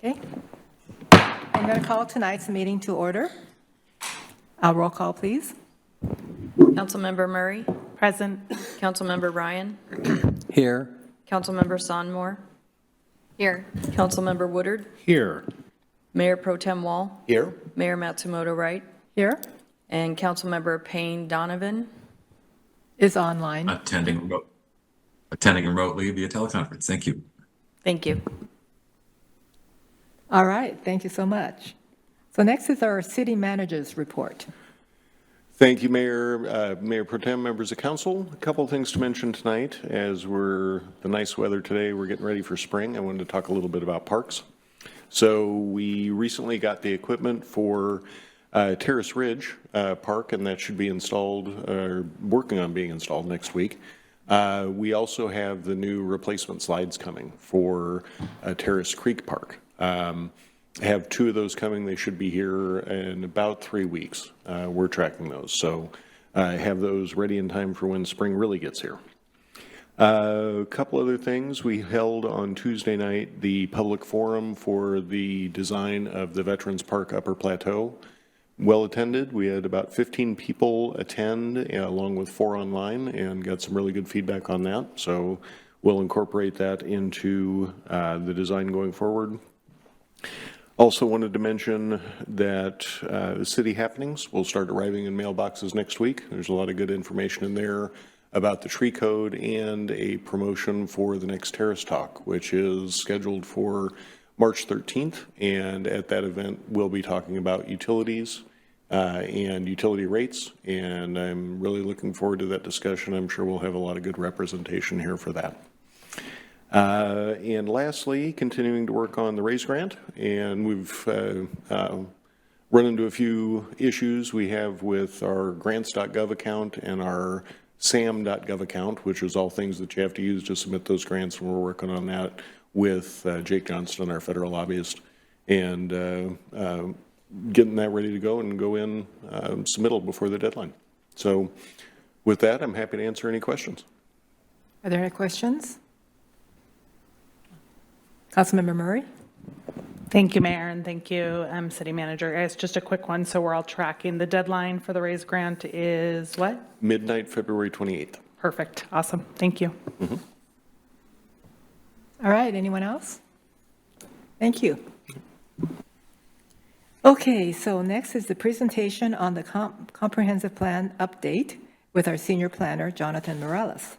Okay. I'm going to call tonight's meeting to order. Roll call, please. Councilmember Murray. Present. Councilmember Ryan. Here. Councilmember Sonmore. Here. Councilmember Woodard. Here. Mayor Pro Tem Wall. Here. Mayor Matsumoto Wright. Here And Councilmember Payne Donovan. is online. Attending remotely via teleconference. Thank you. Thank you. All right, thank you so much. So next is our city manager's report. Thank you, Mayor, Mayor Pro Tem, members of council. A couple of things to mention tonight. As the nice weather today, we're getting ready for spring. I wanted to talk a little bit about parks. So we recently got the equipment for Terrace Ridge Park, and that should be installed, or working on being installed next week. We also have the new replacement slides coming for Terrace Creek Park. Have two of those coming. They should be here in about 3 weeks. We're tracking those. So have those ready in time for when spring really gets here. A couple other things. We held on Tuesday night the public forum for the design of the Veterans Park Upper Plateau. Well attended. We had about 15 people attend, along with 4 online, and got some really good feedback on that. So we'll incorporate that into the design going forward. Also wanted to mention that the city happenings will start arriving in mailboxes next week. There's a lot of good information in there about the tree code and a promotion for the next Terrace Talk, which is scheduled for March 13th. And at that event, we'll be talking about utilities and utility rates. And I'm really looking forward to that discussion. I'm sure we'll have a lot of good representation here for that. And lastly, continuing to work on the RAISE grant, and we've run into a few issues we have with our grants.gov account and our sam.gov account, which is all things that you have to use to submit those grants, and we're working on that with Jake Johnston, our federal lobbyist, and getting that ready to go and go in submittal before the deadline. So with that, I'm happy to answer any questions. Are there any questions? Councilmember Murray? Thank you, Mayor, and thank you, City Manager. It's just a quick one, so we're all tracking. The deadline for the RAISE grant is what? Midnight, February 28th. Perfect. Awesome. Thank you. Mm-hmm. All right, anyone else? Thank you. Okay, so next is the presentation on the comprehensive plan update with our senior planner, Jonathan Morales.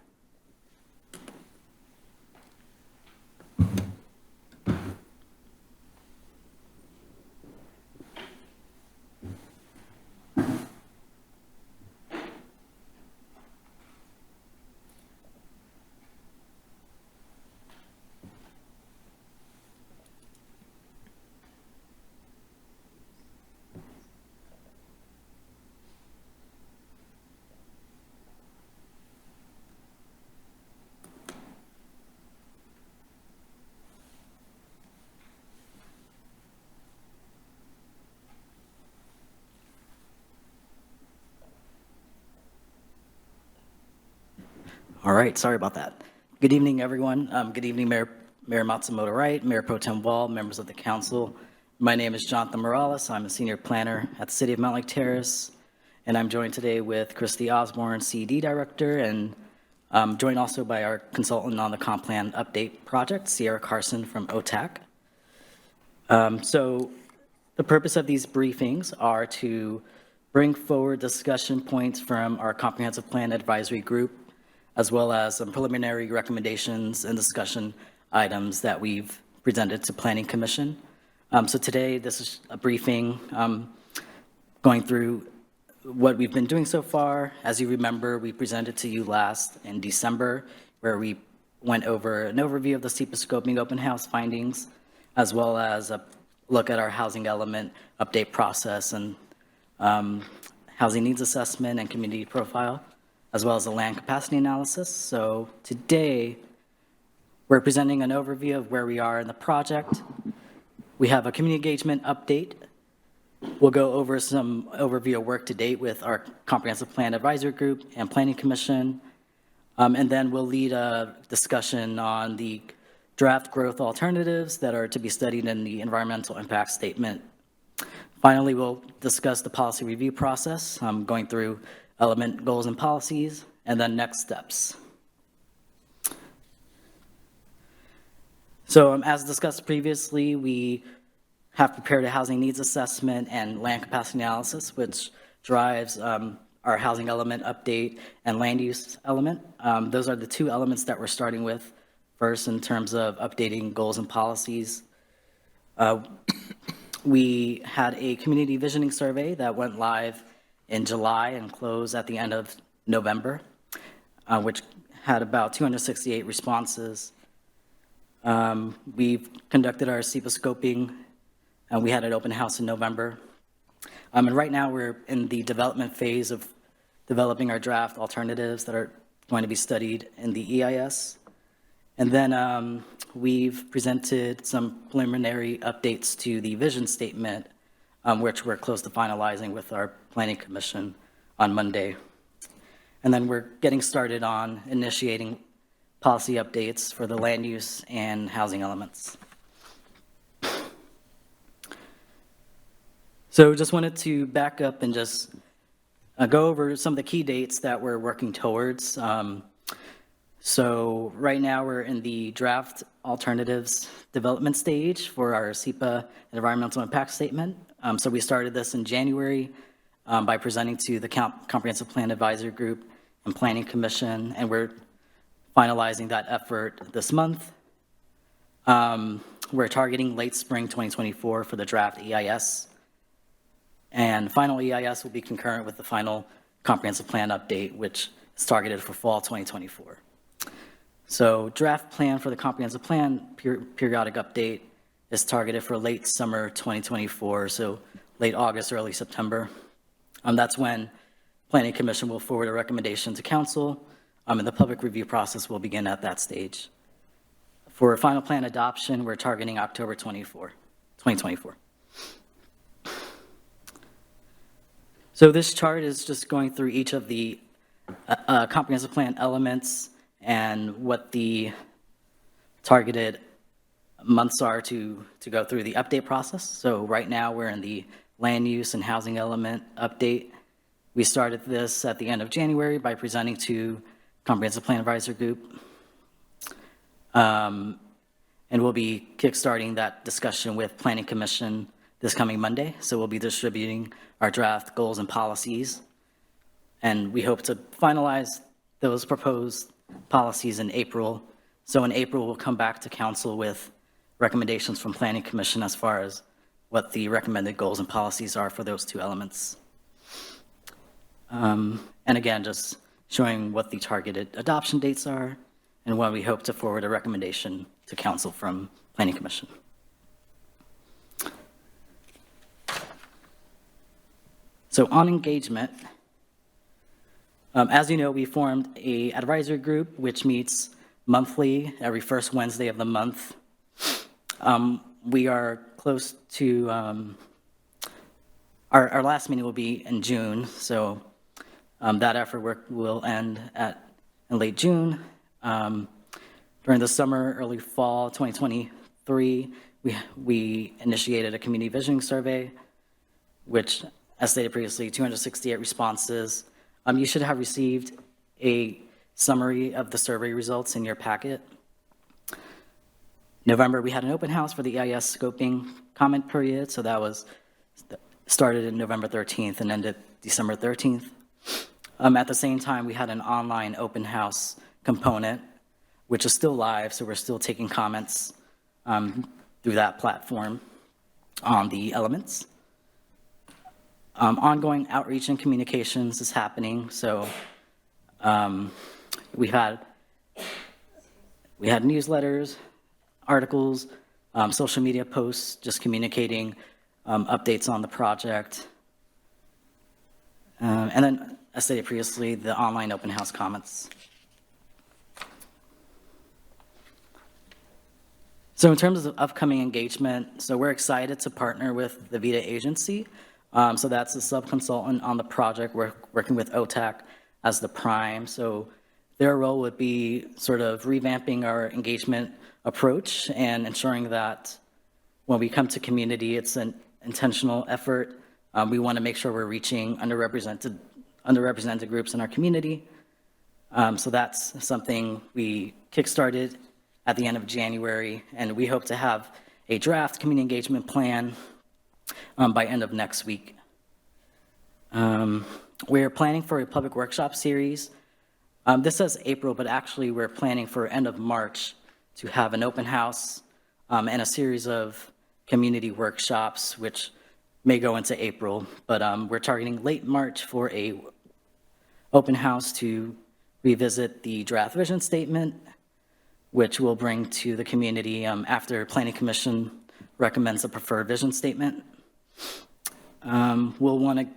All right, sorry about that. Good evening, everyone. Good evening, Mayor Matsumoto Wright, Mayor Pro Tem Wall, members of the council. My name is Jonathan Morales. I'm a senior planner at the City of Mountlake Terrace, and I'm joined today with Christy Osborne, CED Director, and joined also by our consultant on the comp plan update project, Sierra Carson from OTAC. So the purpose of these briefings are to bring forward discussion points from our comprehensive plan advisory group, as well as some preliminary recommendations and discussion items that we've presented to Planning Commission. So today, this is a briefing going through what we've been doing so far. As you remember, we presented to you last in December, where we went over an overview of the SEPA scoping open house findings, as well as a look at our housing element update process and housing needs assessment and community profile, as well as a land capacity analysis. So today, we're presenting an overview of where we are in the project. We have a community engagement update. We'll go over some overview of work to date with our comprehensive plan advisory group and planning commission. And then we'll lead a discussion on the draft growth alternatives that are to be studied in the environmental impact statement. Finally, we'll discuss the policy review process, going through element goals and policies, and then next steps. So as discussed previously, we have prepared a housing needs assessment and land capacity analysis, which drives our housing element update and land use element. Those are the two elements that we're starting with first in terms of updating goals and policies. We had a community visioning survey that went live in July and closed at the end of November, which had about 268 responses. We've conducted our SEPA scoping, and we had an open house in November. And right now we're in the development phase of developing our draft alternatives that are going to be studied in the EIS. And then we've presented some preliminary updates to the vision statement, which we're close to finalizing with our Planning Commission on Monday. And then we're getting started on initiating policy updates for the land use and housing elements. So just wanted to back up and just go over some of the key dates that we're working towards. So right now we're in the draft alternatives development stage for our SEPA environmental impact statement. So we started this in January by presenting to the Comprehensive Plan Advisory Group and Planning Commission, and we're finalizing that effort this month. We're targeting late spring 2024 for the draft EIS. And final EIS will be concurrent with the final comprehensive plan update, which is targeted for fall 2024. So draft plan for the comprehensive plan periodic update is targeted for late summer 2024, so late August, early September. That's when Planning Commission will forward a recommendation to council, and the public review process will begin at that stage. For final plan adoption, we're targeting October 2024. So this chart is just going through each of the comprehensive plan elements and what the targeted months are to go through the update process. So right now we're in the land use and housing element update. We started this at the end of January by presenting to Comprehensive Plan Advisory Group. And we'll be kickstarting that discussion with Planning Commission this coming Monday. So we'll be distributing our draft goals and policies. And we hope to finalize those proposed policies in April. So in April, we'll come back to council with recommendations from Planning Commission as far as what the recommended goals and policies are for those two elements. And again, just showing what the targeted adoption dates are and when we hope to forward a recommendation to council from Planning Commission. So on engagement, as you know, we formed an advisory group which meets monthly, every first Wednesday of the month. We are close to, our last meeting will be in June, so that effort will end in late June. During the summer, early fall 2023, we initiated a community visioning survey, which, as stated previously, 268 responses. You should have received a summary of the survey results in your packet. November, we had an open house for the EIS scoping comment period, so that was started in November 13th and ended December 13th. At the same time, we had an online open house component, which is still live, so we're still taking comments through that platform on the elements. Ongoing outreach and communications is happening, so we had newsletters, articles, social media posts, just communicating updates on the project. And then, as stated previously, the online open house comments. So in terms of upcoming engagement, so we're excited to partner with the VITA agency. So that's the sub-consultant on the project. We're working with OTAC as the prime. So their role would be sort of revamping our engagement approach and ensuring that when we come to community, it's an intentional effort. We want to make sure we're reaching underrepresented groups in our community. So that's something we kickstarted at the end of January, and we hope to have a draft community engagement plan by end of next week. We're planning for a public workshop series. This says April, but actually we're planning for end of March to have an open house and a series of community workshops, which may go into April, but we're targeting late March for a open house to revisit the draft vision statement, which we'll bring to the community after Planning Commission recommends a preferred vision statement. We'll want to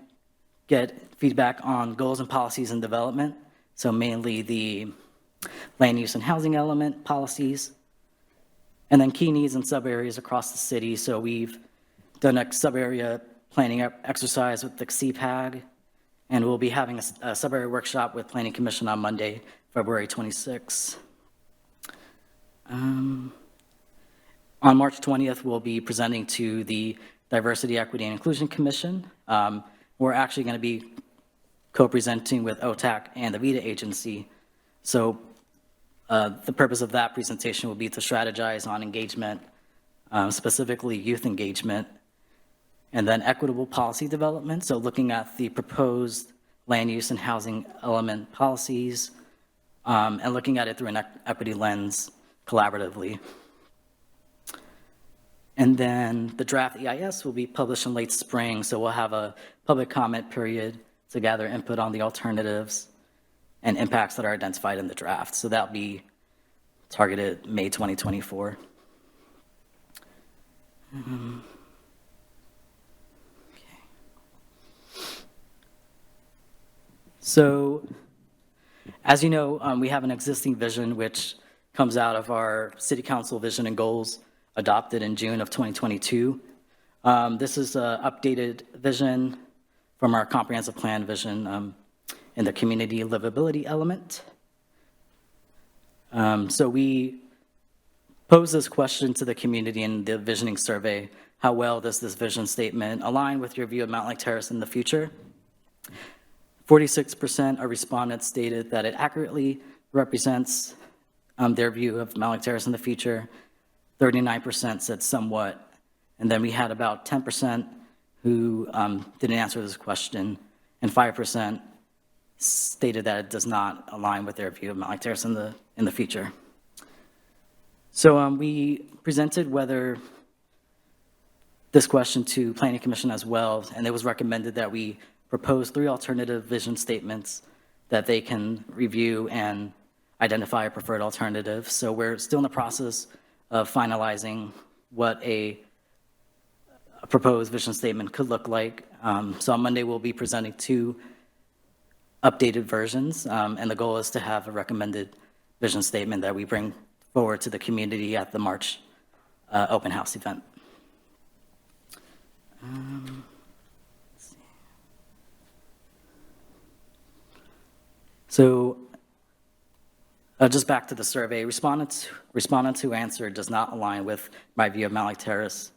get feedback on goals and policies and development, so mainly the land use and housing element policies, and then key needs and sub-areas across the city. So we've done a sub-area planning exercise with the CPAG, and we'll be having a sub-area workshop with Planning Commission on Monday, February 26. On March 20th, we'll be presenting to the Diversity, Equity, and Inclusion Commission. We're actually going to be co-presenting with OTAC and the VITA agency. So the purpose of that presentation will be to strategize on engagement, specifically youth engagement, and then equitable policy development. So looking at the proposed land use and housing element policies and looking at it through an equity lens collaboratively. And then the draft EIS will be published in late spring, so we'll have a public comment period to gather input on the alternatives and impacts that are identified in the draft. So that'll be targeted May 2024. So, as you know, we have an existing vision which comes out of our City Council vision and goals adopted in June of 2022. This is an updated vision from our comprehensive plan vision in the community livability element. So we pose this question to the community in the visioning survey: how well does this vision statement align with your view of Mountlake Terrace in the future? 46% of respondents stated that it accurately represents their view of Mountlake Terrace in the future. 39% said somewhat. And then we had about 10% who didn't answer this question, and 5% stated that it does not align with their view of Mountlake Terrace in the future. So we presented whether this question to Planning Commission as well, and it was recommended that we propose 3 alternative vision statements that they can review and identify a preferred alternative. So we're still in the process of finalizing what a proposed vision statement could look like. So on Monday, we'll be presenting 2 updated versions, and the goal is to have a recommended vision statement that we bring forward to the community at the March open house event. So just back to the survey, respondents who answered does not align with my view of Mountlake Terrace.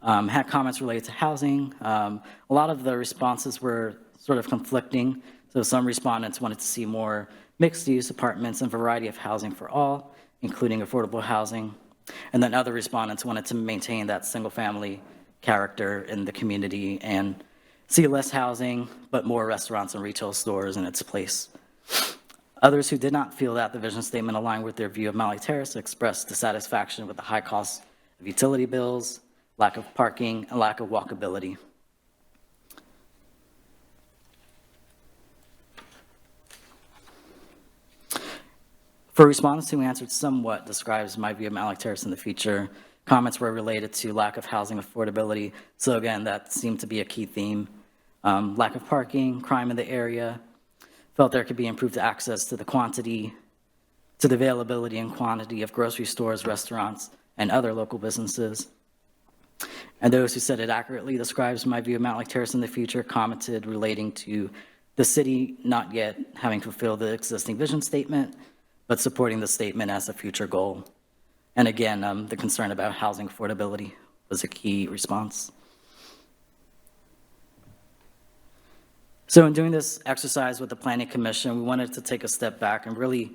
Had comments related to housing. A lot of the responses were sort of conflicting. So some respondents wanted to see more mixed-use apartments and variety of housing for all, including affordable housing. And then other respondents wanted to maintain that single-family character in the community and see less housing, but more restaurants and retail stores in its place. Others who did not feel that the vision statement aligned with their view of Mountlake Terrace expressed dissatisfaction with the high cost of utility bills, lack of parking, and lack of walkability. For respondents who answered somewhat describes my view of Mountlake Terrace in the future, comments were related to lack of housing affordability. So again, that seemed to be a key theme. Lack of parking, crime in the area, felt there could be improved access to the availability and quantity of grocery stores, restaurants, and other local businesses. And those who said it accurately describes my view of Mountlake Terrace in the future commented relating to the city not yet having fulfilled the existing vision statement, but supporting the statement as a future goal. And again, the concern about housing affordability was a key response. So in doing this exercise with the Planning Commission, we wanted to take a step back and really,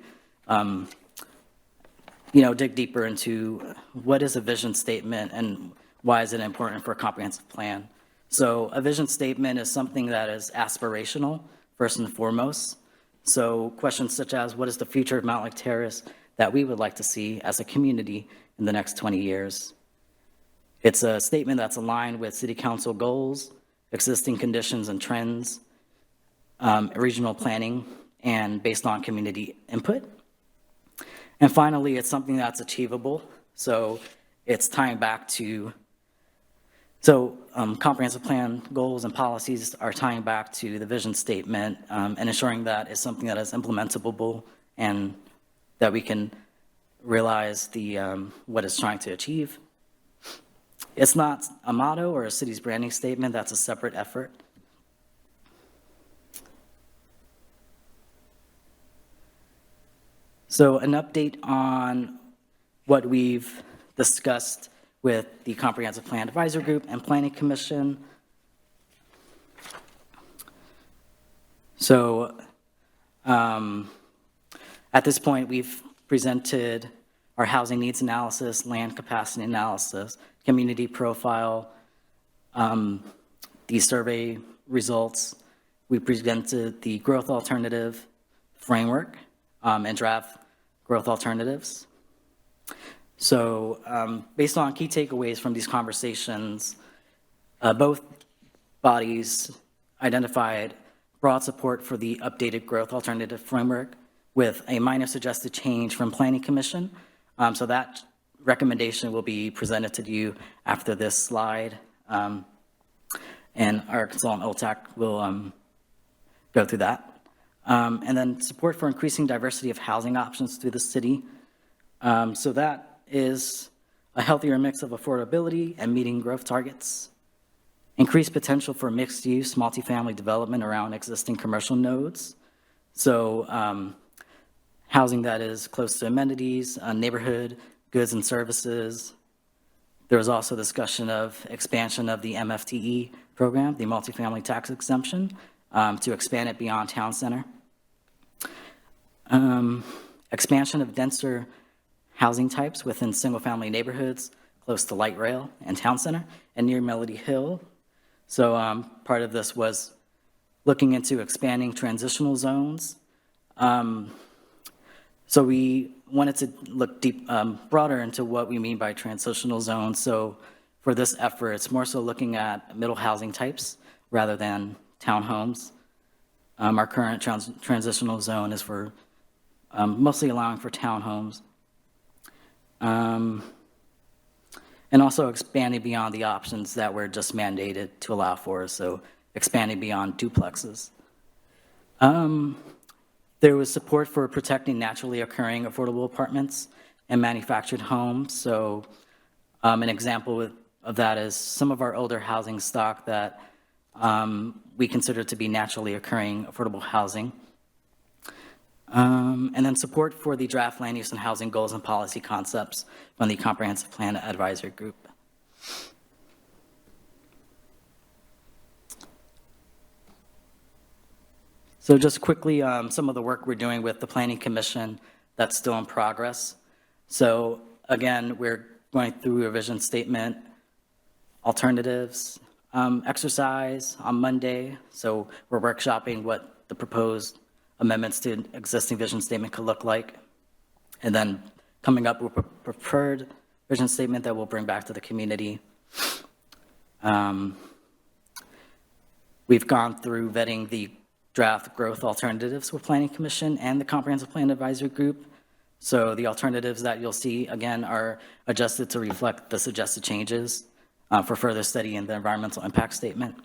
dig deeper into what is a vision statement and why is it important for a comprehensive plan. So a vision statement is something that is aspirational, first and foremost. So questions such as, what is the future of Mountlake Terrace that we would like to see as a community in the next 20 years? It's a statement that's aligned with city council goals, existing conditions and trends, regional planning, and based on community input. And finally, it's something that's achievable. So it's tying back to, comprehensive plan goals and policies are tying back to the vision statement and ensuring that it's something that is implementable and that we can realize what it's trying to achieve. It's not a motto or a city's branding statement. That's a separate effort. So an update on what we've discussed with the Comprehensive Plan Advisory Group and Planning Commission. So at this point, we've presented our housing needs analysis, land capacity analysis, community profile, the survey results. We presented the growth alternative framework and draft growth alternatives. So based on key takeaways from these conversations, both bodies identified broad support for the updated growth alternative framework with a minor suggested change from Planning Commission. So that recommendation will be presented to you after this slide. And our consultant OTAC will go through that. And then support for increasing diversity of housing options through the city. So that is a healthier mix of affordability and meeting growth targets. Increased potential for mixed-use multifamily development around existing commercial nodes. So housing that is close to amenities, neighborhood, goods and services. There was also discussion of expansion of the MFTE program, the multifamily tax exemption, to expand it beyond town center. Expansion of denser housing types within single-family neighborhoods close to light rail and town center and near Melody Hill. So part of this was looking into expanding transitional zones. So we wanted to look deep, broader into what we mean by transitional zones. So for this effort, it's more so looking at middle housing types rather than townhomes. Our current transitional zone is for mostly allowing for townhomes. And also expanding beyond the options that were just mandated to allow for, so expanding beyond duplexes. There was support for protecting naturally occurring affordable apartments and manufactured homes. So an example of that is some of our older housing stock that we consider to be naturally occurring affordable housing. And then support for the draft land use and housing goals and policy concepts from the Comprehensive Plan Advisory Group. So just quickly, some of the work we're doing with the Planning Commission that's still in progress. So again, we're going through a vision statement, alternatives, exercise on Monday. So we're workshopping what the proposed amendments to existing vision statement could look like. And then coming up with a preferred vision statement that we'll bring back to the community. We've gone through vetting the draft growth alternatives with Planning Commission and the Comprehensive Plan Advisory Group. So the alternatives that you'll see, again, are adjusted to reflect the suggested changes for further study in the environmental impact statement.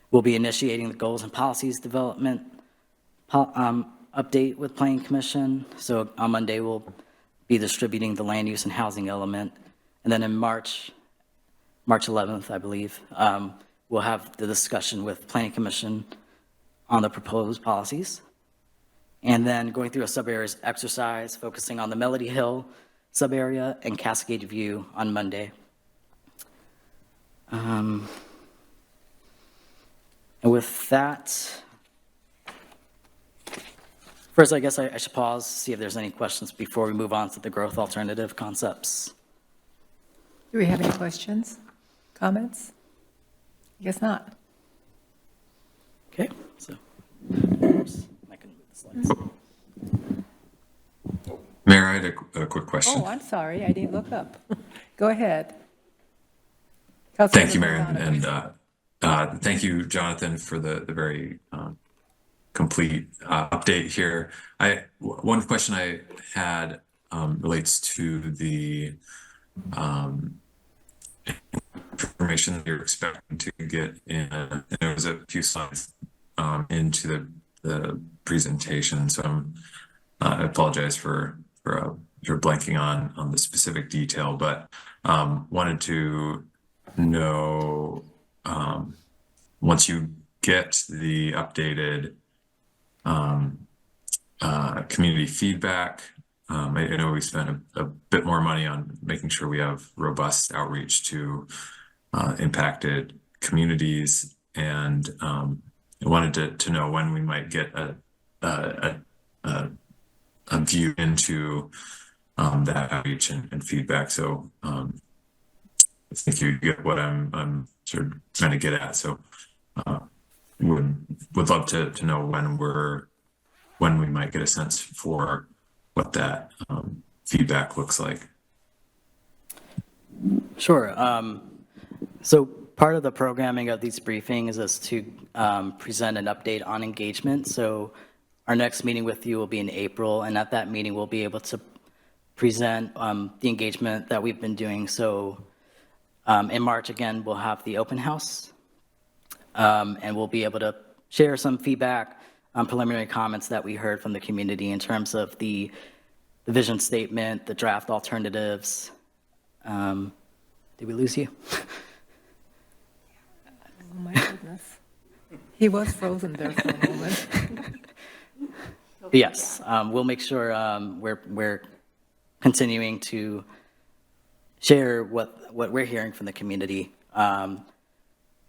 We'll be initiating the goals and policies development update with Planning Commission. So on Monday, we'll be distributing the land use and housing element. And then in March 11th, I believe, we'll have the discussion with Planning Commission on the proposed policies. And then going through a sub-areas exercise, focusing on the Melody Hill sub-area and Cascade View on Monday. And with that, first, I guess I should pause, see if there's any questions before we move on to the growth alternative concepts. Do we have any questions, comments? I guess not. Okay, so I can move the slides. Mayor, I had a quick question. Oh, I'm sorry, I didn't look up. Go ahead. Thank you, Mayor, Councilmember and thank you, Jonathan, for the very complete update here. One question I had relates to the information that you're expecting to get in. And there was a few slides into the presentation, so I apologize for blanking on the specific detail, but wanted to know, once you get the updated community feedback, I know we spent a bit more money on making sure we have robust outreach to impacted communities, and I wanted to know when we might get a view into that outreach and feedback. So I think you get what I'm sort of trying to get at. So would love to know when we might get a sense for what that feedback looks like. Sure. So part of the programming of these briefings is to present an update on engagement. So our next meeting with you will be in April, and at that meeting, we'll be able to present the engagement that we've been doing. So in March, again, we'll have the open house, and we'll be able to share some feedback on preliminary comments that we heard from the community in terms of the vision statement, the draft alternatives. Did we lose you? Oh, my goodness. He was frozen there for a moment. Yes, we'll make sure we're continuing to share what we're hearing from the community.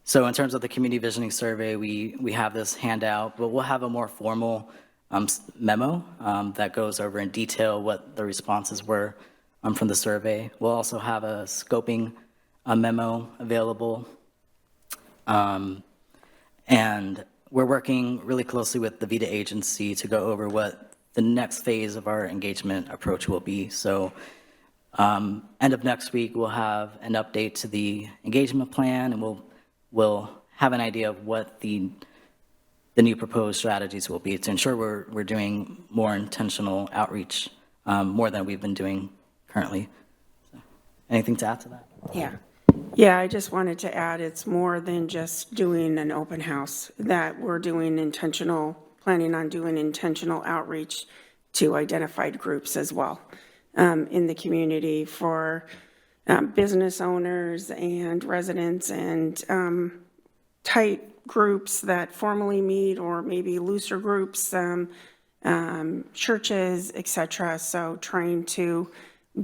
So in terms of the community visioning survey, we have this handout, but we'll have a more formal memo that goes over in detail what the responses were from the survey. We'll also have a scoping memo available. And we're working really closely with the VITA agency to go over what the next phase of our engagement approach will be. So end of next week, we'll have an update to the engagement plan, and we'll have an idea of what the new proposed strategies will be to ensure we're doing more intentional outreach, more than we've been doing currently. So, anything to add to that? Yeah, I just wanted to add, it's more than just doing an open house, that we're planning on doing intentional outreach to identified groups as well in the community for business owners and residents and tight groups that formally meet, or maybe looser groups, churches, etc. So trying to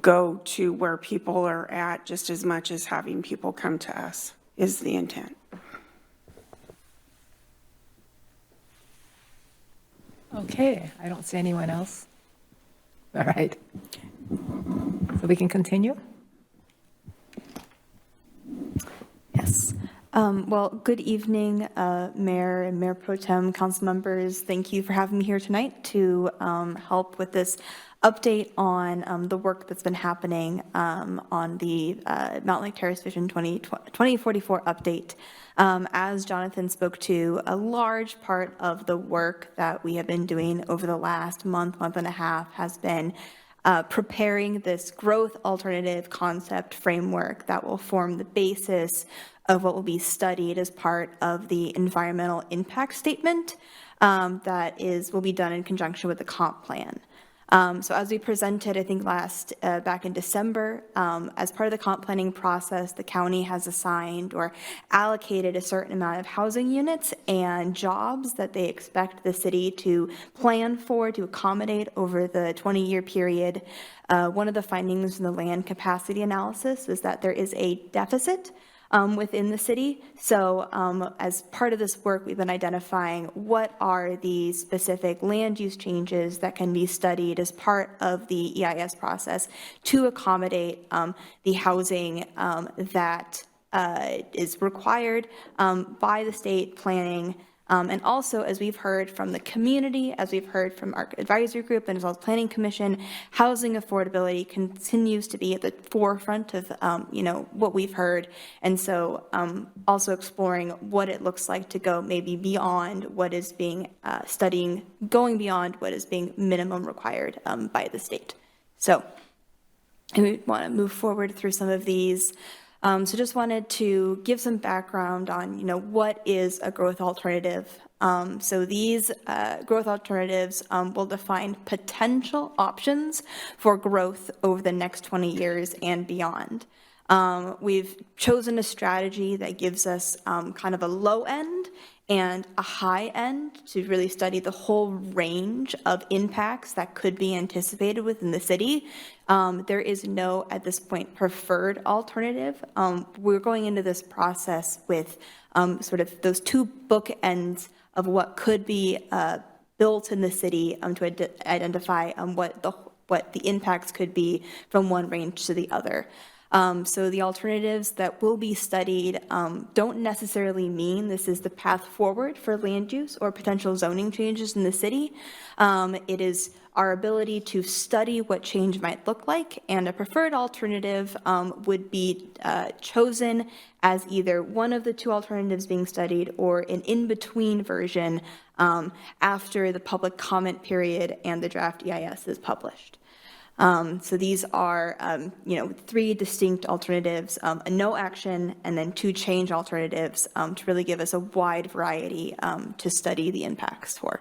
go to where people are at just as much as having people come to us is the intent. Okay, I don't see anyone else. All right. So we can continue? Yes. Well, good evening, Mayor and Mayor Pro Tem, council members. Thank you for having me here tonight to help with this update on the work that's been happening on the Mountlake Terrace Vision 2044 update. As Jonathan spoke to, a large part of the work that we have been doing over the last month and a half has been preparing this growth alternative concept framework that will form the basis of what will be studied as part of the environmental impact statement that will be done in conjunction with the comp plan. So as we presented, I think back in December, as part of the comp planning process, the county has assigned or allocated a certain amount of housing units and jobs that they expect the city to plan for, to accommodate over the 20-year period. One of the findings in the land capacity analysis is that there is a deficit within the city. So as part of this work, we've been identifying what are the specific land use changes that can be studied as part of the EIS process to accommodate the housing that is required by the state planning. And also, as we've heard from the community, as we've heard from our advisory group and as well as Planning Commission, housing affordability continues to be at the forefront of, what we've heard. And so also exploring what it looks like to go maybe beyond what is being going beyond what is being minimum required by the state. So we want to move forward through some of these. So just wanted to give some background on, what is a growth alternative. So these growth alternatives will define potential options for growth over the next 20 years and beyond. We've chosen a strategy that gives us kind of a low end and a high end to really study the whole range of impacts that could be anticipated within the city. There is no, at this point, preferred alternative. We're going into this process with sort of those two bookends of what could be built in the city to identify what the impacts could be from one range to the other. So the alternatives that will be studied don't necessarily mean this is the path forward for land use or potential zoning changes in the city. It is our ability to study what change might look like, and a preferred alternative would be chosen as either one of the two alternatives being studied or an in-between version after the public comment period and the draft EIS is published. So these are, three distinct alternatives, a no action, and then two change alternatives to really give us a wide variety to study the impacts for.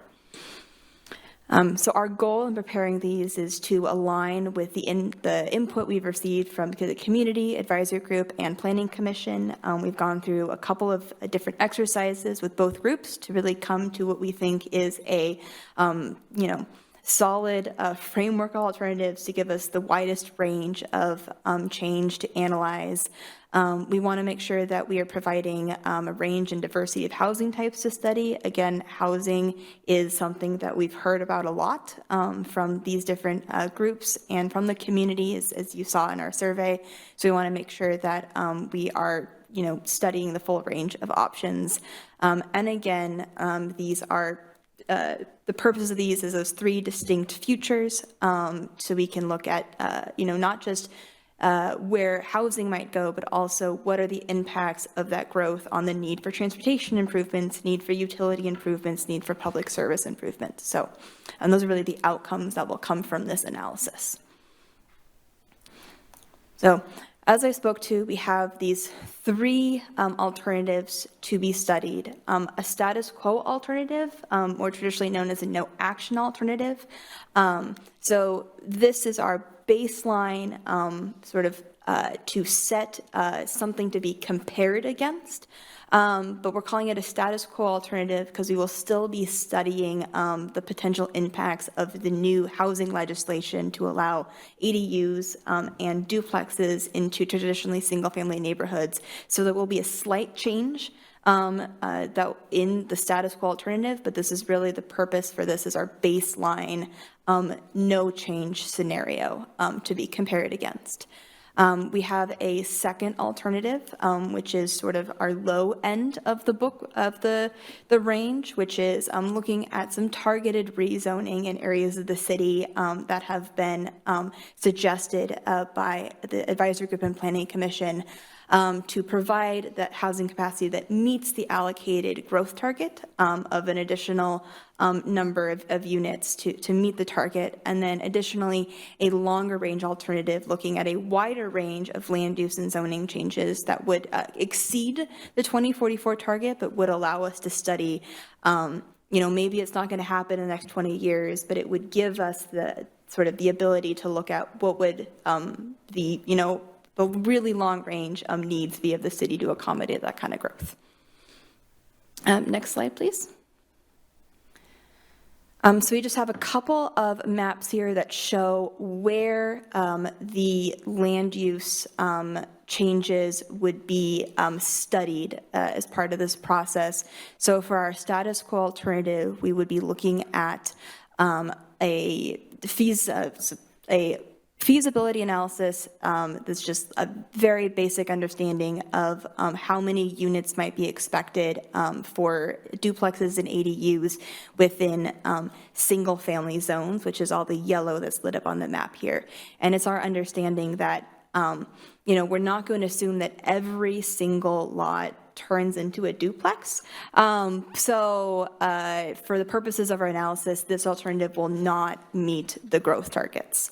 So our goal in preparing these is to align with the input we've received from the community, advisory group, and planning commission. We've gone through a couple of different exercises with both groups to really come to what we think is a, solid framework of alternatives to give us the widest range of change to analyze. We want to make sure that we are providing a range and diversity of housing types to study. Again, housing is something that we've heard about a lot from these different groups and from the community, as you saw in our survey. So we want to make sure that we are studying the full range of options. And again, these are the purpose of these is those three distinct futures, so we can look at, not just where housing might go, but also what are the impacts of that growth on the need for transportation improvements, need for utility improvements, need for public service improvements. So, and those are really the outcomes that will come from this analysis. So, as I spoke to, we have these three alternatives to be studied. A status quo alternative, or traditionally known as a no action alternative. So this is our baseline to set something to be compared against. But we're calling it a status quo alternative because we will still be studying the potential impacts of the new housing legislation to allow ADUs and duplexes into traditionally single-family neighborhoods. So there will be a slight change that in the status quo alternative, but this is really the purpose for this is our baseline no change scenario to be compared against. We have a second alternative, which is sort of our low end of the book of the range, which is looking at some targeted rezoning in areas of the city that have been suggested by the Advisory Group and Planning Commission to provide that housing capacity that meets the allocated growth target of an additional number of units to meet the target, and then additionally a longer range alternative looking at a wider range of land use and zoning changes that would exceed the 2044 target, but would allow us to study, maybe it's not going to happen in the next 20 years, but it would give us sort of the ability to look at what would the, the really long range needs be of the city to accommodate that kind of growth. Next slide, please. So we just have a couple of maps here that show where the land use changes would be studied as part of this process. So for our status quo alternative, we would be looking at a feasibility analysis that's just a very basic understanding of how many units might be expected for duplexes and ADUs within single-family zones, which is all the yellow that's lit up on the map here. And it's our understanding that, we're not going to assume that every single lot turns into a duplex. So for the purposes of our analysis, this alternative will not meet the growth targets.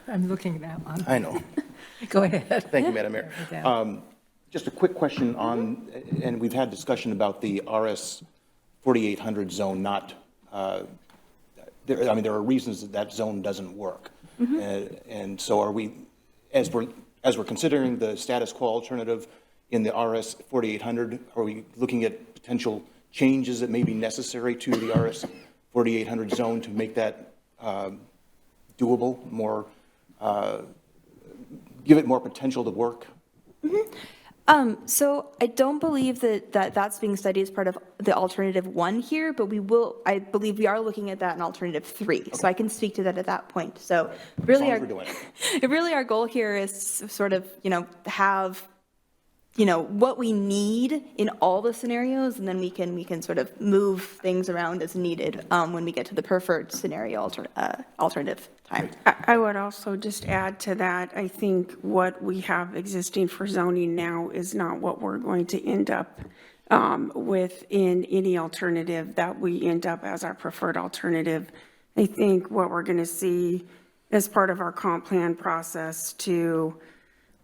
I'm looking at that one. I know. Go ahead. Thank you, Madam Mayor. Just a quick question on, and we've had discussion about the RS 4800 zone not, there are reasons that that zone doesn't work. And so are we, as we're considering the status quo alternative in the RS 4800, are we looking at potential changes that may be necessary to the RS 4800 zone to make that doable, more, give it more potential to work? So I don't believe that's being studied as part of the alternative 1 here, but I believe we are looking at that in alternative 3. Okay. So I can speak to that at that point. So really our goal here is to sort of, have, what we need in all the scenarios, and then we can sort of move things around as needed when we get to the preferred scenario alternative time. I would also just add to that, I think what we have existing for zoning now is not what we're going to end up with in any alternative that we end up as our preferred alternative. I think what we're going to see as part of our comp plan process to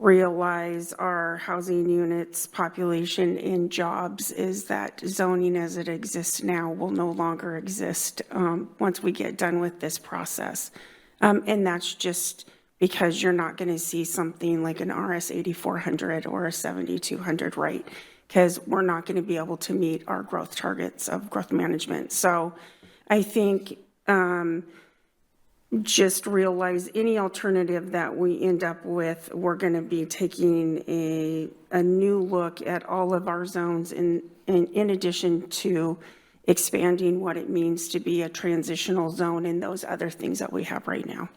realize our housing units, population, and jobs is that zoning as it exists now will no longer exist once we get done with this process. And that's just because you're not going to see something like an RS 8400 or a 7200, right? Because we're not going to be able to meet our growth targets of growth management. So I think just realize any alternative that we end up with, we're going to be taking a new look at all of our zones in addition to expanding what it means to be a transitional zone and those other things that we have right now.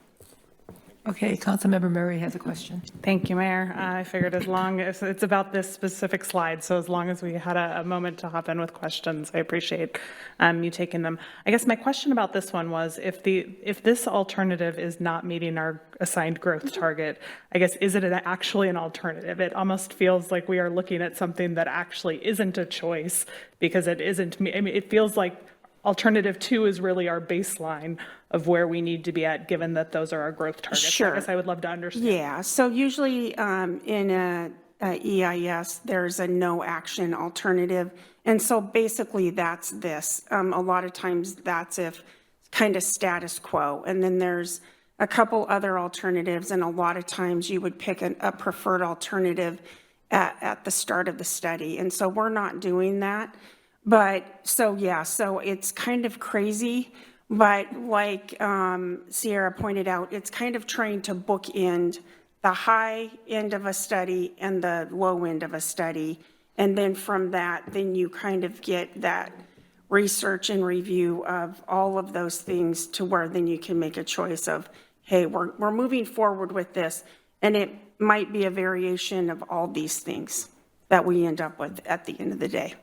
Okay, Councilmember Murray has a question. Thank you, Mayor. I figured as long as it's about this specific slide, so as long as we had a moment to hop in with questions, I appreciate you taking them. I guess my question about this one was if this alternative is not meeting our assigned growth target, I guess, is it actually an alternative? It almost feels like we are looking at something that actually isn't a choice because it isn't. I mean, it feels like alternative 2 is really our baseline of where we need to be at, given that those are our growth targets. Sure. I guess I would love to understand. Yeah, so usually in a EIS, there's a no action alternative. And so basically that's this. A lot of times that's if kind of status quo. And then there's a couple other alternatives. And a lot of times you would pick a preferred alternative at the start of the study. And so we're not doing that. But so, yeah, so it's kind of crazy. But like Sierra pointed out, it's kind of trying to bookend the high end of a study and the low end of a study. And then from that, then you kind of get that research and review of all of those things to where then you can make a choice of, hey, we're moving forward with this. And it might be a variation of all these things that we end up with at the end of the day.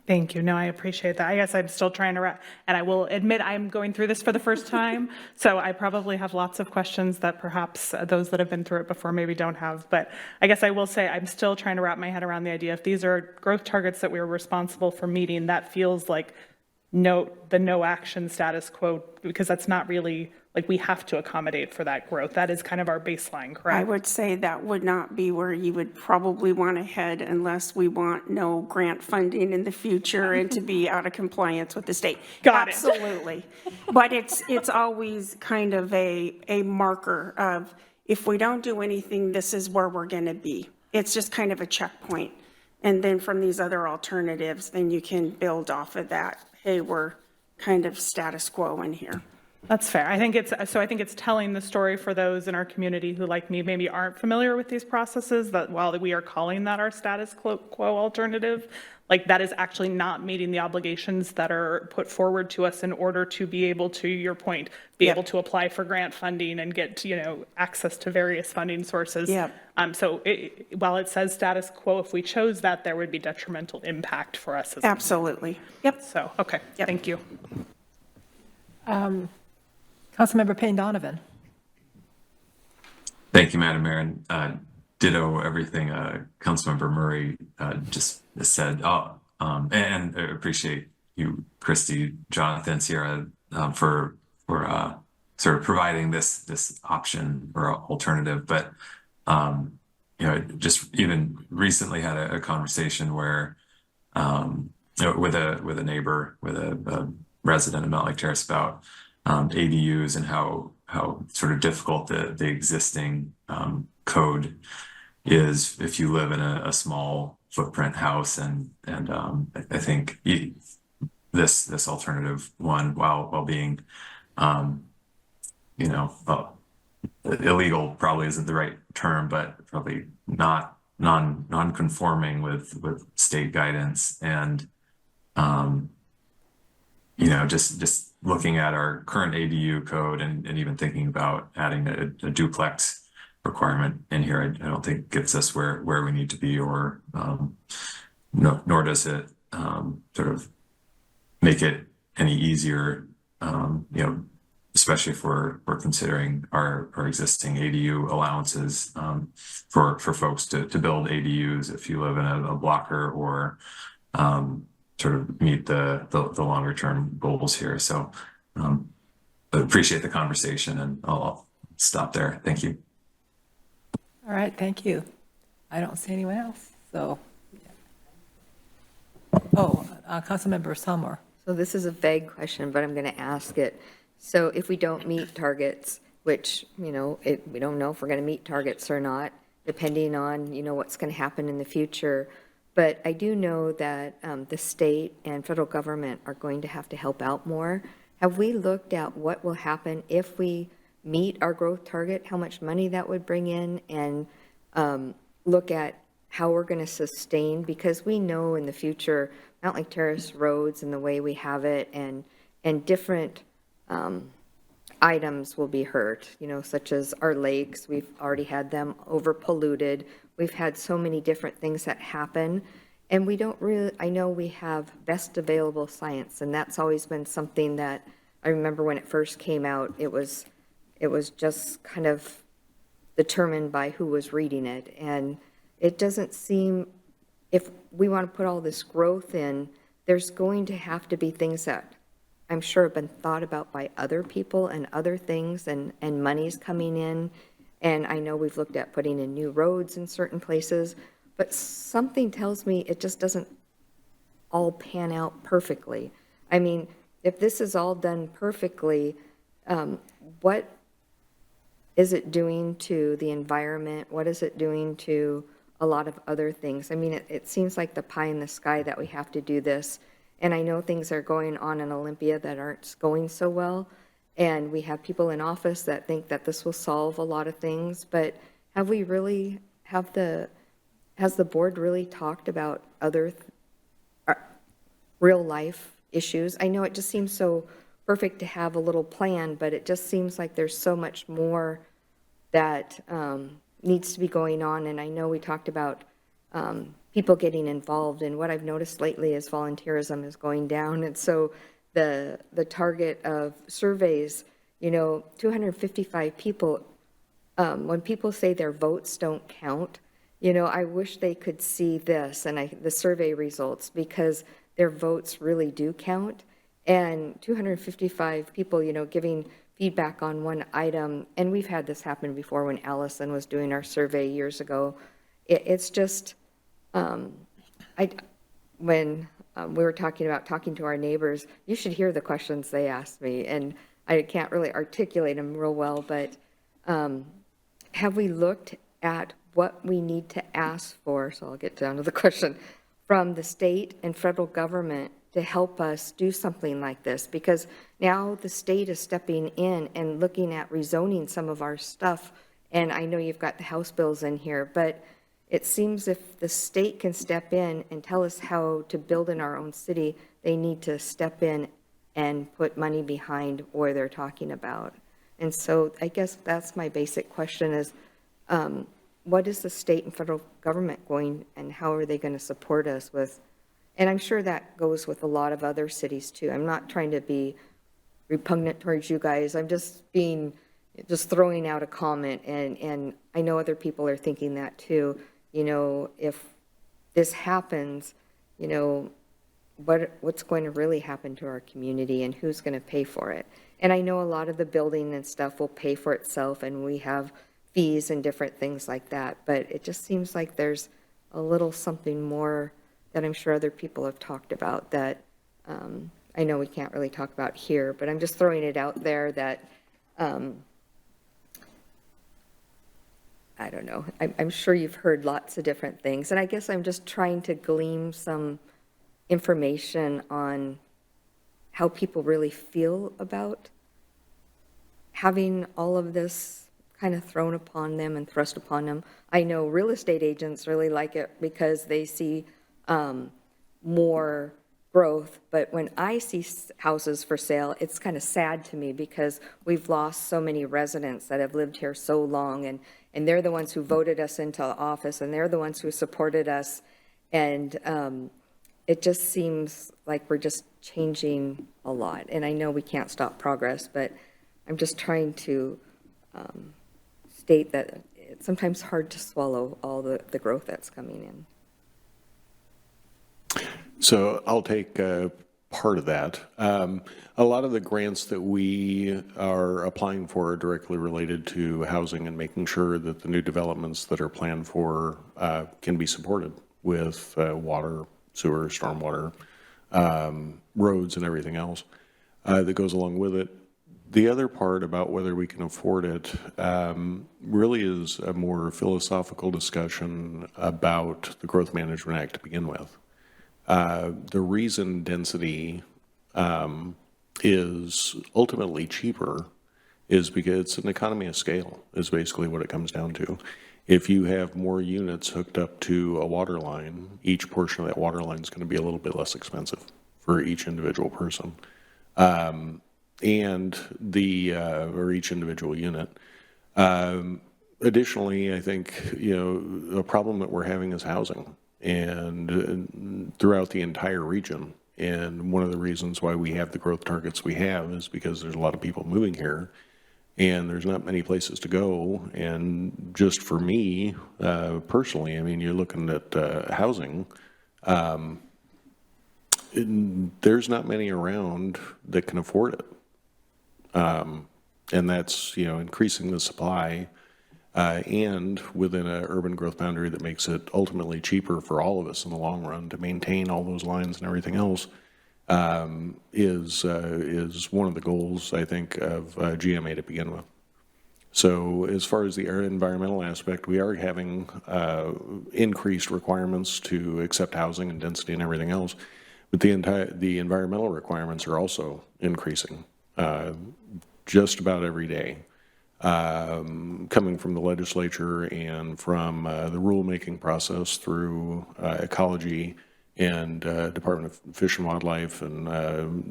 Thank you. No, I appreciate that. I guess I'm still trying to wrap, and I will admit I'm going through this for the first time, so I probably have lots of questions that perhaps those that have been through it before maybe don't have. But I guess I will say I'm still trying to wrap my head around the idea if these are growth targets that we are responsible for meeting, that feels like note the no action status quo, because that's not really, like, we have to accommodate for that growth. That is kind of our baseline, I correct? would say that would not be where you would probably want to head unless we want no grant funding in the future and to be out of compliance with the state. Got it. Absolutely. But it's always kind of a marker of, if we don't do anything, this is where we're going to be. It's just kind of a checkpoint. And then from these other alternatives, then you can build off of that. Hey, we're kind of status quo in here. That's fair. I think it's telling the story for those in our community who, like me, maybe aren't familiar with these processes, that while we are calling that our status quo alternative, like, that is actually not meeting the obligations that are put forward to us in order to be able to, your point, be able to apply for grant funding and get, access to various funding sources. Yep. So while it says status quo, if we chose that, there would be detrimental impact for us. Absolutely. Yep. So, okay, thank you. Councilmember Payne Donovan. Thank you, Madam Mayor, and ditto everything Councilmember Murray just said. And I appreciate you, Christy, Jonathan, Sierra, for sort of providing this option or alternative. But just even recently had a conversation where with a neighbor, with a resident of Mountlake Terrace about ADUs and how sort of difficult the existing code is if you live in a small footprint house, and I think this alternative one, while being illegal probably isn't the right term, but probably not non-conforming with state guidance, and just looking at our current ADU code and even thinking about adding a duplex requirement in here, I don't think gets us where we need to be, or nor does it sort of make it any easier, especially if we're considering our existing ADU allowances for folks to build ADUs if you live in a blocker, or sort of meet the longer term goals here. So I appreciate the conversation, and I'll stop there. Thank you. All right, thank you. I don't see anyone else, so. Councilmember Summer. So this is a vague question, but I'm going to ask it. So if we don't meet targets, which, we don't know if we're going to meet targets or not, depending on, what's going to happen in the future. But I do know that the state and federal government are going to have to help out more. Have we looked at what will happen if we meet our growth target, how much money that would bring in, and look at how we're going to sustain? Because we know in the future, Mountlake Terrace roads and the way we have it, and different items will be hurt, such as our lakes. We've already had them over polluted. We've had so many different things that happen, and we don't really, I know we have best available science, and that's always been something that I remember when it first came out, it was just kind of determined by who was reading it. And it doesn't seem, if we want to put all this growth in, there's going to have to be things that I'm sure have been thought about by other people and other things, and money's coming in. And I know we've looked at putting in new roads in certain places, but something tells me it just doesn't all pan out perfectly. I mean, if this is all done perfectly, what is it doing to the environment? What is it doing to a lot of other things? I mean, it seems like the pie in the sky that we have to do this. And I know things are going on in Olympia that aren't going so well. And we have people in office that think that this will solve a lot of things. But have we really, has the board really talked about other real life issues? I know it just seems so perfect to have a little plan, but it just seems like there's so much more that needs to be going on. And I know we talked about people getting involved, and what I've noticed lately is volunteerism is going down. And so the target of surveys, 255 people, when people say their votes don't count, I wish they could see this and the survey results, because their votes really do count. and 255 people, giving feedback on one item. And we've had this happen before when Allison was doing our survey years ago. It's just, when we were talking about talking to our neighbors, you should hear the questions they asked me. And I can't really articulate them real well, but have we looked at what we need to ask for? So I'll get down to the question from the state and federal government to help us do something like this, because now the state is stepping in and looking at rezoning some of our stuff. And I know you've got the House bills in here, but it seems if the state can step in and tell us how to build in our own city, they need to step in and put money behind where they're talking about. And so I guess that's my basic question is, what is the state and federal government going, and how are they going to support us with? And I'm sure that goes with a lot of other cities too. I'm not trying to be repugnant towards you guys. I'm just throwing out a comment, and I know other people are thinking that too. If this happens, what's going to really happen to our community, and who's going to pay for it? And I know a lot of the building and stuff will pay for itself, and we have fees and different things like that, but it just seems like there's a little something more that I'm sure other people have talked about that I know we can't really talk about here, but I'm just throwing it out there that, I don't know, I'm sure you've heard lots of different things, and I guess I'm just trying to glean some information on how people really feel about having all of this kind of thrown upon them and thrust upon them. I know real estate agents really like it because they see more growth, but when I see houses for sale, it's kind of sad to me because we've lost so many residents that have lived here so long, and they're the ones who voted us into office, and they're the ones who supported us, and it just seems like we're just changing a lot. And I know we can't stop progress, but I'm just trying to state that it's sometimes hard to swallow all the growth that's coming in. So I'll take part of that. A lot of the grants that we are applying for are directly related to housing and making sure that the new developments that are planned for can be supported with water, sewer, stormwater, roads, and everything else that goes along with it. The other part about whether we can afford it really is a more philosophical discussion about the Growth Management Act to begin with. The reason density is ultimately cheaper is because it's an economy of scale, is basically what it comes down to. If you have more units hooked up to a water line, each portion of that water line is going to be a little bit less expensive for each individual person. And or each individual unit. Additionally, I think, a problem that we're having is housing and throughout the entire region. And one of the reasons why we have the growth targets we have is because there's a lot of people moving here and there's not many places to go. And just for me, personally, I mean, you're looking at housing. There's not many around that can afford it. And that's, increasing the supply and within an urban growth boundary that makes it ultimately cheaper for all of us in the long run to maintain all those lines and everything else is one of the goals, I think, of GMA to begin with. So as far as the environmental aspect, we are having increased requirements to accept housing and density and everything else, but the environmental requirements are also increasing just about every day, coming from the legislature and from the rulemaking process through ecology and Department of Fish and Wildlife and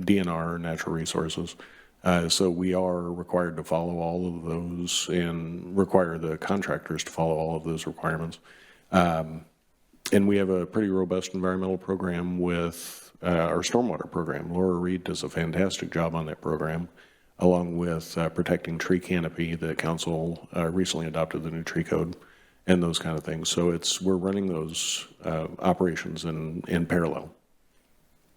DNR, Natural Resources. So we are required to follow all of those and require the contractors to follow all of those requirements. And we have a pretty robust environmental program with our stormwater program. Laura Reed does a fantastic job on that program, along with protecting tree canopy. The council recently adopted the new tree code and those kind of things. So we're running those operations in parallel.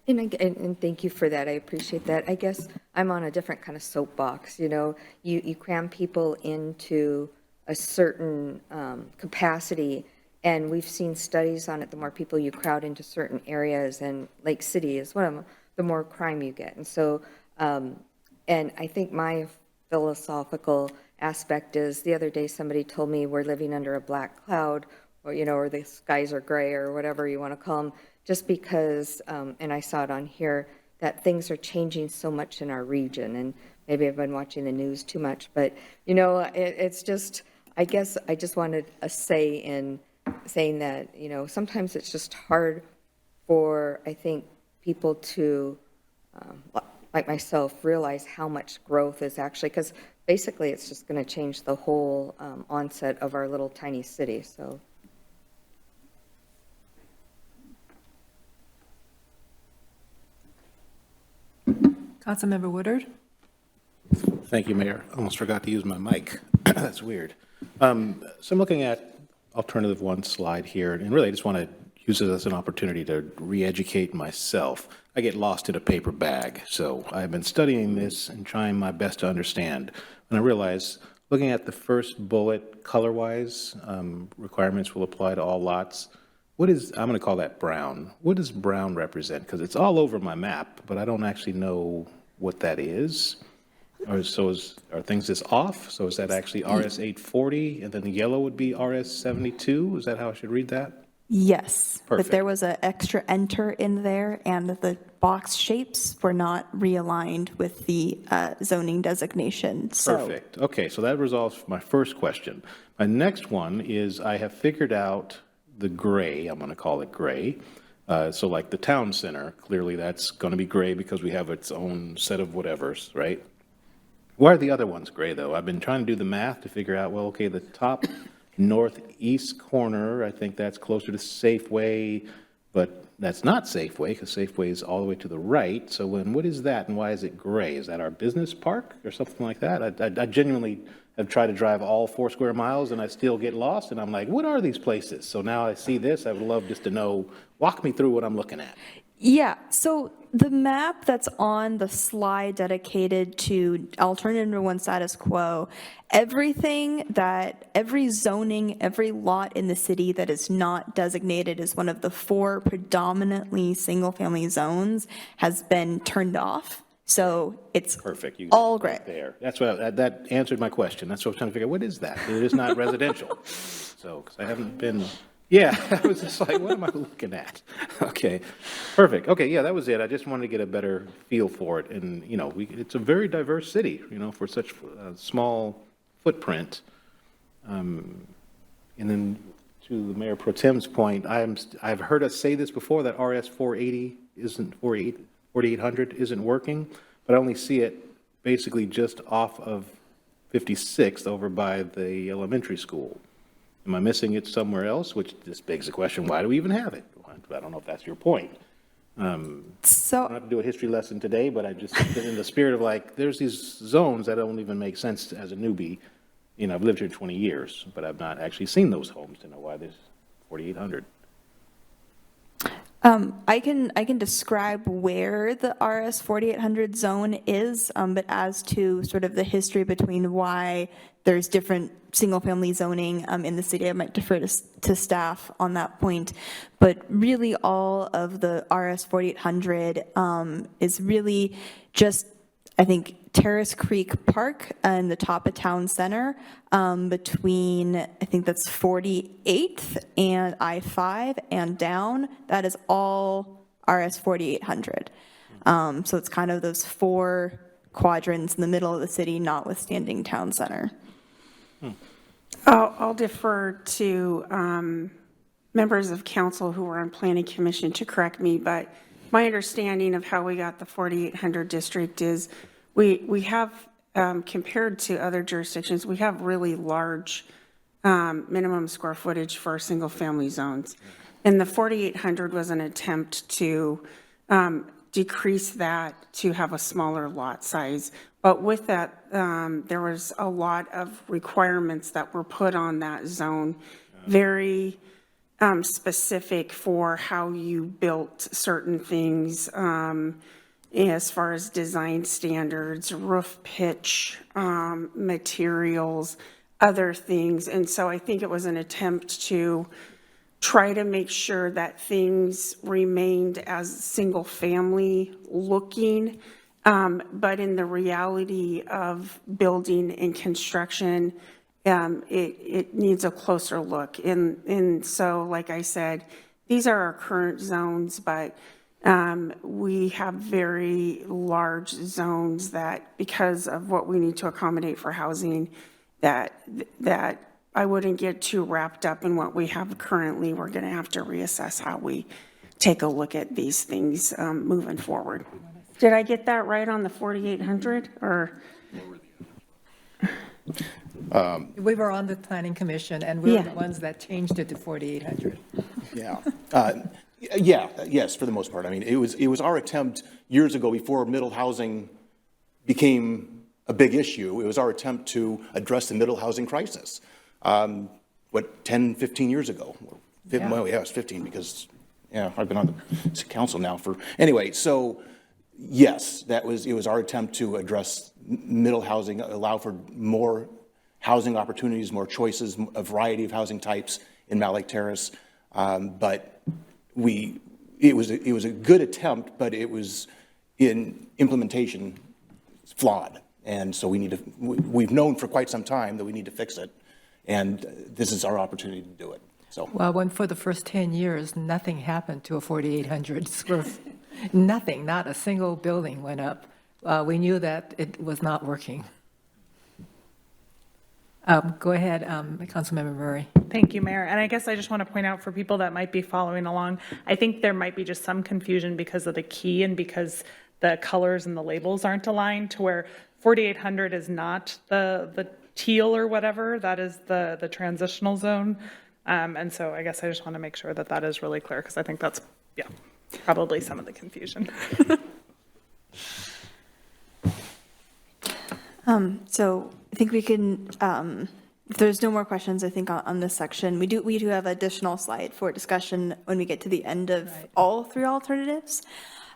And thank you for that. I appreciate that. I guess I'm on a different kind of soapbox, you know. You cram people into a certain capacity, and we've seen studies on it. The more people you crowd into certain areas, and Lake City is one of them, the more crime you get. And so, and I think my philosophical aspect is, the other day somebody told me we're living under a black cloud, or, you know, or the skies are gray, or whatever you want to call them, just because, and I saw it on here, that things are changing so much in our region. And maybe I've been watching the news too much, but, you know, it's just, I guess I just wanted a say in saying that, you know, sometimes it's just hard for, I think, people to, like myself, realize how much growth is actually, because basically it's just going to change the whole onset of our little tiny city, so. Councilmember Woodard? Thank you, Mayor. Almost forgot to use my mic. That's weird. So I'm looking at alternative one slide here, and really I just want to use it as an opportunity to re-educate myself. I get lost in a paper bag, so I've been studying this and trying my best to understand. And I realize, looking at the first bullet, color-wise, requirements will apply to all lots. What is, I'm going to call that brown. What does brown represent? Because it's all over my map, but I don't actually know what that is. Or so are things just off? So is that actually RS 840, and then the yellow would be RS 72? Is that how I should read that? Yes, but Perfect. there was an extra enter in there, and the box shapes were not realigned with the zoning designation. So Perfect. Okay, so that resolves my first question. My next one is, I have figured out the gray, I'm going to call it gray. So like the town center, clearly that's going to be gray because we have its own set of whatevers, right? Why are the other ones gray, though? I've been trying to do the math to figure out, well, okay, the top northeast corner, I think that's closer to Safeway, but that's not Safeway, because Safeway is all the way to the right. So what is that, and why is it gray? Is that our business park or something like that? I genuinely have tried to drive all 4 square miles, and I still get lost, and I'm like, what are these places? So now I see this, I would love just to know, walk me through what I'm looking at. yeah, so the map that's on the slide dedicated to alternative number 1 status quo, every zoning, every lot in the city that is not designated as one of the 4 predominantly single-family zones has been turned off. So it's Perfect. You all got it right gray. there. That's what, that answered my question. That's what I was trying to figure out. What is that? It is not residential. So, because I haven't been, yeah, I was just like, what am I looking at? Okay, perfect. Okay, yeah, that was it. I just wanted to get a better feel for it. And, you know, it's a very diverse city, you know, for such a small footprint. And then to the Mayor Pro Tem's point, I've heard us say this before, that RS 480 isn't 4800 isn't working, but I only see it basically just off of 56th over by the elementary school. Am I missing it somewhere else? Which just begs the question, why do we even have it? I don't know if that's your point. I don't have to do a history lesson today, but I just, in the spirit of like, there's these zones that don't even make sense as a newbie. You know, I've lived here 20 years, but I've not actually seen those homes to know why there's 4,800. I can describe where the RS 4800 zone is, but as to sort of the history between why there's different single-family zoning in the city, I might defer to staff on that point. But really, all of the RS 4800 is really just, I think, Terrace Creek Park and the top of town center between, I think that's 48th and I-5 and down. That is all RS 4800. So it's kind of those 4 quadrants in the middle of the city, notwithstanding town center. I'll defer to members of council who were on planning commission to correct me, but my understanding of how we got the 4800 district is we have, compared to other jurisdictions, we have really large minimum square footage for single-family zones. And the 4800 was an attempt to decrease that to have a smaller lot size. But with that, there was a lot of requirements that were put on that zone, very specific for how you built certain things, as far as design standards, roof pitch, materials, other things. And so I think it was an attempt to try to make sure that things remained as single-family looking. But in the reality of building and construction, it needs a closer look. And so, like I said, these are our current zones, but we have very large zones that, because of what we need to accommodate for housing, that I wouldn't get too wrapped up in what we have currently. We're going to have to reassess how we take a look at these things moving forward. Did I get that right on the 4,800 or? We were on the planning commission, and we were the Yeah. ones that changed it to 4,800. Yeah. Yes, for the most part. I mean, it was our attempt years ago, before middle housing became a big issue. It was our attempt to address the middle housing crisis. 10, 15 years ago? Yeah. Well, yeah, it's 15 because, yeah, I've been on the council now anyway, so yes, it was our attempt to address middle housing, allow for more housing opportunities, more choices, a variety of housing types in Mountlake Terrace. But it was a good attempt, but it was in implementation flawed. And so we've known for quite some time that we need to fix it. And this is our opportunity to do it. So, Well, when for the first 10 years, nothing happened to a 4,800 square, nothing, not a single building went up. We knew that it was not working. Go ahead, Councilmember Murray. Thank you, Mayor. And I guess I just want to point out for people that might be following along, I think there might be just some confusion because of the key and because the colors and the labels aren't aligned, to where 4,800 is not the teal or whatever, that is the transitional zone. And so I guess I just want to make sure that that is really clear, because I think that's, probably some of the confusion. So I think we can, if there's no more questions, I think on this section, we do have additional slide for discussion when we get to the end of all three alternatives.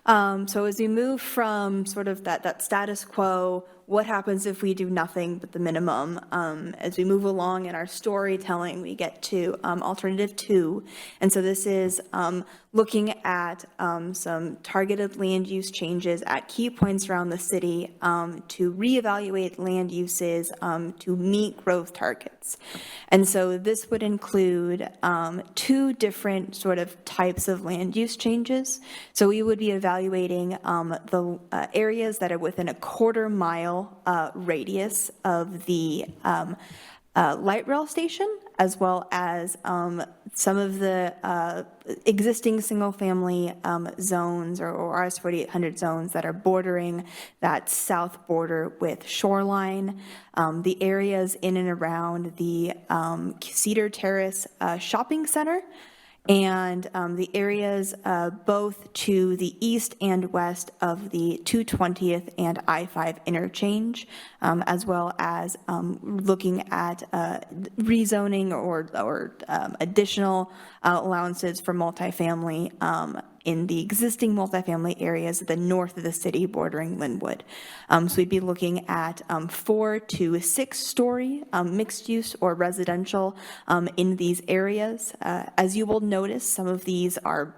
So as we move from sort of that status quo, what happens if we do nothing but the minimum? As we move along in our storytelling, we get to alternative 2. And so this is looking at some targeted land use changes at key points around the city to reevaluate land uses to meet growth targets. And so this would include 2 different sort of types of land use changes. So we would be evaluating the areas that are within a quarter-mile radius of the light rail station, as well as some of the existing single-family zones or RS 4800 zones that are bordering that south border with Shoreline, the areas in and around the Cedar Terrace Shopping Center, and the areas both to the east and west of the 220th and I-5 interchange, as well as looking at rezoning or additional allowances for multifamily in the existing multifamily areas at the north of the city bordering Linwood. So we'd be looking at 4 to 6 story mixed use or residential in these areas. As you will notice, some of these are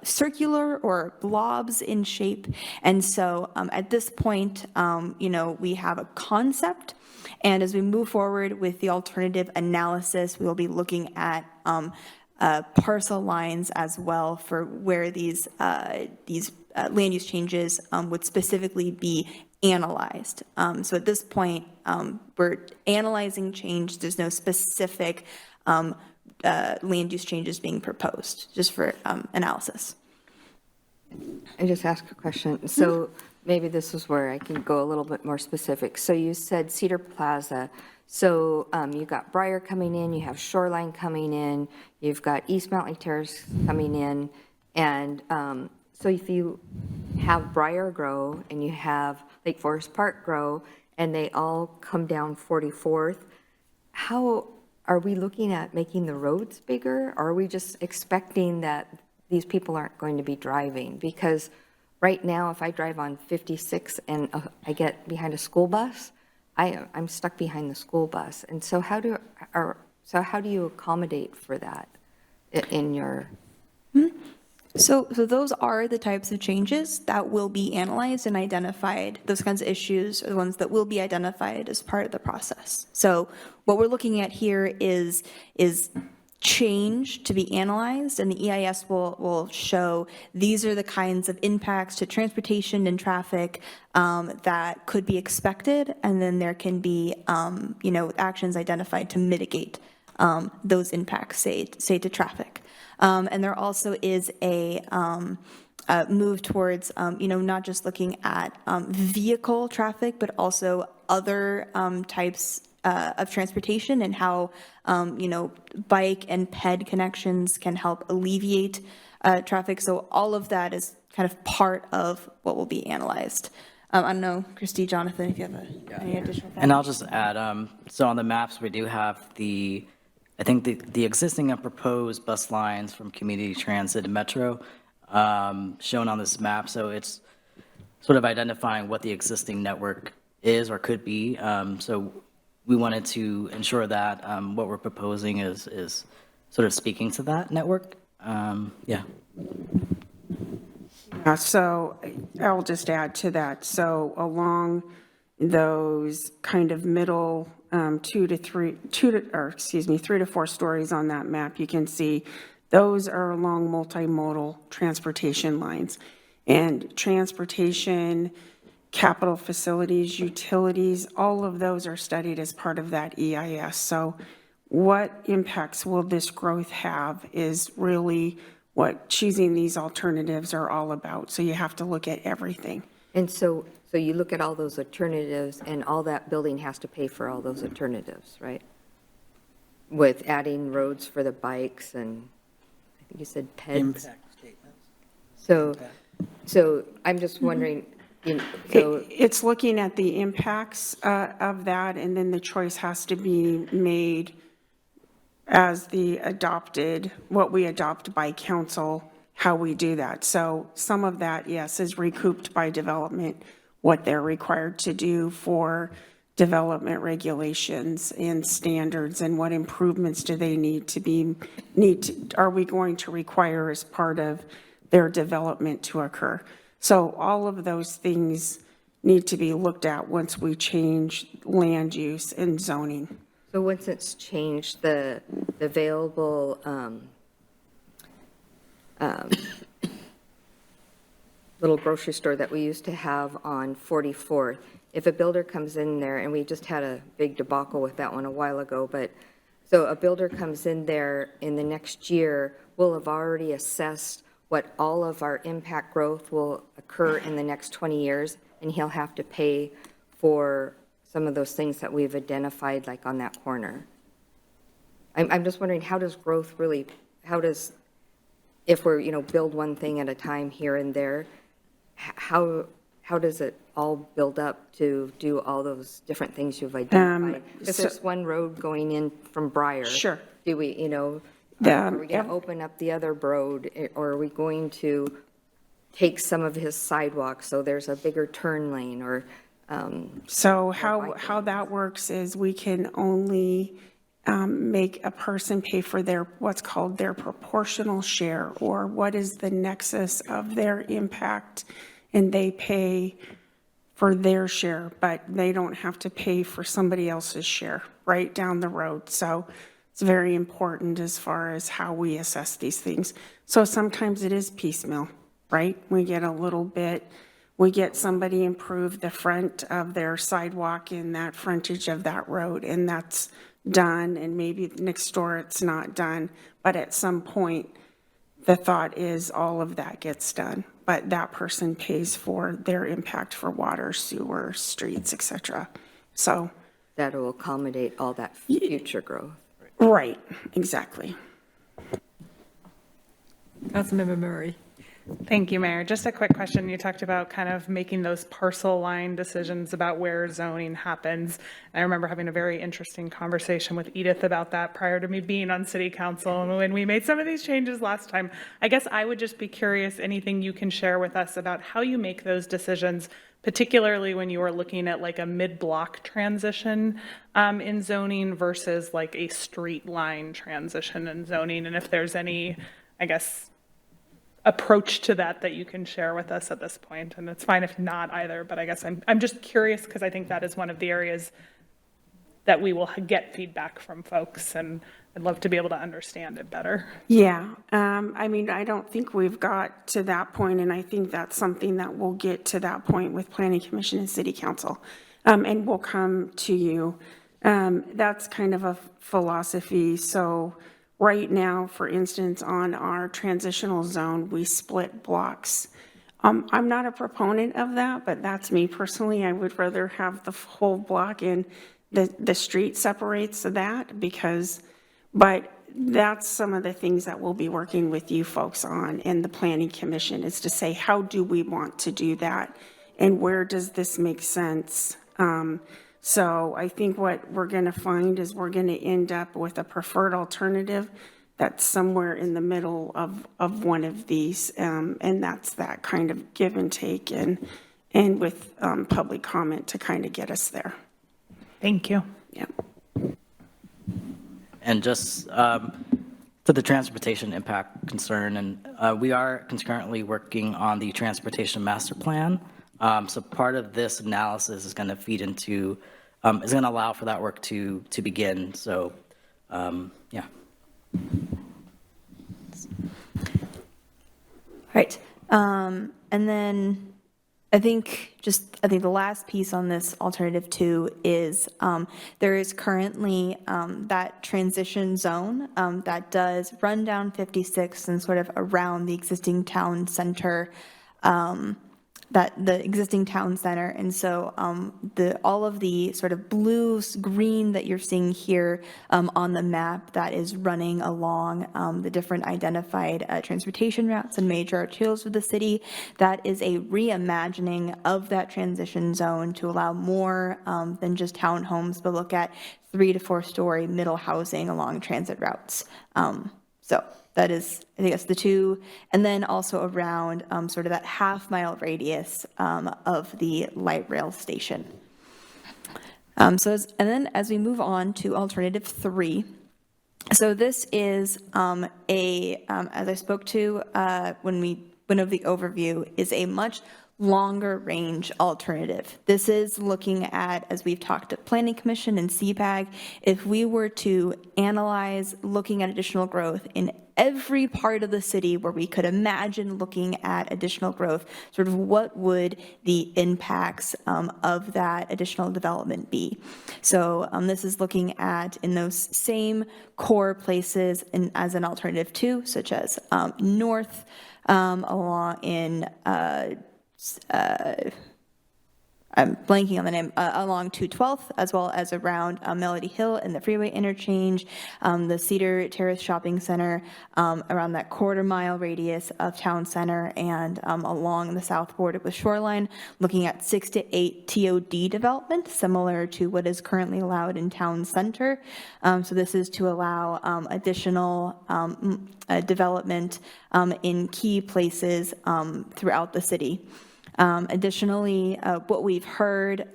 circular or blobs in shape. And so at this point, we have a concept. And as we move forward with the alternative analysis, we will be looking at parcel lines as well for where these land use changes would specifically be analyzed. So at this point, we're analyzing change. There's no specific land use changes being proposed, just for analysis. I just ask a question. So maybe this is where I can go a little bit more specific. So you said Cedar Plaza. So you've got Briar coming in, you have Shoreline coming in, you've got East Mountlake Terrace coming in. And so if you have Briar grow and you have Lake Forest Park grow, and they all come down 44th, how are we looking at making the roads bigger? Or are we just expecting that these people aren't going to be driving? Because right now, if I drive on 56 and I get behind a school bus, I'm stuck behind the school bus. And so how do you accommodate for that in your? So those are the types of changes that will be analyzed and identified. Those kinds of issues are the ones that will be identified as part of the process. So what we're looking at here is change to be analyzed, and the EIS will show these are the kinds of impacts to transportation and traffic that could be expected, and then there can be, actions identified to mitigate those impacts, say to traffic. And there also is a move towards, not just looking at vehicle traffic, but also other types of transportation and how, bike and ped connections can help alleviate traffic. So all of that is kind of part of what will be analyzed. I don't know, Christy, Jonathan, if you have any additional comments. And I'll just add, so on the maps, we do have the existing and proposed bus lines from community transit and metro shown on this map. So it's sort of identifying what the existing network is or could be. So we wanted to ensure that what we're proposing is sort of speaking to that network. Yeah. So I'll just add to that. So along those kind of middle 3 to 4 stories on that map, you can see those are along multimodal transportation lines. And transportation, capital facilities, utilities, all of those are studied as part of that EIS. So what impacts will this growth have is really what choosing these alternatives are all about. So you have to look at everything. And so you look at all those alternatives, and all that building has to pay for all those alternatives, right? With adding roads for the bikes and, I think you said peds. Impact statements. So I'm just wondering, It's looking at the impacts of that, and then the choice has to be made as what we adopt by council, how we do that. So some of that, yes, is recouped by development, what they're required to do for development regulations and standards, and what improvements do they are we going to require as part of their development to occur. So all of those things need to be looked at once we change land use and zoning. so once it's changed, the available little grocery store that we used to have on 44th, if a builder comes in there, and we just had a big debacle with that one a while ago, but so a builder comes in there in the next year, we'll have already assessed what all of our impact growth will occur in the next 20 years, and he'll have to pay for some of those things that we've identified, like on that corner. I'm just wondering, how does growth really, if we're, build one thing at a time here and there, how does it all build up to do all those different things you've identified? Because there's one road going in from Briar. Sure. Do we, are we going to open up the other road, or are we going to take some of his sidewalk so there's a bigger turn lane, or? So how that works is we can only make a person pay for what's called their proportional share, or what is the nexus of their impact, and they pay for their share, but they don't have to pay for somebody else's share right down the road. So it's very important as far as how we assess these things. So sometimes it is piecemeal, right? We get a little bit, we get somebody improve the front of their sidewalk in that frontage of that road, and that's done, and maybe next door it's not done, but at some point the thought is all of that gets done, but that person pays for their impact for water, sewer, streets, etc. So that will accommodate all that future growth. Right, exactly. Councilmember Murray. Thank you, Mayor. Just a quick question. You talked about kind of making those parcel line decisions about where zoning happens. I remember having a very interesting conversation with Edith about that prior to me being on city council and when we made some of these changes last time. I guess I would just be curious, anything you can share with us about how you make those decisions, particularly when you are looking at like a mid-block transition in zoning versus like a street line transition in zoning, and if there's any, I guess, approach to that you can share with us at this point. And it's fine if not either, but I guess I'm just curious because I think that is one of the areas that we will get feedback from folks, and I'd love to be able to understand it better. Yeah, I mean, I don't think we've got to that point, and I think that's something that we'll get to that point with Planning Commission and City Council, and we'll come to you. That's kind of a philosophy. So right now, for instance, on our transitional zone, we split blocks. I'm not a proponent of that, but that's me personally. I would rather have the whole block and the street separates that but that's some of the things that we'll be working with you folks on in the Planning Commission, is to say, how do we want to do that? And where does this make sense? So I think what we're going to find is we're going to end up with a preferred alternative that's somewhere in the middle of one of these. And that's that kind of give and take and with public comment to kind of get us there. Thank you. Yep. And just to the transportation impact concern, and we are concurrently working on the transportation master plan. So part of this analysis is going to feed into, is going to allow for that work to begin. So, yeah. Right. And then I think the last piece on this alternative 2 is there is currently that transition zone that does run down 56 and sort of around the existing town center, the existing town center. And so all of the sort of blue, green that you're seeing here on the map that is running along the different identified transportation routes and major arterials of the city, that is a reimagining of that transition zone to allow more than just townhomes, but look at 3 to 4 story middle housing along transit routes. So that is, I think that's the 2. And then also around sort of that half-mile radius of the light rail station. And then as we move on to alternative 3, so this is as I spoke to when we went over the overview, is a much longer range alternative. This is looking at, as we've talked to Planning Commission and CPAG, if we were to analyze looking at additional growth in every part of the city where we could imagine looking at additional growth, sort of what would the impacts of that additional development be? So this is looking at in those same core places as an alternative 2, such as north along in I'm blanking on the name, along 212th, as well as around Melody Hill and the freeway interchange, the Cedar Terrace Shopping Center, around that quarter-mile radius of town center, and along the south border with Shoreline, looking at 6 to 8 TOD development, similar to what is currently allowed in town center. So this is to allow additional development in key places throughout the city. Additionally, what we've heard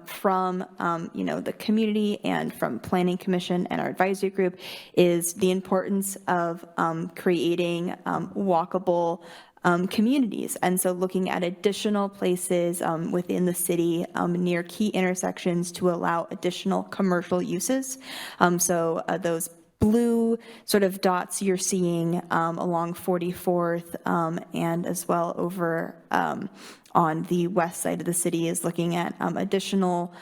from the community and from Planning Commission and our advisory group is the importance of creating walkable communities. And so looking at additional places within the city near key intersections to allow additional commercial uses. So those blue sort of dots you're seeing along 44th and as well over on the west side of the city is looking at additional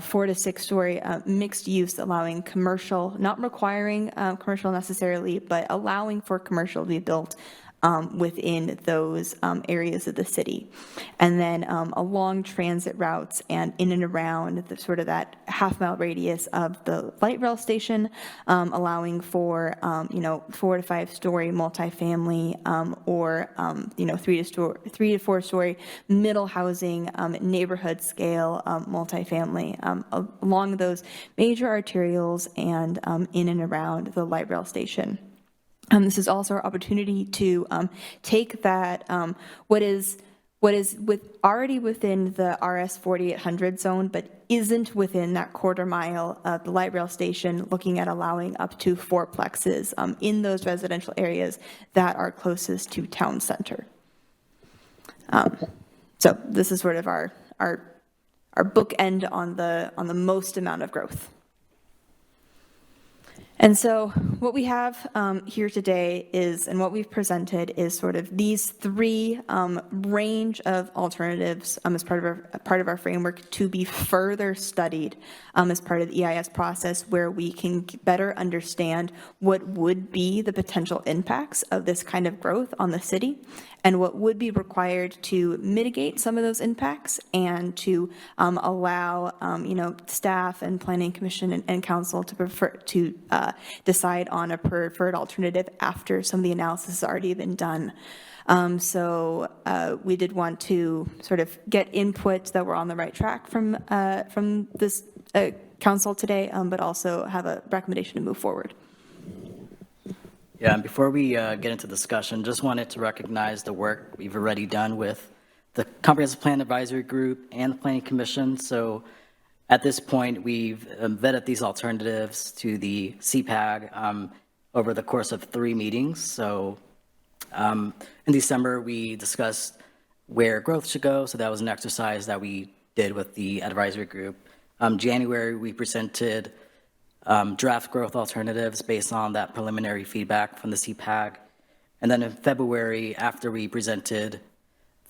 4 to 6 story mixed use, allowing commercial, not requiring commercial necessarily, but allowing for commercial to be built within those areas of the city. And then along transit routes and in and around the sort of that half-mile radius of the light rail station, allowing for, 4 to 5 story multifamily or, 3 to 4 story middle housing, neighborhood scale multifamily along those major arterials and in and around the light rail station. This is also our opportunity to take that, what is already within the RS 4800 zone, but isn't within that quarter mile of the light rail station, looking at allowing up to 4 plexes in those residential areas that are closest to town center. So this is sort of our bookend on the most amount of growth. And so what we have here today is, and what we've presented is sort of these 3 range of alternatives as part of our framework to be further studied as part of the EIS process, where we can better understand what would be the potential impacts of this kind of growth on the city and what would be required to mitigate some of those impacts and to allow, staff and planning commission and council to decide on a preferred alternative after some of the analysis has already been done. So we did want to sort of get input that we're on the right track from this council today, but also have a recommendation to move forward. Yeah, and before we get into discussion, just wanted to recognize the work we've already done with the Comprehensive Plan Advisory Group and the Planning Commission. So at this point, we've vetted these alternatives to the CPAG over the course of 3 meetings. So in December, we discussed where growth should go. So that was an exercise that we did with the advisory group. January, we presented draft growth alternatives based on that preliminary feedback from the CPAG. And then in February, after we presented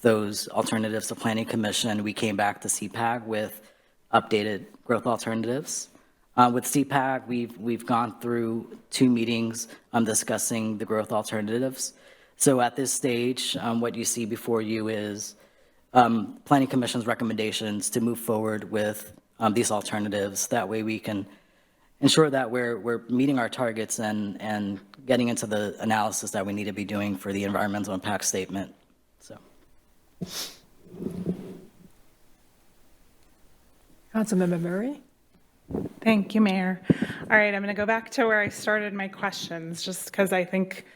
those alternatives to Planning Commission, we came back to CPAG with updated growth alternatives. With CPAG, we've gone through 2 meetings discussing the growth alternatives. So at this stage, what you see before you is Planning Commission's recommendations to move forward with these alternatives. That way we can ensure that we're meeting our targets and getting into the analysis that we need to be doing for the environmental impact statement. So. Councilmember Murray? Thank you, Mayor. All right, I'm going to go back to where I started my questions, just because I think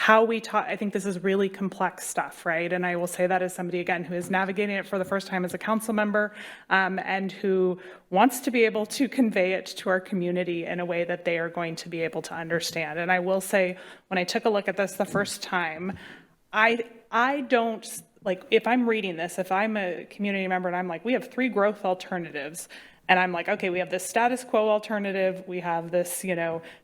I think this is really complex stuff, right? And I will say that as somebody, again, who is navigating it for the first time as a council member and who wants to be able to convey it to our community in a way that they are going to be able to understand. And I will say, when I took a look at this the first time, I don't, like, if I'm reading this, if I'm a community member and I'm like, we have 3 growth alternatives, and I'm like, okay, we have this status quo alternative, we have this,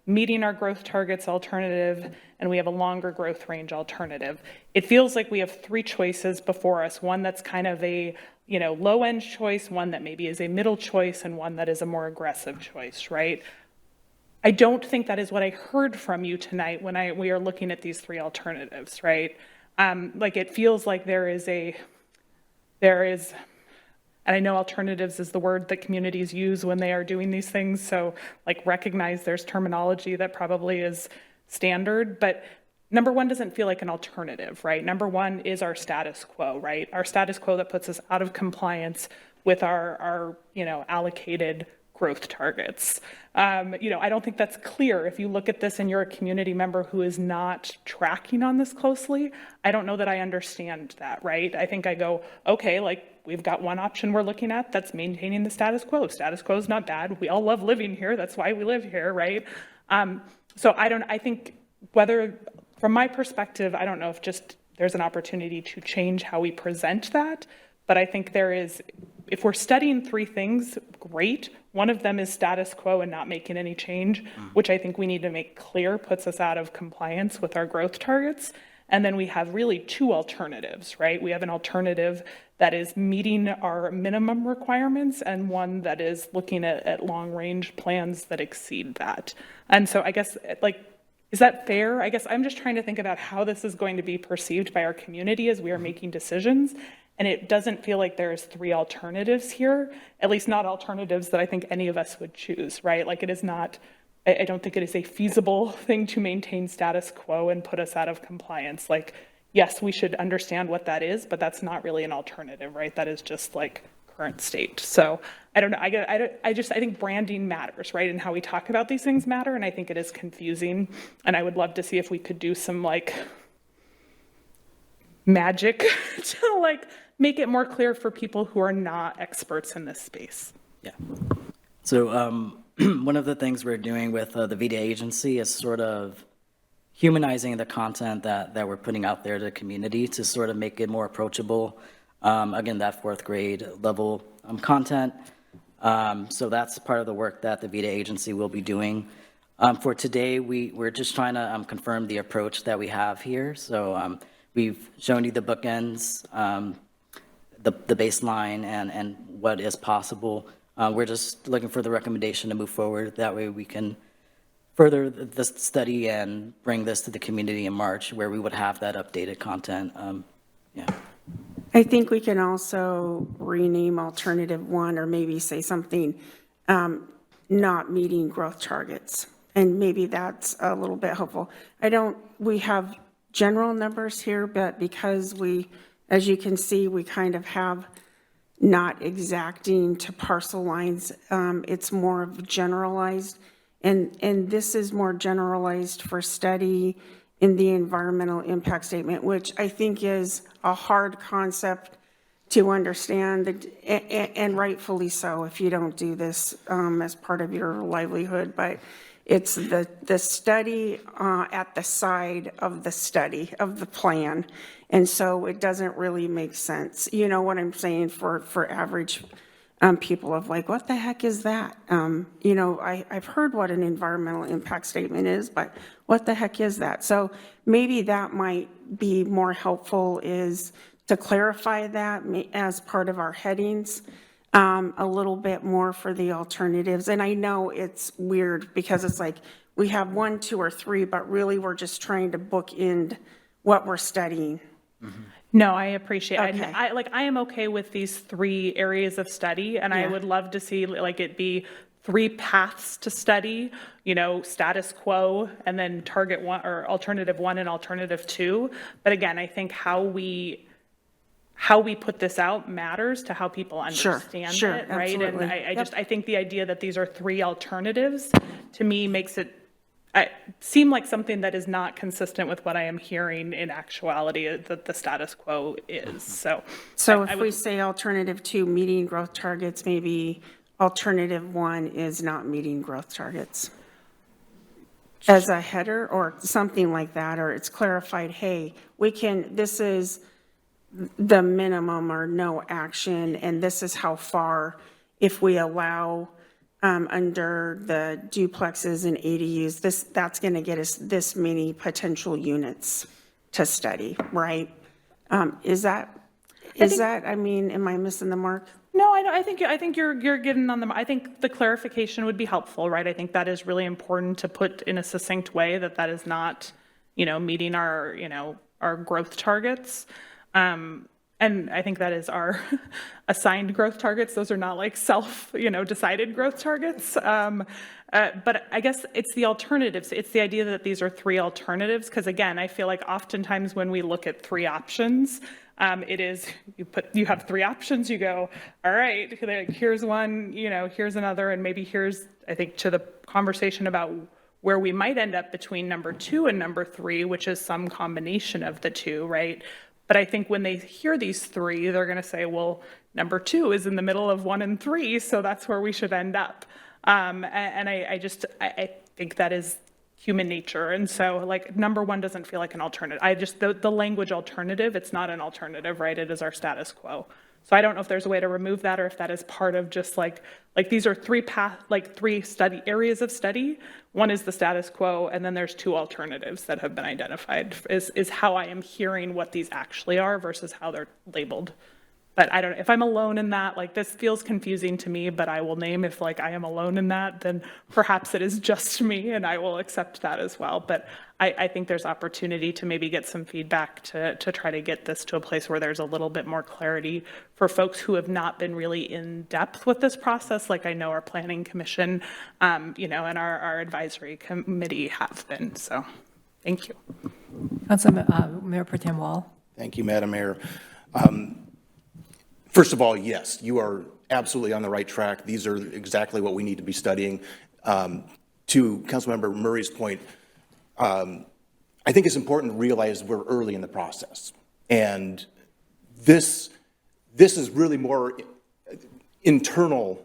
meeting our growth targets alternative, and we have a longer growth range alternative. It feels like we have 3 choices before us, one that's kind of a, low-end choice, one that maybe is a middle choice, and one that is a more aggressive choice, right? I don't think that is what I heard from you tonight when we are looking at these 3 alternatives, right? Like, it feels like there is, and I know alternatives is the word that communities use when they are doing these things, so like recognize there's terminology that probably is standard, but number 1 doesn't feel like an alternative, right? Number 1 is our status quo, right? Our status quo that puts us out of compliance with our allocated growth targets. I don't think that's clear. If you look at this and you're a community member who is not tracking on this closely, I don't know that I understand that, right? I think I go, okay, like, we've got one option we're looking at, that's maintaining the status quo. Status quo is not bad. We all love living here. That's why we live here, right? So I think whether, from my perspective, I don't know if just there's an opportunity to change how we present that, but I think there is, if we're studying 3 things, great. One of them is status quo and not making any change, which I think we need to make clear puts us out of compliance with our growth targets. And then we have really 2 alternatives, right? We have an alternative that is meeting our minimum requirements and one that is looking at long-range plans that exceed that. And so I guess, like, Is that fair? I guess I'm just trying to think about how this is going to be perceived by our community as we are making decisions. And it doesn't feel like there's three alternatives here, at least not alternatives that I think any of us would choose, right? Like it is not, I don't think it is a feasible thing to maintain status quo and put us out of compliance. Like, yes, we should understand what that is, but that's not really an alternative, right? That is just like current state. So I don't know. I think branding matters, right? And how we talk about these things matter. And I think it is confusing. And I would love to see if we could do some like magic to like make it more clear for people who are not experts in this space. Yeah. So one of the things we're doing with the VDA agency is sort of humanizing the content that we're putting out there to the community to sort of make it more approachable. Again, that fourth grade level content. So that's part of the work that the VDA agency will be doing. For today, we're just trying to confirm the approach that we have here. So we've shown you the bookends, the baseline, and what is possible. We're just looking for the recommendation to move forward. That way we can further the study and bring this to the community in March, where we would have that updated content. Yeah. I think we can also rename alternative one, or maybe say something, not meeting growth targets. And maybe that's a little bit helpful. We have general numbers here, but because as you can see, we kind of have not exacting to parcel lines. It's more of generalized. And this is more generalized for study in the environmental impact statement, which I think is a hard concept to understand, and rightfully so if you don't do this as part of your livelihood. But it's the study at the side of the study of the plan. And so it doesn't really make sense. You know what I'm saying, for average people of like, what the heck is that? I've heard what an environmental impact statement is, but what the heck is that? So maybe that might be more helpful, is to clarify that as part of our headings a little bit more for the alternatives. And I know it's weird because it's like we have 1, 2, or 3, but really we're just trying to bookend what we're studying. Mm-hmm. No, I appreciate it. Okay. I am okay with these 3 areas of study, and I would love to see like it be 3 paths to study, status quo, and then target 1 or alternative 1 and alternative 2. But again, I think how we put this out matters to how people understand it, right? Absolutely. And I think the idea that these are 3 alternatives to me makes it seem like something that is not consistent with what I am hearing in actuality that the status quo is. So if we say alternative 2, meeting growth targets, maybe alternative 1 is not meeting growth targets as a header or something like that, or it's clarified, hey, this is the minimum or no action, and this is how far, if we allow under the duplexes and ADUs, that's going to get us this many potential units to study, right? Am I missing the mark? No, I think you're getting on the. I think the clarification would be helpful, right? I think that is really important to put in a succinct way that is not, meeting our growth targets. And I think that is our assigned growth targets. Those are not like decided growth targets. But I guess it's the alternatives. It's the idea that these are 3 alternatives. Because again, I feel like oftentimes when we look at 3 options, it is, you have 3 options, you go, all right, here's one, here's another, and maybe here's, I think, to the conversation about where we might end up between number 2 and number 3, which is some combination of the 2, right? But I think when they hear these 3, they're going to say, well, number 2 is in the middle of 1 and 3, so that's where we should end up. And I think that is human nature. And so like number 1 doesn't feel like an alternative. The language alternative, it's not an alternative, right? It is our status quo. So I don't know if there's a way to remove that, or if that is part of just like these are 3 study areas of study. 1 is the status quo, and then there's 2 alternatives that have been identified, is how I am hearing what these actually are versus how they're labeled. But I don't know, if I'm alone in that, like, this feels confusing to me, but I will name if like I am alone in that, then perhaps it is just me and I will accept that as well. But I think there's opportunity to maybe get some feedback to try to get this to a place where there's a little bit more clarity for folks who have not been really in depth with this process, like I know our planning commission, and our advisory committee have been. So, thank you. Mayor Pro Tem Wall. Thank you, Madam Mayor. First of all, yes, you are absolutely on the right track. These are exactly what we need to be studying. To Councilmember Murray's point, I think it's important to realize we're early in the process. And this is really more internal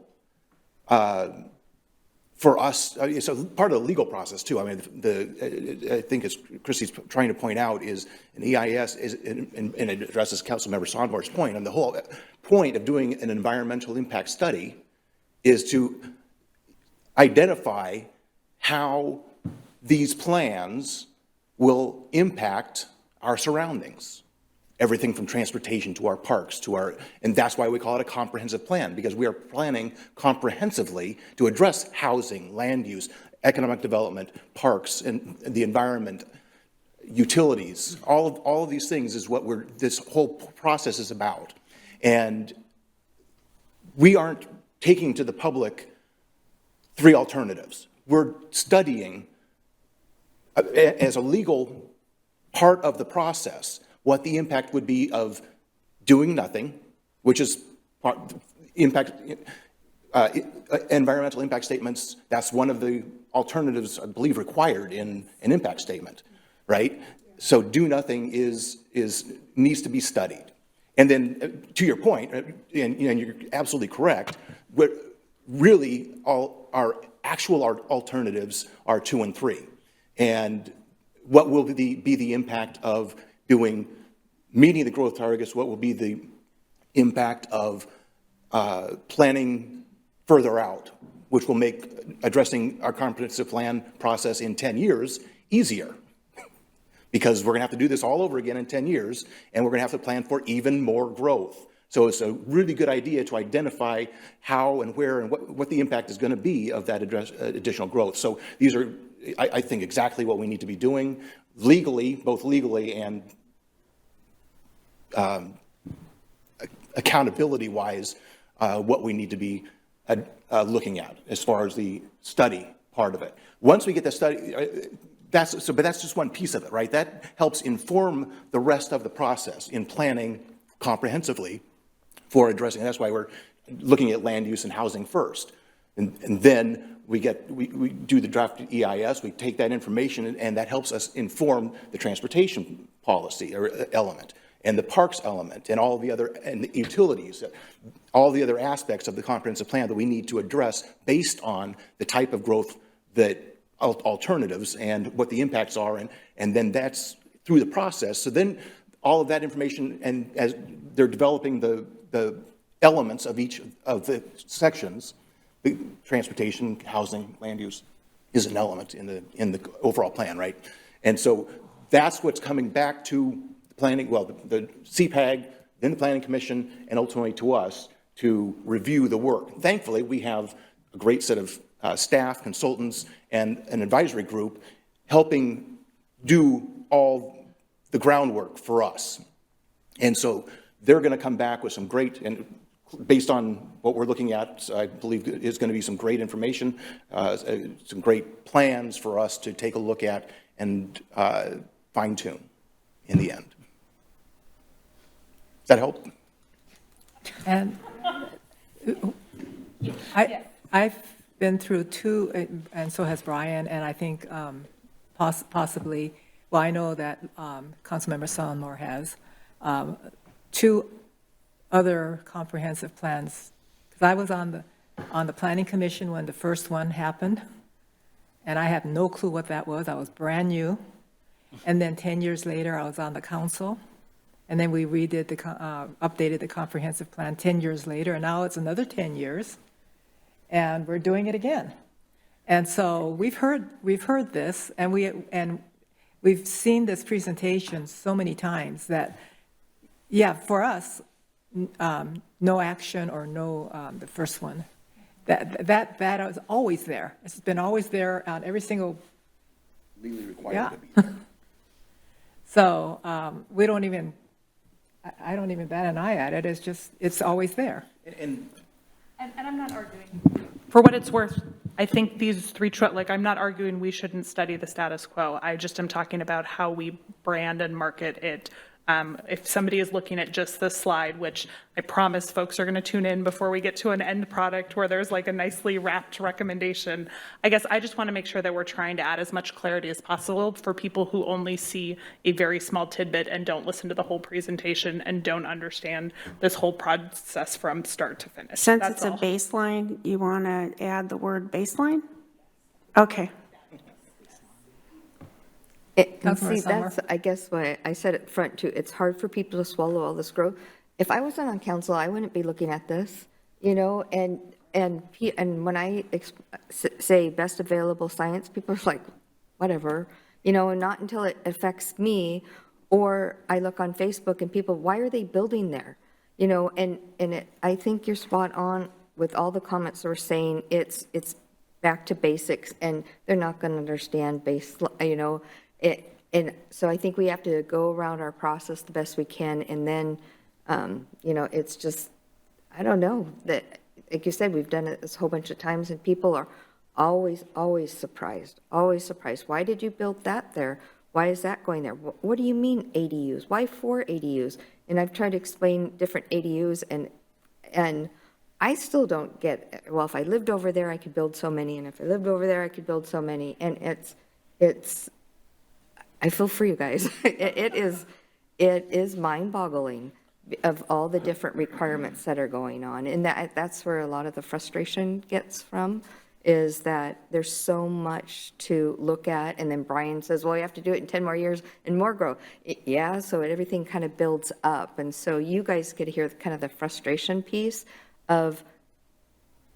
for us. It's a part of the legal process too. I mean, I think as Christy's trying to point out is an EIS and it addresses Councilmember Sondorf's point. And the whole point of doing an environmental impact study is to identify how these plans will impact our surroundings. Everything from transportation to our parks and that's why we call it a comprehensive plan, because we are planning comprehensively to address housing, land use, economic development, parks, and the environment, utilities. All of these things is what this whole process is about. And we aren't taking to the public 3 alternatives. We're studying as a legal part of the process what the impact would be of doing nothing, which is environmental impact statements. That's one of the alternatives, I believe, required in an impact statement, right? So do nothing needs to be studied. And then to your point, and you're absolutely correct, what really all our actual alternatives are 2 and 3. And what will be the impact of meeting the growth targets? What will be the impact of planning further out, which will make addressing our comprehensive plan process in 10 years easier? Because we're going to have to do this all over again in 10 years, and we're going to have to plan for even more growth. So it's a really good idea to identify how and where and what the impact is going to be of that additional growth. So these are, I think, exactly what we need to be doing legally, both legally and accountability-wise, what we need to be looking at as far as the study part of it. Once we get the study, but that's just one piece of it, right? That helps inform the rest of the process in planning comprehensively for addressing. That's why we're looking at land use and housing first. And then we do the draft EIS, we take that information, and that helps us inform the transportation policy or element, and the parks element, and all the other, and the utilities, all the other aspects of the comprehensive plan that we need to address based on the type of growth that alternatives and what the impacts are, and then that's through the process. So then all of that information, and as they're developing the elements of each of the sections, the transportation, housing, land use is an element in the overall plan, right? And so that's what's coming back to the planning, well, the CPAG, then the Planning Commission, and ultimately to us to review the work. Thankfully, we have a great set of staff, consultants, and an advisory group helping do all the groundwork for us. And so they're going to come back with some great, and based on what we're looking at, I believe is going to be some great information, some great plans for us to take a look at and fine tune in the end. Does that help? And I've been through 2, and so has Brian, and I think possibly, well, I know that Councilmember Sonmore has 2 other comprehensive plans. Because I was on the Planning Commission when the first one happened, and I had no clue what that was. I was brand new. And then 10 years later, I was on the council. And then we updated the comprehensive plan 10 years later, and now it's another 10 years, and we're doing it again. And so we've heard this, and we've seen this presentation so many times that, yeah, for us, no action or no, the first one. That is always there. It's been always there on every single, Legally required yeah. to be there. So we don't even, I don't even bat an eye at it. It's just, it's always there. And And I'm not arguing. For what it's worth, I think these three, I'm not arguing we shouldn't study the status quo. I just am talking about how we brand and market it. If somebody is looking at just this slide, which I promise folks are going to tune in before we get to an end product where there's like a nicely wrapped recommendation, I guess I just want to make sure that we're trying to add as much clarity as possible for people who only see a very small tidbit and don't listen to the whole presentation and don't understand this whole process from start to finish. Since That's it's a all. baseline, you want to add the word baseline? Okay. And Councilmember see, Summer. that's, I guess, why I said it front too, it's hard for people to swallow all this growth. If I wasn't on council, I wouldn't be looking at this, you know, and when I say best available science, people are like, whatever, you know, and not until it affects me, or I look on Facebook and people, why are they building there? You know, I think you're spot on with all the comments that were saying, it's back to basics, and they're not going to understand you know, and so I think we have to go around our process the best we can, and then, you know, it's just, I don't know, that, like you said, we've done it this whole bunch of times, and people are always surprised. Why did you build that there? Why is that going there? What do you mean ADUs? Why 4 ADUs? And I've tried to explain different ADUs, and I still don't get, well, if I lived over there, I could build so many, and if I lived over there, I could build so many, and it's, I feel for you guys. It is mind-boggling of all the different requirements that are going on, and that's where a lot of the frustration gets from, is that there's so much to look at, and then Brian says, well, you have to do it in 10 more years and more growth. Yeah, so everything kind of builds up, and so you guys get to hear kind of the frustration piece of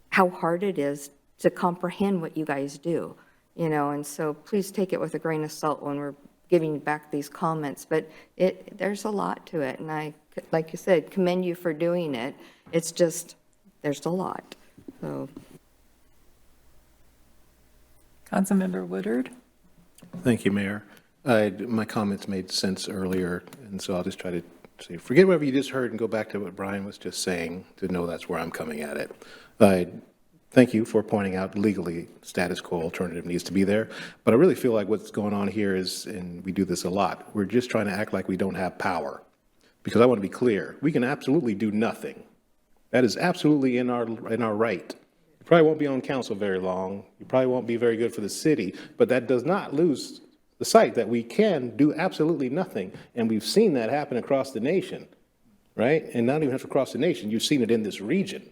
how hard it is to comprehend what you guys do, you know, and so please take it with a grain of salt when we're giving back these comments, but there's a lot to it, and I, like you said, commend you for doing it. It's just, there's a lot, so. Councilmember Woodard? Thank you, Mayor. My comments made sense earlier, and so I'll just try to say, forget whatever you just heard and go back to what Brian was just saying to know that's where I'm coming at it. Thank you for pointing out legally status quo alternative needs to be there, but I really feel like what's going on here is, and we do this a lot, we're just trying to act like we don't have power. Because I want to be clear, we can absolutely do nothing. That is absolutely in our right. You probably won't be on council very long. You probably won't be very good for the city, but that does not lose the sight that we can do absolutely nothing. And we've seen that happen across the nation, right? And not even across the nation, you've seen it in this region.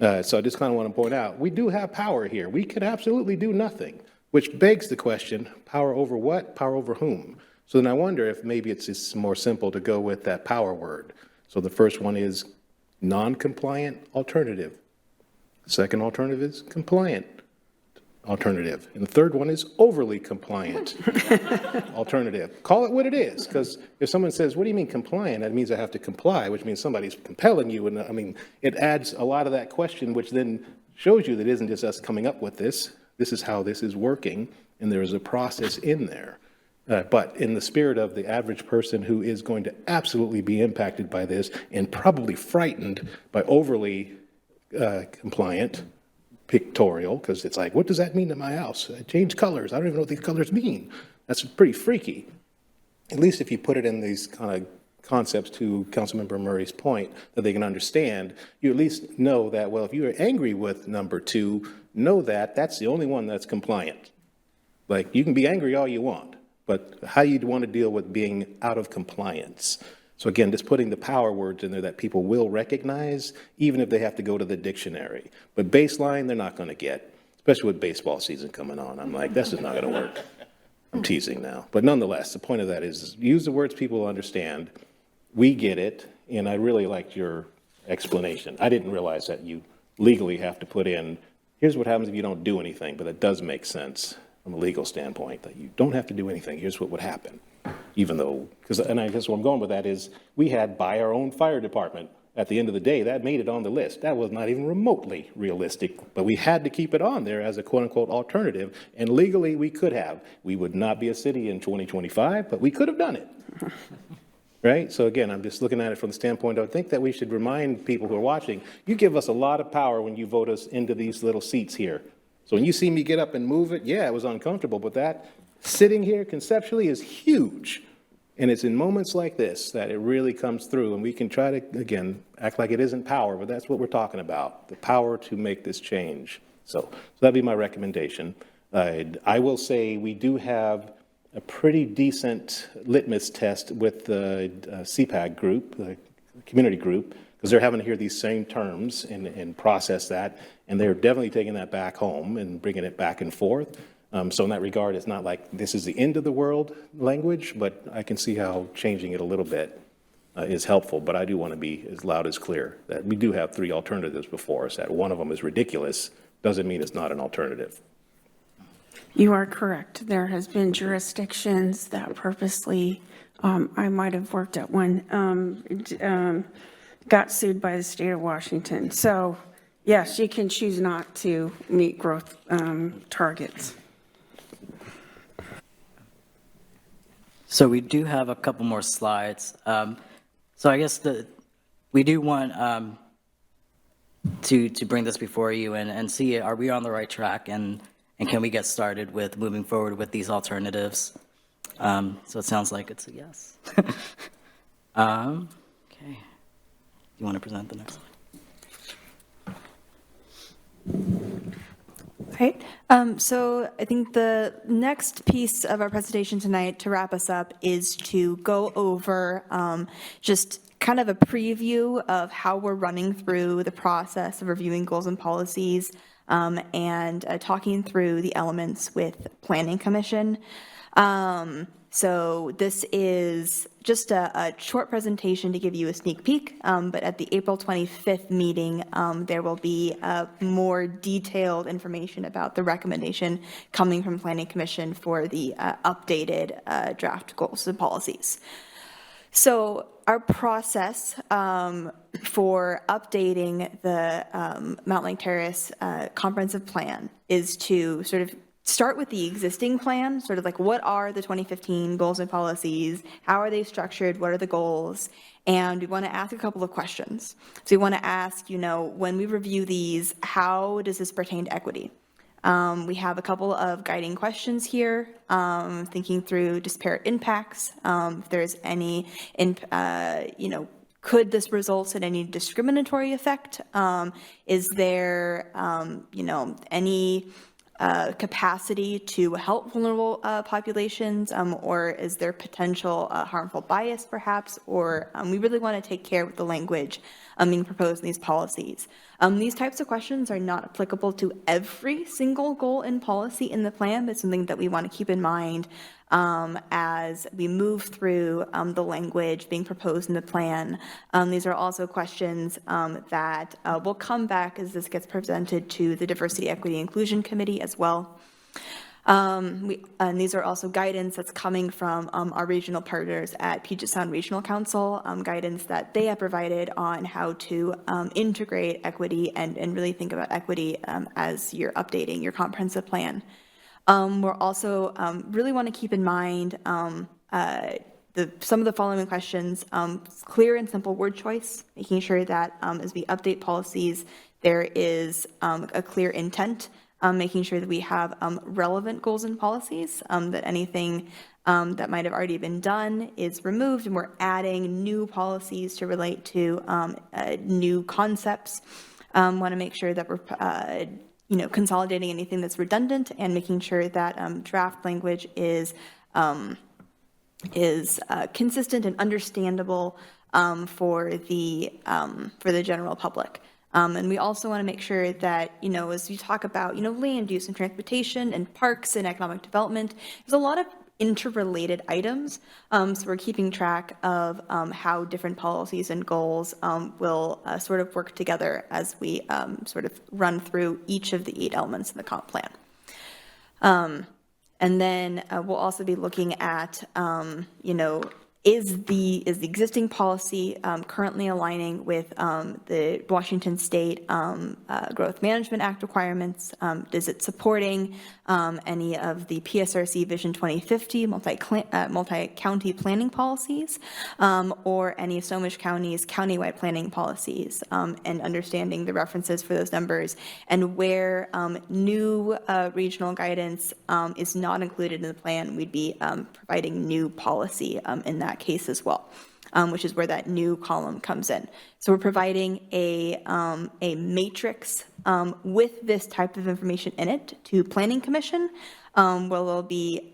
So I just kind of want to point out, we do have power here. We could absolutely do nothing, which begs the question, power over what? Power over whom? So then I wonder if maybe it's just more simple to go with that power word. So the first one is non-compliant alternative. The second alternative is compliant alternative. And the third one is overly compliant alternative. Call it what it is, because if someone says, what do you mean compliant? That means I have to comply, which means somebody's compelling you. And I mean, it adds a lot of that question, which then shows you that it isn't just us coming up with this. This is how this is working, and there is a process in there. But in the spirit of the average person who is going to absolutely be impacted by this and probably frightened by overly compliant, pictorial, because it's like, what does that mean to my house? I change colors. I don't even know what these colors mean. That's pretty freaky. At least if you put it in these kind of concepts to Councilmember Murray's point that they can understand, you at least know that, well, if you're angry with number 2, know that that's the only one that's compliant. Like, you can be angry all you want, but how you'd want to deal with being out of compliance. So again, just putting the power words in there that people will recognize, even if they have to go to the dictionary. But baseline, they're not going to get, especially with baseball season coming on. I'm like, this is not going to work. I'm teasing now. But nonetheless, the point of that is use the words people understand. We get it, and I really liked your explanation. I didn't realize that you legally have to put in, here's what happens if you don't do anything, but it does make sense from a legal standpoint, that you don't have to do anything. Here's what would happen. Even though, and I guess where I'm going with that is, we had by our own fire department at the end of the day, that made it on the list. That was not even remotely realistic, but we had to keep it on there as a quote-unquote alternative, and legally we could have. We would not be a city in 2025, but we could have done it. Right? So again, I'm just looking at it from the standpoint, I think that we should remind people who are watching, you give us a lot of power when you vote us into these little seats here. So when you see me get up and move it, yeah, it was uncomfortable, but that sitting here conceptually is huge. And it's in moments like this that it really comes through, and we can try to, again, act like it isn't power, but that's what we're talking about, the power to make this change. So that'd be my recommendation. I will say we do have a pretty decent litmus test with the CPAG group, the community group, because they're having to hear these same terms and process that, and they're definitely taking that back home and bringing it back and forth. So in that regard, it's not like this is the end of the world language, but I can see how changing it a little bit is helpful. But I do want to be as loud as clear that we do have 3 alternatives before us. That one of them is ridiculous doesn't mean it's not an alternative. You are correct. There has been jurisdictions that purposely, I might have worked at one, got sued by the state of Washington. So yes, you can choose not to meet growth targets. So we do have a couple more slides. So I guess we do want to bring this before you and see, are we on the right track, and can we get started with moving forward with these alternatives? So it sounds like it's a yes. Okay. You want to present the next slide? Right. So I think the next piece of our presentation tonight to wrap us up is to go over just kind of a preview of how we're running through the process of reviewing goals and policies and talking through the elements with Planning Commission. So this is just a short presentation to give you a sneak peek, but at the April 25th meeting, there will be more detailed information about the recommendation coming from Planning Commission for the updated draft goals and policies. So our process for updating the Mountlake Terrace comprehensive plan is to sort of start with the existing plan, sort of like what are the 2015 goals and policies, how are they structured, what are the goals, and we want to ask a couple of questions. So we want to ask, when we review these, how does this pertain to equity? We have a couple of guiding questions here, thinking through disparate impacts, if there's any, could this result in any discriminatory effect? Is there, any capacity to help vulnerable populations, or is there potential harmful bias perhaps, or we really want to take care with the language being proposed in these policies. These types of questions are not applicable to every single goal and policy in the plan, but something that we want to keep in mind as we move through the language being proposed in the plan. These are also questions that will come back as this gets presented to the Diversity, Equity, Inclusion Committee as well. And these are also guidance that's coming from our regional partners at Puget Sound Regional Council, guidance that they have provided on how to integrate equity and really think about equity as you're updating your comprehensive plan. We're also really want to keep in mind some of the following questions: clear and simple word choice, making sure that as we update policies, there is a clear intent, making sure that we have relevant goals and policies, that anything that might have already been done is removed, and we're adding new policies to relate to new concepts. Want to make sure that we're consolidating anything that's redundant and making sure that draft language is consistent and understandable for the general public. And we also want to make sure that, as we talk about, land use and transportation and parks and economic development, there's a lot of interrelated items. So we're keeping track of how different policies and goals will sort of work together as we sort of run through each of the 8 elements in the comp plan. And then we'll also be looking at, is the existing policy currently aligning with the Washington State Growth Management Act requirements? Is it supporting any of the PSRC Vision 2050 multi-county planning policies, or any of Snohomish County's countywide planning policies, and understanding the references for those numbers, and where new regional guidance is not included in the plan, we'd be providing new policy in that case as well, which is where that new column comes in. So we're providing a matrix with this type of information in it to Planning Commission, where we'll be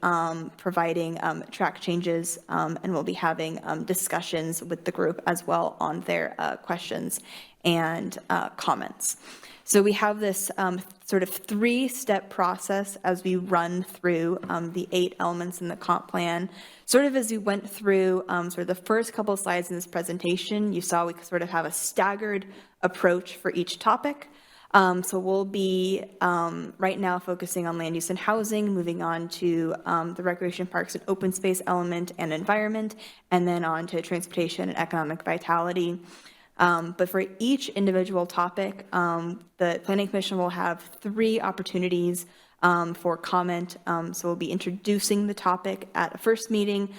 providing track changes, and we'll be having discussions with the group as well on their questions and comments. So we have this sort of three-step process as we run through the 8 elements in the comp plan. Sort of as we went through sort of the first couple of slides in this presentation, you saw we sort of have a staggered approach for each topic. So we'll be right now focusing on land use and housing, moving on to the recreation, parks, and open space element and environment, and then on to transportation and economic vitality. But for each individual topic, the Planning Commission will have 3 opportunities for comment. So we'll be introducing the topic at a first meeting,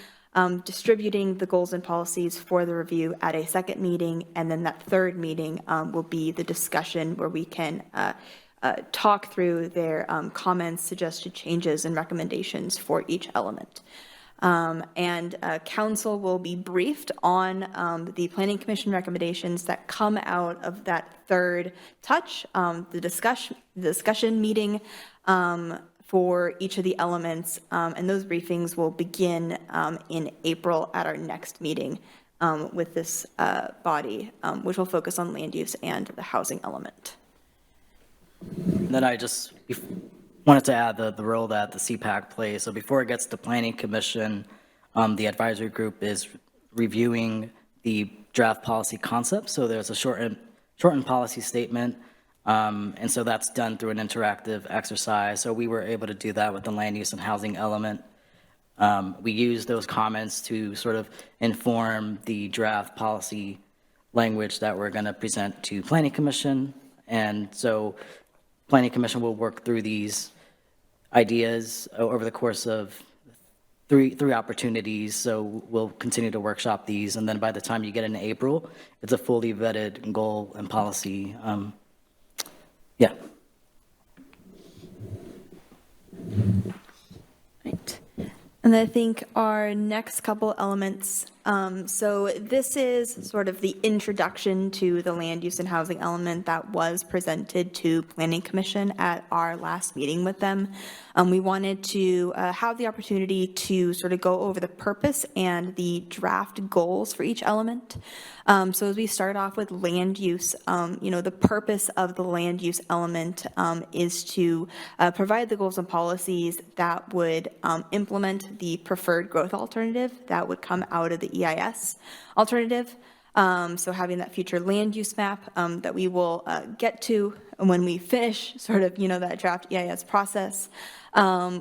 distributing the goals and policies for the review at a second meeting, and then that third meeting will be the discussion where we can talk through their comments, suggested changes, and recommendations for each element. And council will be briefed on the Planning Commission recommendations that come out of that third touch, the discussion meeting for each of the elements, and those briefings will begin in April at our next meeting with this body, which will focus on land use and the housing element. Then I just wanted to add the role that the CPAC plays. So before it gets to Planning Commission, the advisory group is reviewing the draft policy concept. So there's a shortened policy statement, and so that's done through an interactive exercise. So we were able to do that with the land use and housing element. We use those comments to sort of inform the draft policy language that we're going to present to Planning Commission. And so Planning Commission will work through these ideas over the course of three opportunities. So we'll continue to workshop these, and then by the time you get into April, it's a fully vetted goal and policy. Yeah. Right. And I think our next couple elements, so this is sort of the introduction to the land use and housing element that was presented to Planning Commission at our last meeting with them. We wanted to have the opportunity to sort of go over the purpose and the draft goals for each element. So as we start off with land use, the purpose of the land use element is to provide the goals and policies that would implement the preferred growth alternative that would come out of the EIS alternative. So having that future land use map that we will get to when we finish sort of, that draft EIS process.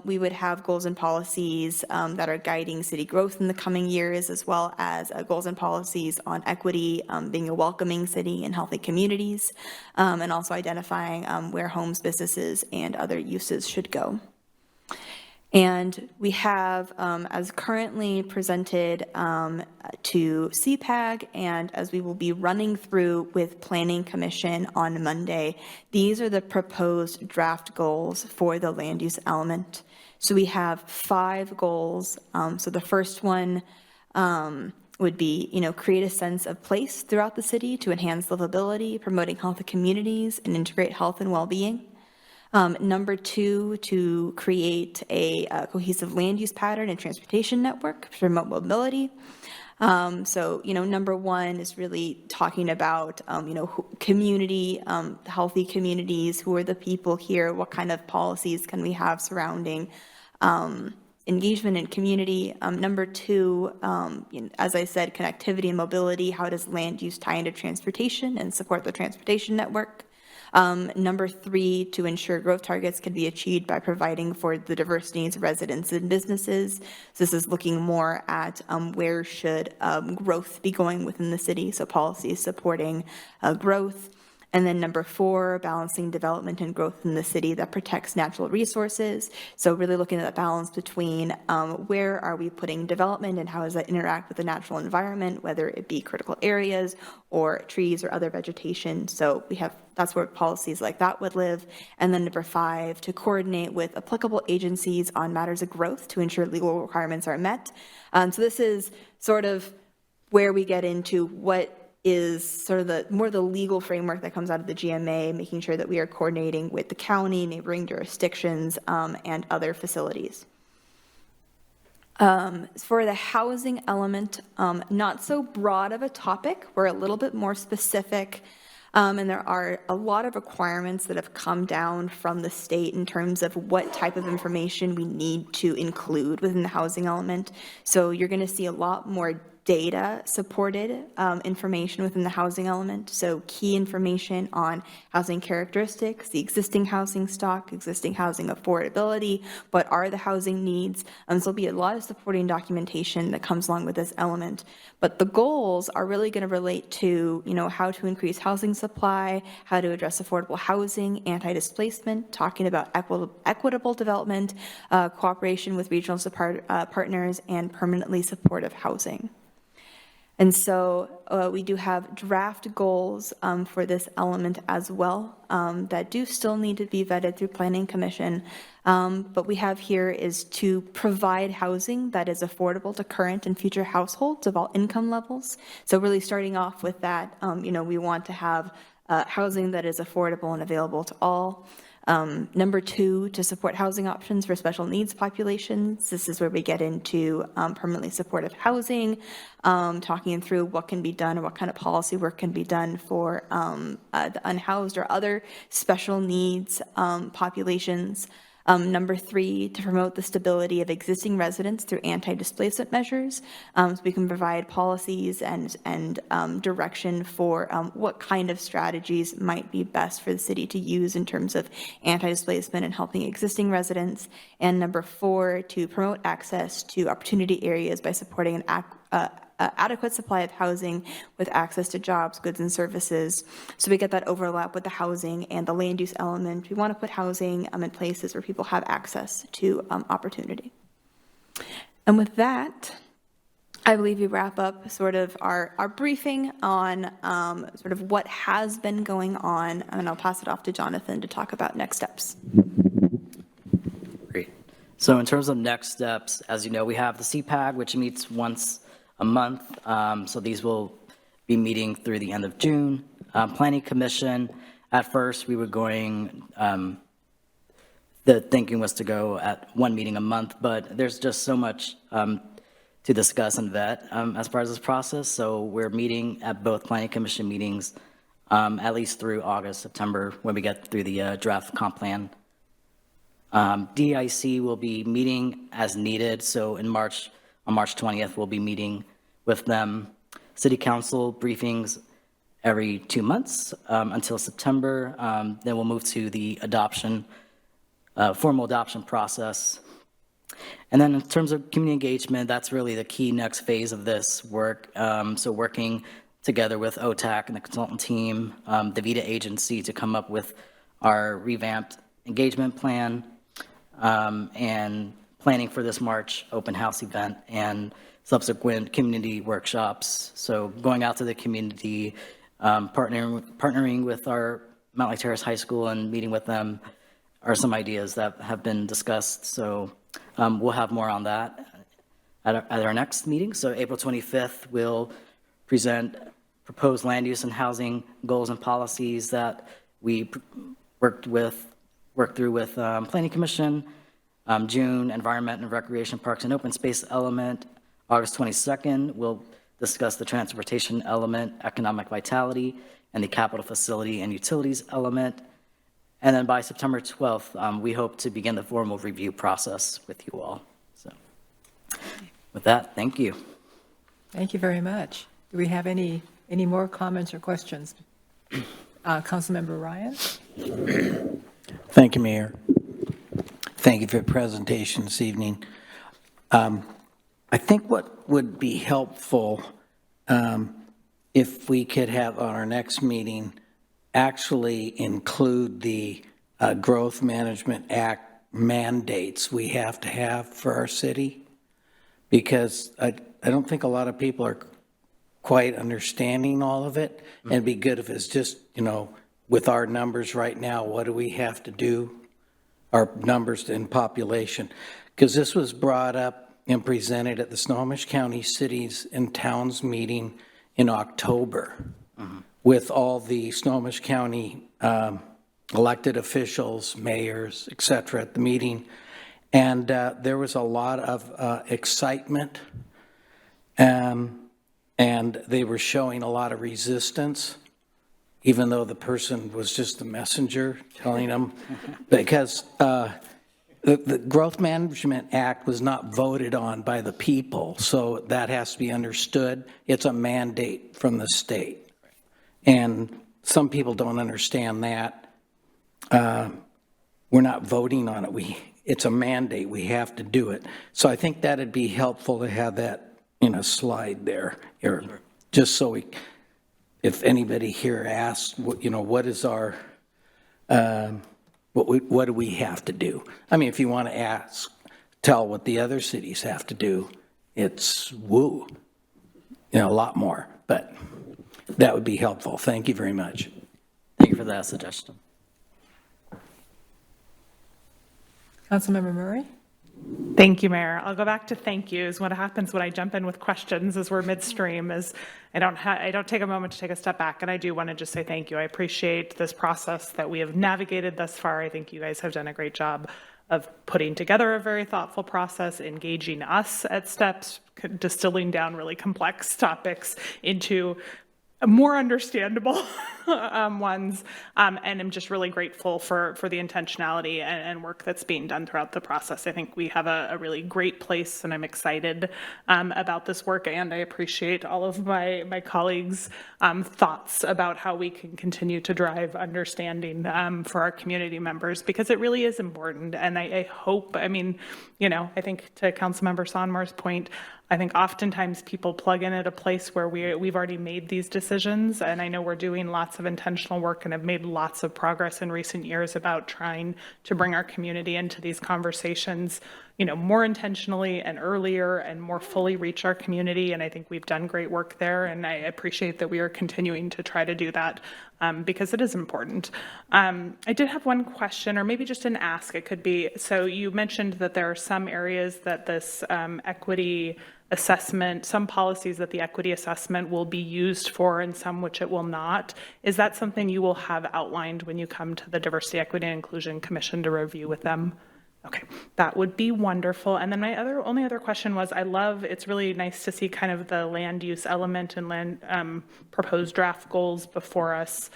We would have goals and policies that are guiding city growth in the coming years, as well as goals and policies on equity, being a welcoming city and healthy communities, and also identifying where homes, businesses, and other uses should go. And we have, as currently presented to CPAG, and as we will be running through with Planning Commission on Monday, these are the proposed draft goals for the land use element. So we have 5 goals. So the first one would be, create a sense of place throughout the city to enhance livability, promoting healthy communities, and integrate health and well-being. Number 2, to create a cohesive land use pattern and transportation network to promote mobility. So, number 1 is really talking about, community, healthy communities, who are the people here, what kind of policies can we have surrounding engagement in community. Number 2, as I said, connectivity and mobility. How does land use tie into transportation and support the transportation network? Number 3, to ensure growth targets can be achieved by providing for the diverse needs of residents and businesses. So this is looking more at where should growth be going within the city, so policies supporting growth. And then number 4, balancing development and growth in the city that protects natural resources. So really looking at that balance between where are we putting development and how does that interact with the natural environment, whether it be critical areas or trees or other vegetation. So that's where policies like that would live. And then number 5, to coordinate with applicable agencies on matters of growth to ensure legal requirements are met. So this is sort of where we get into what is sort of the legal framework that comes out of the GMA, making sure that we are coordinating with the county, neighboring jurisdictions, and other facilities. For the housing element, not so broad of a topic. We're a little bit more specific, and there are a lot of requirements that have come down from the state in terms of what type of information we need to include within the housing element. So you're going to see a lot more data supported information within the housing element. So key information on housing characteristics, the existing housing stock, existing housing affordability, what are the housing needs. So there'll be a lot of supporting documentation that comes along with this element. But the goals are really going to relate to, how to increase housing supply, how to address affordable housing, anti-displacement, talking about equitable development, cooperation with regional partners, and permanently supportive housing. And so we do have draft goals for this element as well that do still need to be vetted through Planning Commission. But we have here is to provide housing that is affordable to current and future households of all income levels. So really starting off with that, we want to have housing that is affordable and available to all. Number 2, to support housing options for special needs populations. This is where we get into permanently supportive housing, talking through what can be done or what kind of policy work can be done for the unhoused or other special needs populations. Number 3, to promote the stability of existing residents through anti-displacement measures. So we can provide policies and direction for what kind of strategies might be best for the city to use in terms of anti-displacement and helping existing residents. And number 4, to promote access to opportunity areas by supporting an adequate supply of housing with access to jobs, goods, and services. So we get that overlap with the housing and the land use element. We want to put housing in places where people have access to opportunity. And with that, I believe we wrap up sort of our briefing on sort of what has been going on, and I'll pass it off to Jonathan to talk about next steps. Great. So in terms of next steps, as you know, we have the CPAG, which meets once a month. So these will be meeting through the end of June. Planning Commission, at first we were going, the thinking was to go at one meeting a month, but there's just so much to discuss and vet as part of this process. So we're meeting at both Planning Commission meetings, at least through August, September, when we get through the draft comp plan. DIC will be meeting as needed. So on March 20th, we'll be meeting with them. City Council briefings every 2 months until September. Then we'll move to the formal adoption process. And then in terms of community engagement, that's really the key next phase of this work. So working together with OTAC and the consultant team, the VITA agency to come up with our revamped engagement plan, and planning for this March open house event and subsequent community workshops. So going out to the community, partnering with our Mountlake Terrace High School and meeting with them are some ideas that have been discussed. So we'll have more on that at our next meeting. So April 25th, we'll present proposed land use and housing goals and policies that we worked through with Planning Commission. June, Environment and Recreation, Parks and Open Space element. August 22nd, we'll discuss the transportation element, economic vitality, and the capital facility and utilities element. And then by September 12th, we hope to begin the formal review process with you all. So with that, thank you. Thank you very much. Do we have any more comments or questions? Councilmember Ryan? Thank you, Mayor. Thank you for the presentation this evening. I think what would be helpful if we could have on our next meeting actually include the Growth Management Act mandates we have to have for our city, because I don't think a lot of people are quite understanding all of it. And it'd be good if it's just, with our numbers right now, what do we have to do? Our numbers in population. Because this was brought up and presented at the Snohomish County Cities and Towns meeting in October with all the Snohomish County elected officials, mayors, et cetera, at the meeting. And there was a lot of excitement, and they were showing a lot of resistance, even though the person was just the messenger telling them, because the Growth Management Act was not voted on by the people, so that has to be understood. It's a mandate from the state. And some people don't understand that. We're not voting on it. It's a mandate. We have to do it. So I think that'd be helpful to have that in a slide there, or just so if anybody here asks, what is our, what do we have to do? I mean, if you want to tell what the other cities have to do, it's a lot more, but that would be helpful. Thank you very much. Thank you for that suggestion. Councilmember Murray? Thank you, Mayor. I'll go back to thank yous. What happens when I jump in with questions as we're midstream is I don't take a moment to take a step back, and I do want to just say thank you. I appreciate this process that we have navigated thus far. I think you guys have done a great job of putting together a very thoughtful process, engaging us at steps, distilling down really complex topics into more understandable ones, and I'm just really grateful for the intentionality and work that's being done throughout the process. I think we have a really great place, and I'm excited about this work, and I appreciate all of my colleagues' thoughts about how we can continue to drive understanding for our community members, because it really is important. And I hope, I think to Councilmember Sonmore's point, I think oftentimes people plug in at a place where we've already made these decisions, and I know we're doing lots of intentional work and have made lots of progress in recent years about trying to bring our community into these conversations, more intentionally and earlier and more fully reach our community, and I think we've done great work there, and I appreciate that we are continuing to try to do that because it is important. I did have one question, or maybe just an ask. It could be, so you mentioned that there are some areas that this equity assessment, some policies that the equity assessment will be used for and some which it will not. Is that something you will have outlined when you come to the Diversity, Equity, and Inclusion Commission to review with them? Okay, that would be wonderful. And then my only other question was, it's really nice to see kind of the land use element and land proposed draft goals before us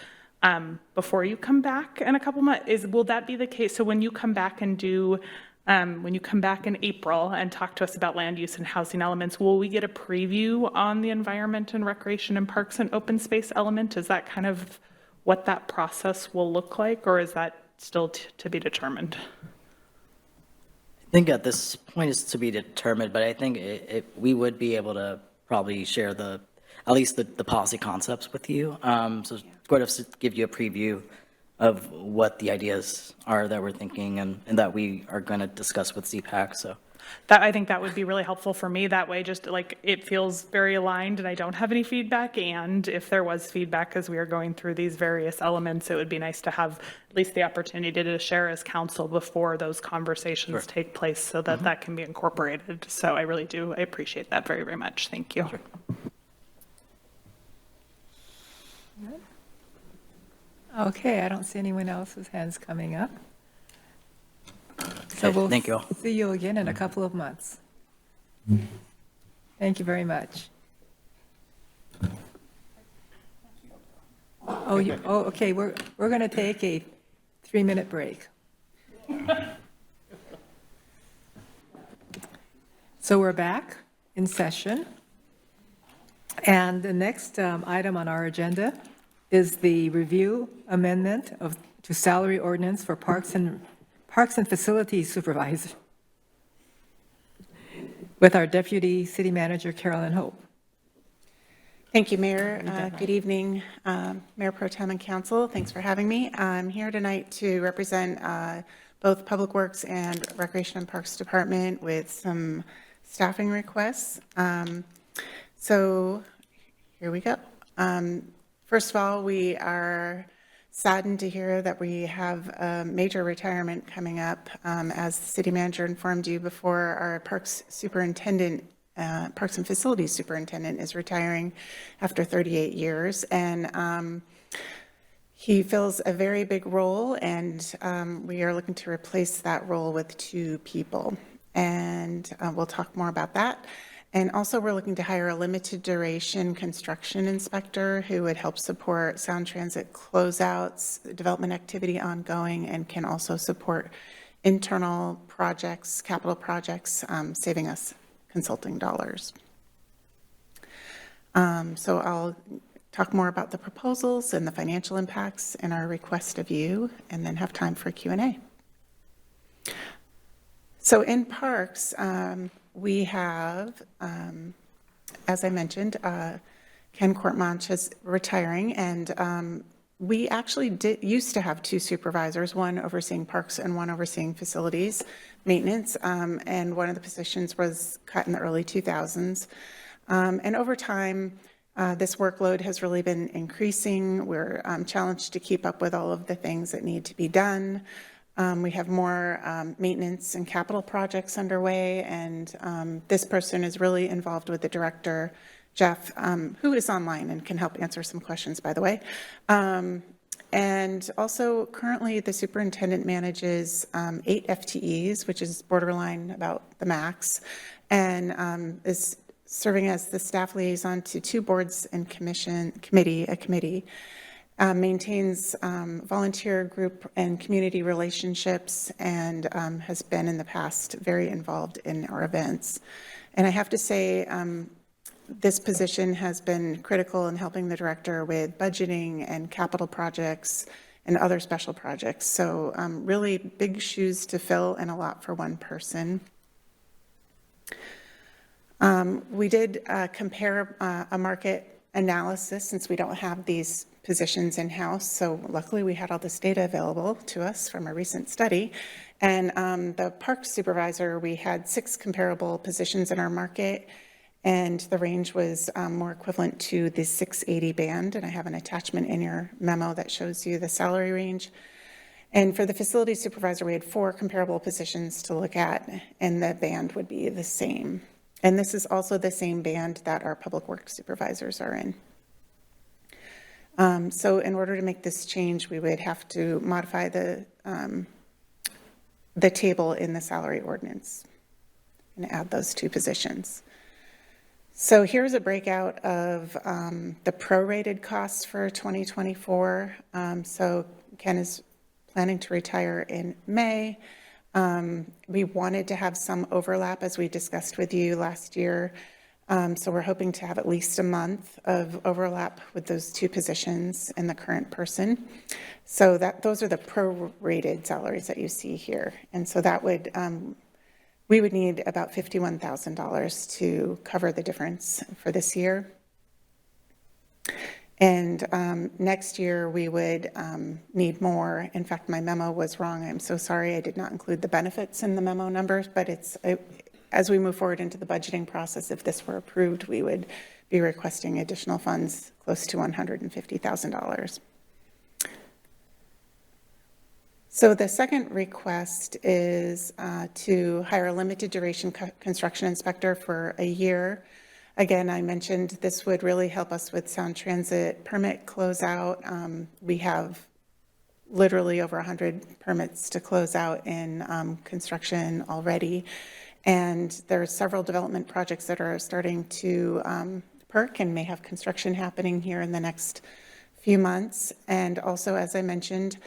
before you come back in a couple months. Will that be the case? So when you come back and when you come back in April and talk to us about land use and housing elements, will we get a preview on the environment and recreation and parks and open space element? Is that kind of what that process will look like, or is that still to be determined? I think at this point it's to be determined, but I think we would be able to probably share at least the policy concepts with you. So sort of give you a preview of what the ideas are that we're thinking and that we are going to discuss with CPAC. So I think that would be really helpful for me. That way, just like it feels very aligned and I don't have any feedback. And if there was feedback as we are going through these various elements, it would be nice to have at least the opportunity to share as council before those conversations take place so that that can be incorporated. So I really do. I appreciate that very, very much. Thank you. Sure. Okay, I don't see anyone else's hands coming up. So we'll thank you all. see you again in a couple of months. Thank you very much. Okay, we're going to take a 3-minute break. So we're back in session. And the next item on our agenda is the review amendment to salary ordinance for Parks and Facilities Supervisor with our Deputy City Manager, Carolyn Hope. Thank you, Mayor. Good evening, Mayor Pro Tem and Council. Thanks for having me. I'm here tonight to represent both Public Works and Recreation and Parks Department with some staffing requests. So here we go. First of all, we are saddened to hear that we have a major retirement coming up. As the city manager informed you before, our Parks Superintendent, Parks and Facilities Superintendent is retiring after 38 years. And he fills a very big role, and we are looking to replace that role with 2 people. And we'll talk more about that. And also, we're looking to hire a limited duration construction inspector who would help support Sound Transit closeouts, development activity ongoing, and can also support internal projects, capital projects, saving us consulting dollars. So I'll talk more about the proposals and the financial impacts and our request of you, and then have time for Q&A. So in parks, we have, as I mentioned, Ken Courtmanch is retiring, and we actually used to have 2 supervisors, one overseeing parks and one overseeing facilities maintenance, and one of the positions was cut in the early 2000s. And over time, this workload has really been increasing. We're challenged to keep up with all of the things that need to be done. We have more maintenance and capital projects underway, and this person is really involved with the director, Jeff, who is online and can help answer some questions, by the way. And also, currently, the superintendent manages 8 FTEs, which is borderline about the max, and is serving as the staff liaison to 2 boards and committee, maintains volunteer group and community relationships, and has been in the past very involved in our events. And I have to say, this position has been critical in helping the director with budgeting and capital projects and other special projects. So really big shoes to fill and a lot for one person. We did compare a market analysis since we don't have these positions in-house. So luckily we had all this data available to us from a recent study. And the parks supervisor, we had 6 comparable positions in our market, and the range was more equivalent to the 680 band. And I have an attachment in your memo that shows you the salary range. And for the facility supervisor, we had 4 comparable positions to look at, and the band would be the same. And this is also the same band that our public works supervisors are in. So in order to make this change, we would have to modify the table in the salary ordinance and add those 2 positions. So here's a breakout of the prorated costs for 2024. So Ken is planning to retire in May. We wanted to have some overlap, as we discussed with you last year. So we're hoping to have at least a month of overlap with those 2 positions and the current person. So those are the prorated salaries that you see here. And so that would, we would need about $51,000 to cover the difference for this year. And next year we would need more. In fact, my memo was wrong. I'm so sorry. I did not include the benefits in the memo numbers, but as we move forward into the budgeting process, if this were approved, we would be requesting additional funds close to $150,000. So the second request is to hire a limited duration construction inspector for a year. Again, I mentioned this would really help us with Sound Transit permit closeout. We have literally over 100 permits to close out in construction already. And there are several development projects that are starting to perk and may have construction happening here in the next few months. And also, as I mentioned,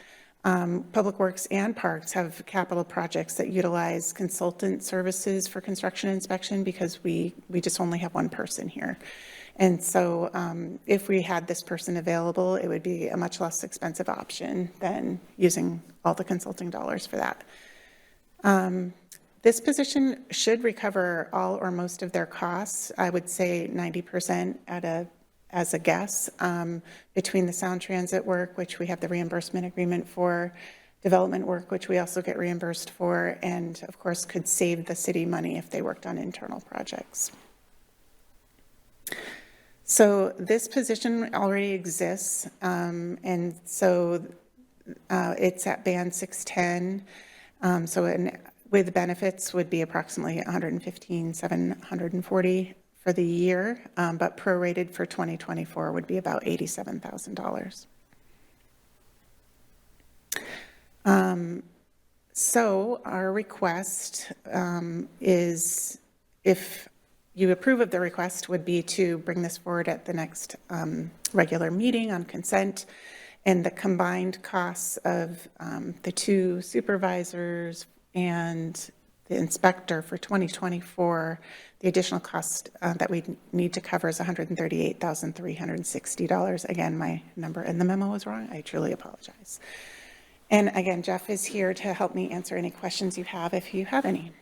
Public Works and Parks have capital projects that utilize consultant services for construction inspection because we just only have one person here. And so if we had this person available, it would be a much less expensive option than using all the consulting dollars for that. This position should recover all or most of their costs. I would say 90% as a guess, between the sound transit work, which we have the reimbursement agreement for, development work, which we also get reimbursed for, and of course could save the city money if they worked on internal projects. So this position already exists, and so it's at band 610. With benefits would be approximately $115,740 for the year, but prorated for 2024 would be about $87,000. So our request is, if you approve of the request, would be to bring this forward at the next regular meeting on consent, and the combined costs of the two supervisors and the inspector for 2024, the additional cost that we need to cover is $138,360. Again, my number in the memo was wrong. I truly apologize. And again, Jeff is here to help me answer any questions you have, if you have any.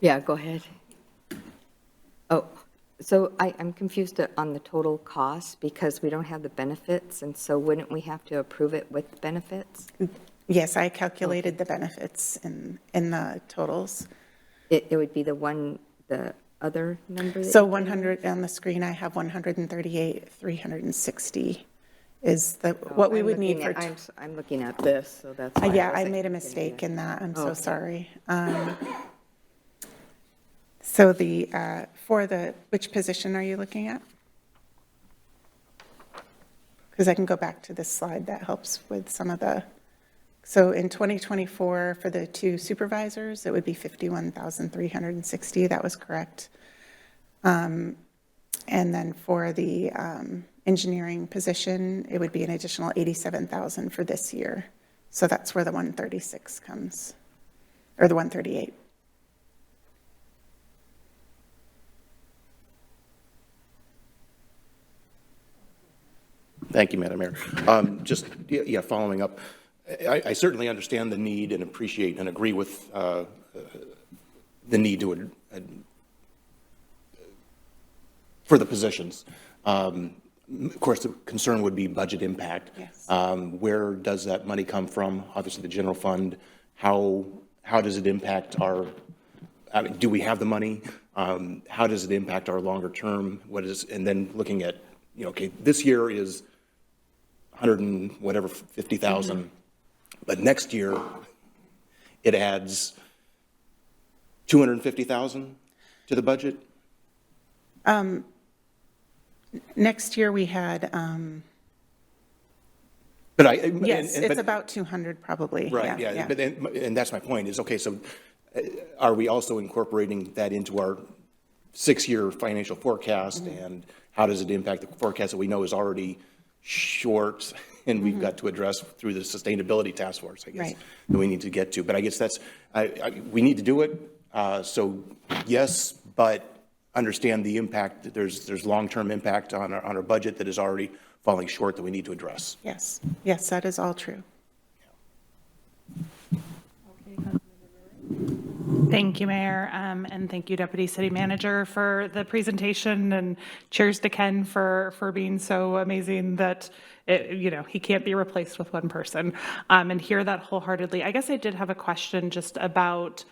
Yeah, go ahead. Oh, so I'm confused on the total cost because we don't have the benefits, and so wouldn't we have to approve it with benefits? Yes, I calculated the benefits in the totals. It would be the other number? So 100 on the screen, I have 138,360 is what we would need for. I'm looking at this, so that's. Yeah, I made a mistake in that. I'm so sorry. So which position are you looking at? Because I can go back to this slide that helps with some of the, so in 2024 for the two supervisors, it would be 51,360. That was correct. And then for the engineering position, it would be an additional 87,000 for this year. So that's where the 136 comes, or the 138. Thank you, Madam Mayor. Just, following up, I certainly understand the need and appreciate and agree with the need to, for the positions. Of course, the concern would be budget impact. Yes. Where does that money come from? Obviously, the general fund. How does it impact do we have the money? How does it impact our longer term? And then looking at, this year is 50,000, but next year it adds 250,000 to the budget. Next year we had, it's about 200 probably. Right, yeah. But and that's my point is, okay, so are we also incorporating that into our 6-year financial forecast? Mm-hmm. And how does it impact the forecast that we know is already short and we've got to address through the sustainability task force, I guess, right, that we need to get to. But I guess that's, we need to do it. So yes, but understand the impact. There's long-term impact on our budget that is already falling short that we need to address. Yes, that is all true. Thank you, Mayor, and thank you, Deputy City Manager, for the presentation, and cheers to Ken for being so amazing that he can't be replaced with one person, and hear that wholeheartedly. I guess I did have a question just about,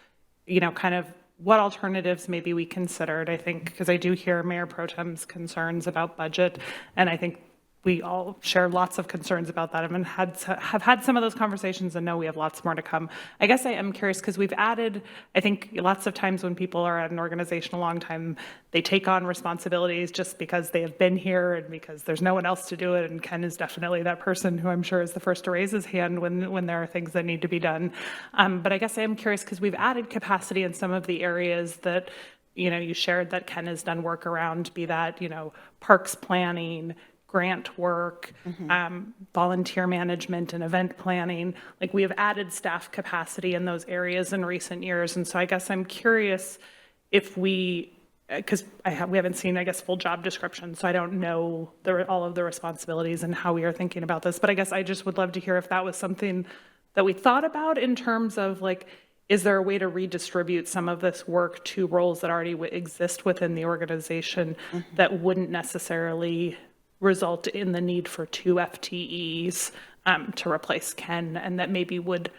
kind of what alternatives maybe we considered. I think, because I do hear Mayor Pro Tem's concerns about budget, and I think we all share lots of concerns about that. Have had some of those conversations and know we have lots more to come. I guess I am curious because we've added, I think lots of times when people are at an organization a long time, they take on responsibilities just because they have been here and because there's no one else to do it. And Ken is definitely that person who I'm sure is the first to raise his hand when there are things that need to be done. But I guess I am curious because we've added capacity in some of the areas that, you shared that Ken has done work around, be that, parks planning, grant work, volunteer management and event planning. Like, we have added staff capacity in those areas in recent years. And so I guess I'm curious if we, because we haven't seen, I guess, full job description, so I don't know all of the responsibilities and how we are thinking about this. But I guess I just would love to hear if that was something that we thought about in terms of, like, is there a way to redistribute some of this work to roles that already exist within the organization that wouldn't necessarily result in the need for 2 FTEs to replace Ken, and that maybe would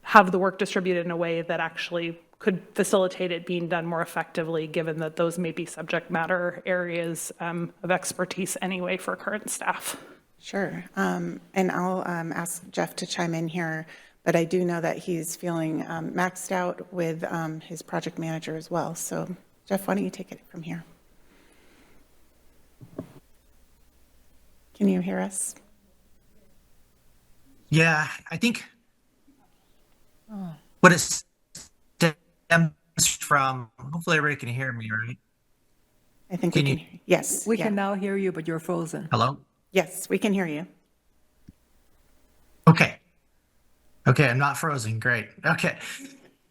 have the work distributed in a way that actually could facilitate it being done more effectively, given that those may be subject matter areas of expertise anyway for current staff? Sure. And I'll ask Jeff to chime in here, but I do know that he's feeling maxed out with his project manager as well. So Jeff, why don't you take it from here? Can you hear us? Yeah, I think what it stems from, hopefully everybody can hear me, right? I think we can hear you. Yes. We yeah. can now hear you, but you're frozen. Hello? Yes, we can hear you. Okay. Okay, I'm not frozen. Great. Okay.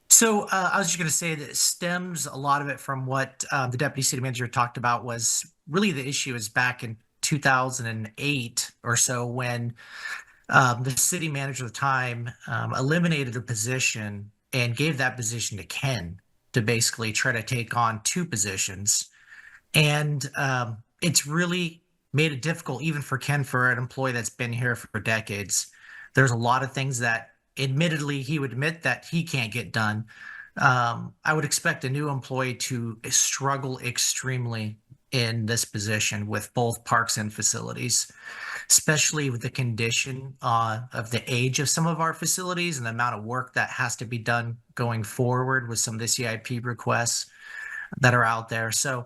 So I was just going to say that it stems a lot of it from what the deputy city manager talked about. Was really the issue is back in 2008 or so when the city manager at the time eliminated a position and gave that position to Ken to basically try to take on 2 positions. And it's really made it difficult even for Ken, for an employee that's been here for decades. There's a lot of things that admittedly he would admit that he can't get done. I would expect a new employee to struggle extremely in this position with both parks and facilities, especially with the condition of the age of some of our facilities and the amount of work that has to be done going forward with some of the CIP requests that are out there. So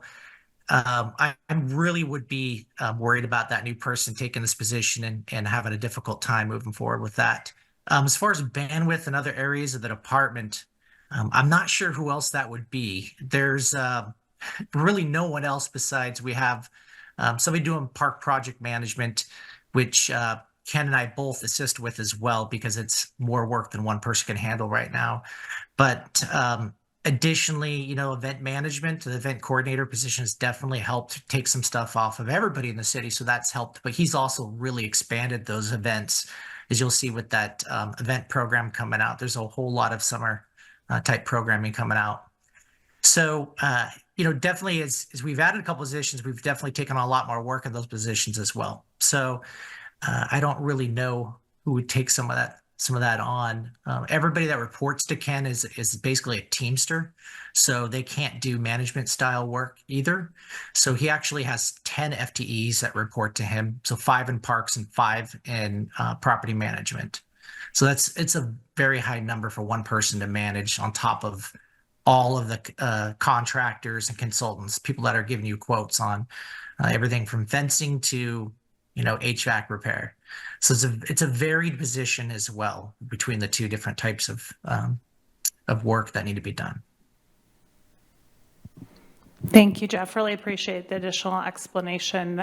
I really would be worried about that new person taking this position and having a difficult time moving forward with that. As far as bandwidth in other areas of the department, I'm not sure who else that would be. There's really no one else besides we have somebody doing park project management, which Ken and I both assist with as well, because it's more work than one person can handle right now. But additionally, you know, event management, the event coordinator position has definitely helped take some stuff off of everybody in the city. So that's helped. But he's also really expanded those events, as you'll see with that event program coming out. There's a whole lot of summer type programming coming out. So, you know, definitely as we've added a couple positions, we've definitely taken on a lot more work in those positions as well. So I don't really know who would take some of that on. Everybody that reports to Ken is basically a teamster, so they can't do management style work either. So he actually has 10 FTEs that report to him. So 5 in parks and 5 in property management. So it's a very high number for one person to manage, on top of all of the contractors and consultants, people that are giving you quotes on everything from fencing to, you know, HVAC repair. So it's a varied position as well between the 2 different types of work that need to be done. Thank you, Jeff. Really appreciate the additional explanation.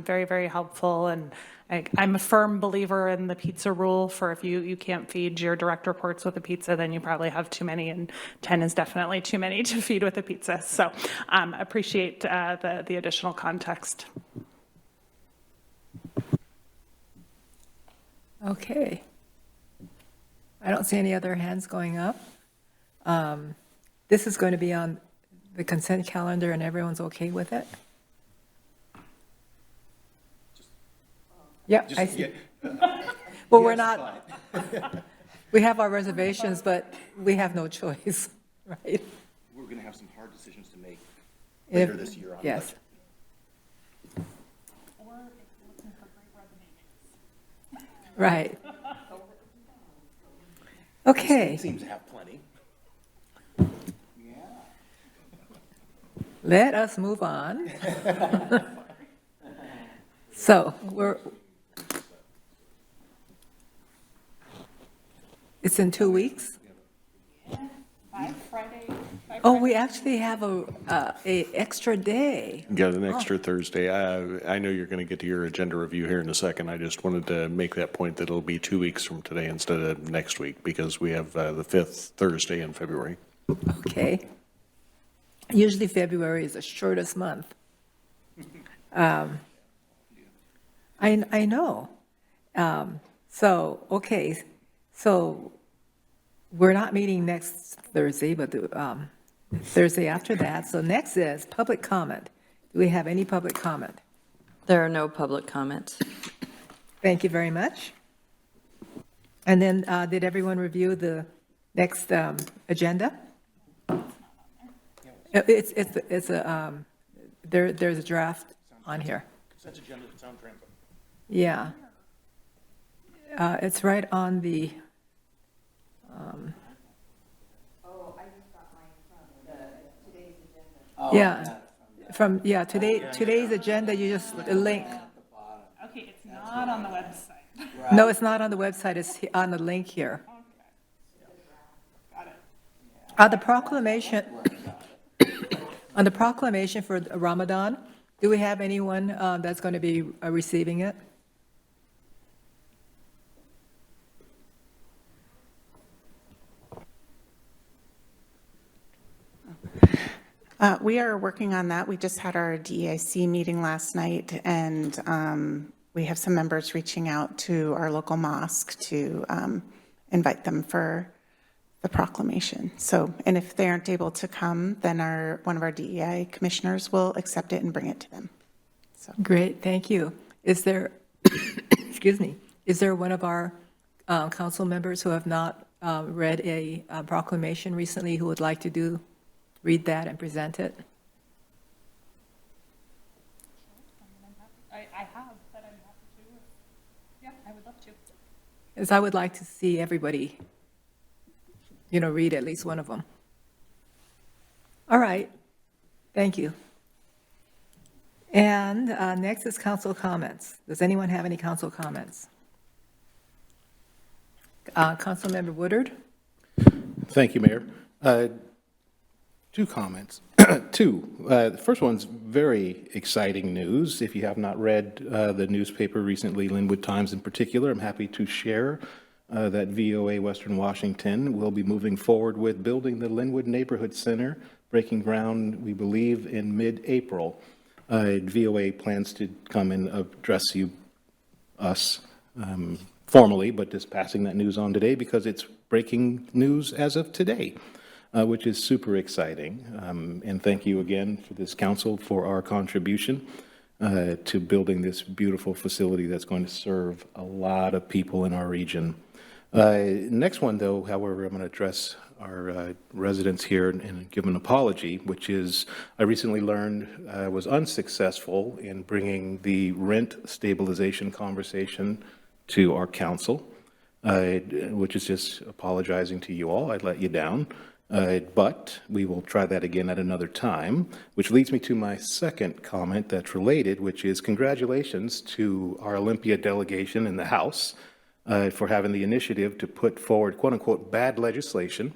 Very, very helpful. And I'm a firm believer in the pizza rule. For if you can't feed your direct reports with a pizza, then you probably have too many, and 10 is definitely too many to feed with a pizza. So appreciate the additional context. Okay. I don't see any other hands going up. This is going to be on the consent calendar, and everyone's okay with it? Yeah, I see. Well, we're not, we have our reservations, but we have no choice, right? We're going to have some hard decisions to make later this year on yes. budget. Right. Okay. Seems to have plenty. Let us move on. So it's in 2 weeks? By Friday Oh, we actually have a extra day. Got an extra Thursday. I know you're going to get to your agenda review here in a second. I just wanted to make that point that it'll be 2 weeks from today instead of next week because we have the 5th Thursday in February. Okay. Usually February is the shortest month. I know. So, okay, so we're not meeting next Thursday, but Thursday after that. So next is public comment. Do we have any public comment? There are no public comments. Thank you very much. And then did everyone review the next agenda? There's a draft on here. Yeah. It's right on the. Yeah, today's agenda, you just, the link. Okay, it's not on the website. No, it's not on the website, it's on the link here. Got it. The proclamation, on the proclamation for Ramadan, do we have anyone that's going to be receiving it? We are working on that. We just had our DEIC meeting last night, and we have some members reaching out to our local mosque to invite them for the proclamation. So, and if they aren't able to come, then one of our DEI commissioners will accept it and bring it to them. So. Great, thank you. Is there, excuse me, is there one of our council members who have not read a proclamation recently who would like to read that and present it? I have, but I'm happy to. Yeah, I would love to. Because I would like to see everybody, read at least one of them. All right, thank you. And next is council comments. Does anyone have any council comments? Councilmember Woodard? Thank you, Mayor. Two comments. The first one's very exciting news. If you have not read the newspaper recently, Linwood Times in particular, I'm happy to share that VOA Western Washington will be moving forward with building the Linwood Neighborhood Center, breaking ground, we believe, in mid-April. VOA plans to come and address us formally, but just passing that news on today because it's breaking news as of today. Which is super exciting. And thank you again for this council for our contribution to building this beautiful facility that's going to serve a lot of people in our region. Next one, though, however, I'm going to address our residents here and give an apology, which is I recently learned I was unsuccessful in bringing the rent stabilization conversation to our council, which is just apologizing to you all. I'd let you down. But we will try that again at another time, which leads me to my second comment that's related, which is congratulations to our Olympia delegation in the House for having the initiative to put forward quote-unquote bad legislation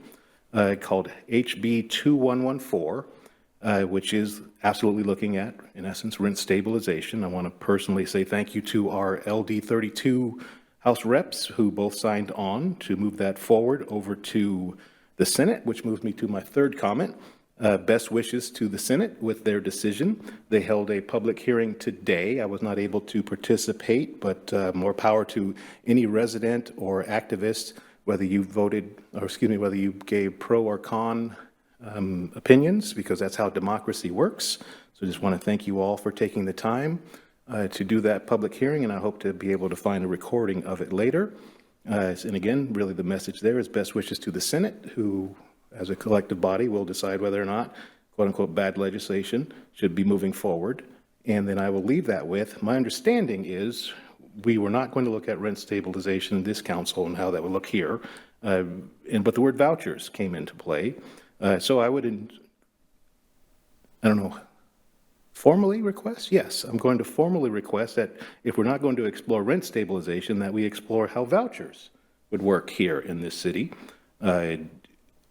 called HB 2114, which is absolutely looking at, in essence, rent stabilization. I want to personally say thank you to our LD 32 House reps who both signed on to move that forward over to the Senate, which moves me to my third comment. Best wishes to the Senate with their decision. They held a public hearing today. I was not able to participate, but more power to any resident or activist, whether you whether you gave pro or con opinions, because that's how democracy works. So I just want to thank you all for taking the time to do that public hearing, and I hope to be able to find a recording of it later. And again, really the message there is best wishes to the Senate, who, as a collective body, will decide whether or not, quote-unquote, bad legislation should be moving forward. And then I will leave that with, my understanding is we were not going to look at rent stabilization in this council and how that would look here, but the word vouchers came into play. So I would, I don't know, formally request? Yes, I'm going to formally request that if we're not going to explore rent stabilization, that we explore how vouchers would work here in this city. And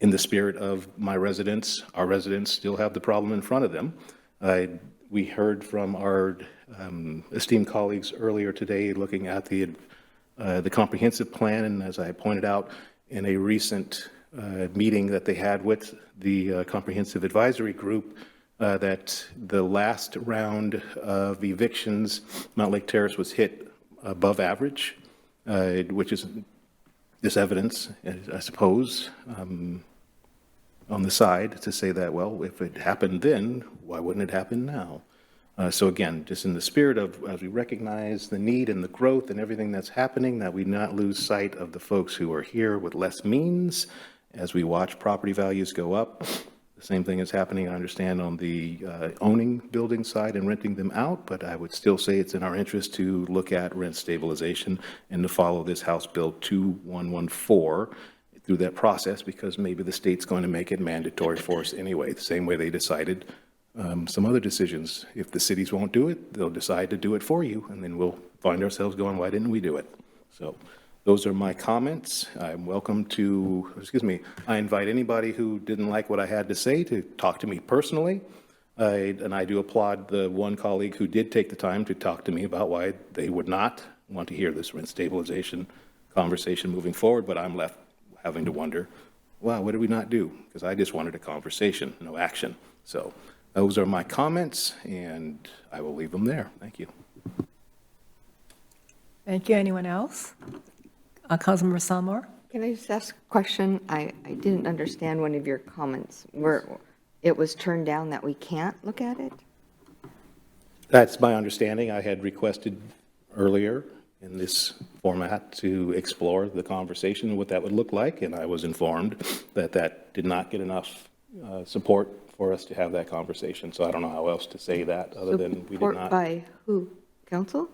in the spirit of my residents, our residents still have the problem in front of them. We heard from our esteemed colleagues earlier today looking at the comprehensive plan, and as I pointed out in a recent meeting that they had with the comprehensive advisory group, that the last round of evictions, Mountlake Terrace was hit above average, which is this evidence, I suppose, on the side to say that, well, if it happened then, why wouldn't it happen now? So again, just in the spirit of, as we recognize the need and the growth and everything that's happening, that we not lose sight of the folks who are here with less means as we watch property values go up. The same thing is happening, I understand, on the owning building side and renting them out, but I would still say it's in our interest to look at rent stabilization and to follow this House Bill 2114 through that process, because maybe the state's going to make it mandatory for us anyway, the same way they decided some other decisions. If the cities won't do it, they'll decide to do it for you, and then we'll find ourselves going, why didn't we do it? So those are my comments. I'm welcome to, I invite anybody who didn't like what I had to say to talk to me personally. And I do applaud the one colleague who did take the time to talk to me about why they would not want to hear this rent stabilization conversation moving forward, but I'm left having to wonder, wow, what did we not do? Because I just wanted a conversation, no action. So those are my comments, and I will leave them there. Thank you. Thank you. Anyone else? Councilmember Salmore? Can I just ask a question? I didn't understand one of your comments where it was turned down that we can't look at it? That's my understanding. I had requested earlier in this format to explore the conversation, what that would look like, and I was informed that that did not get enough support for us to have that conversation. So I don't know how else to say that other than we did not. Support by who? Council?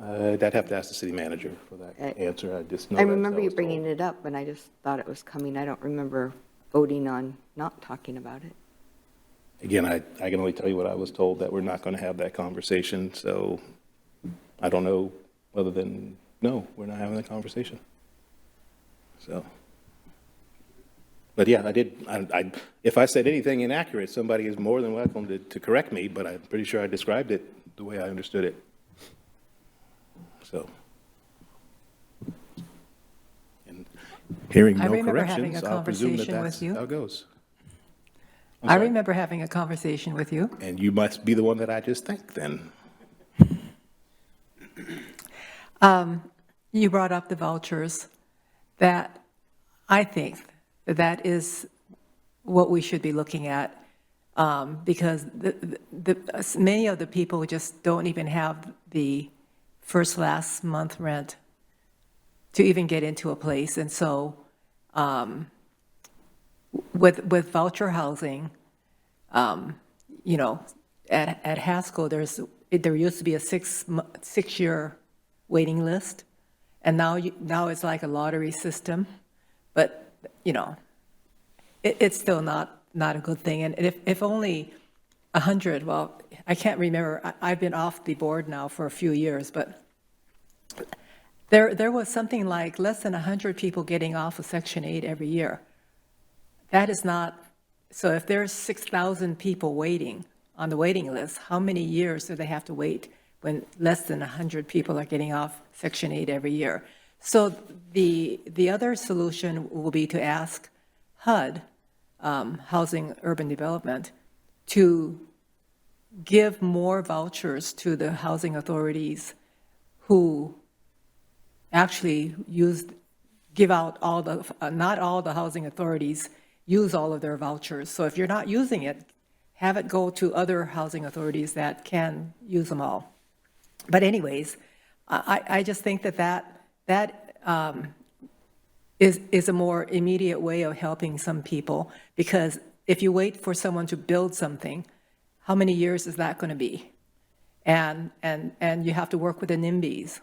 I'd have to ask the city manager for that answer. I just know I that's remember how you it's bringing told. it up, and I just thought it was coming. I don't remember voting on not talking about it. Again, I can only tell you what I was told, that we're not going to have that conversation. So I don't know other than, no, we're not having that conversation. So, but yeah, I did. If I said anything inaccurate, somebody is more than welcome to correct me, but I'm pretty sure I described it the way I understood it. So, and hearing I no remember having corrections, a I'll presume that conversation that's with you. how it goes. I remember having a conversation with you. And you must be the one that I just thanked then. You brought up the vouchers. That I think that is what we should be looking at, because many of the people just don't even have the last month rent to even get into a place. And so with voucher housing, you know, at Haskell, there used to be a six-year waiting list, and now it's like a lottery system. But you know, it's still not a good thing. And if only 100, well, I can't remember. I've been off the board now for a few years, but there was something like less than 100 people getting off of Section 8 every year. That is not, so if there's 6,000 people waiting on the waiting list, how many years do they have to wait when less than 100 people are getting off Section 8 every year? So the other solution will be to ask HUD, Housing Urban Development, to give more vouchers to the housing authorities who actually give out all the, not all the housing authorities use all of their vouchers. So if you're not using it, have it go to other housing authorities that can use them all. But anyways, I just think that is a more immediate way of helping some people, because if you wait for someone to build something, how many years is that going to be? And you have to work with the NIMBYs.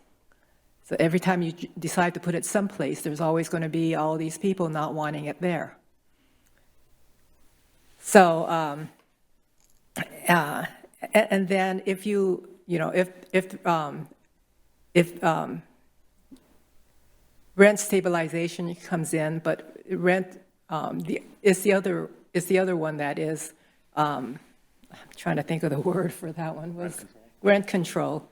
So every time you decide to put it someplace, there's always going to be all these people not wanting it there. So, and then if you know, if rent stabilization comes in, but rent it's the other one that is, I'm trying to think of the word for that one, was rent control.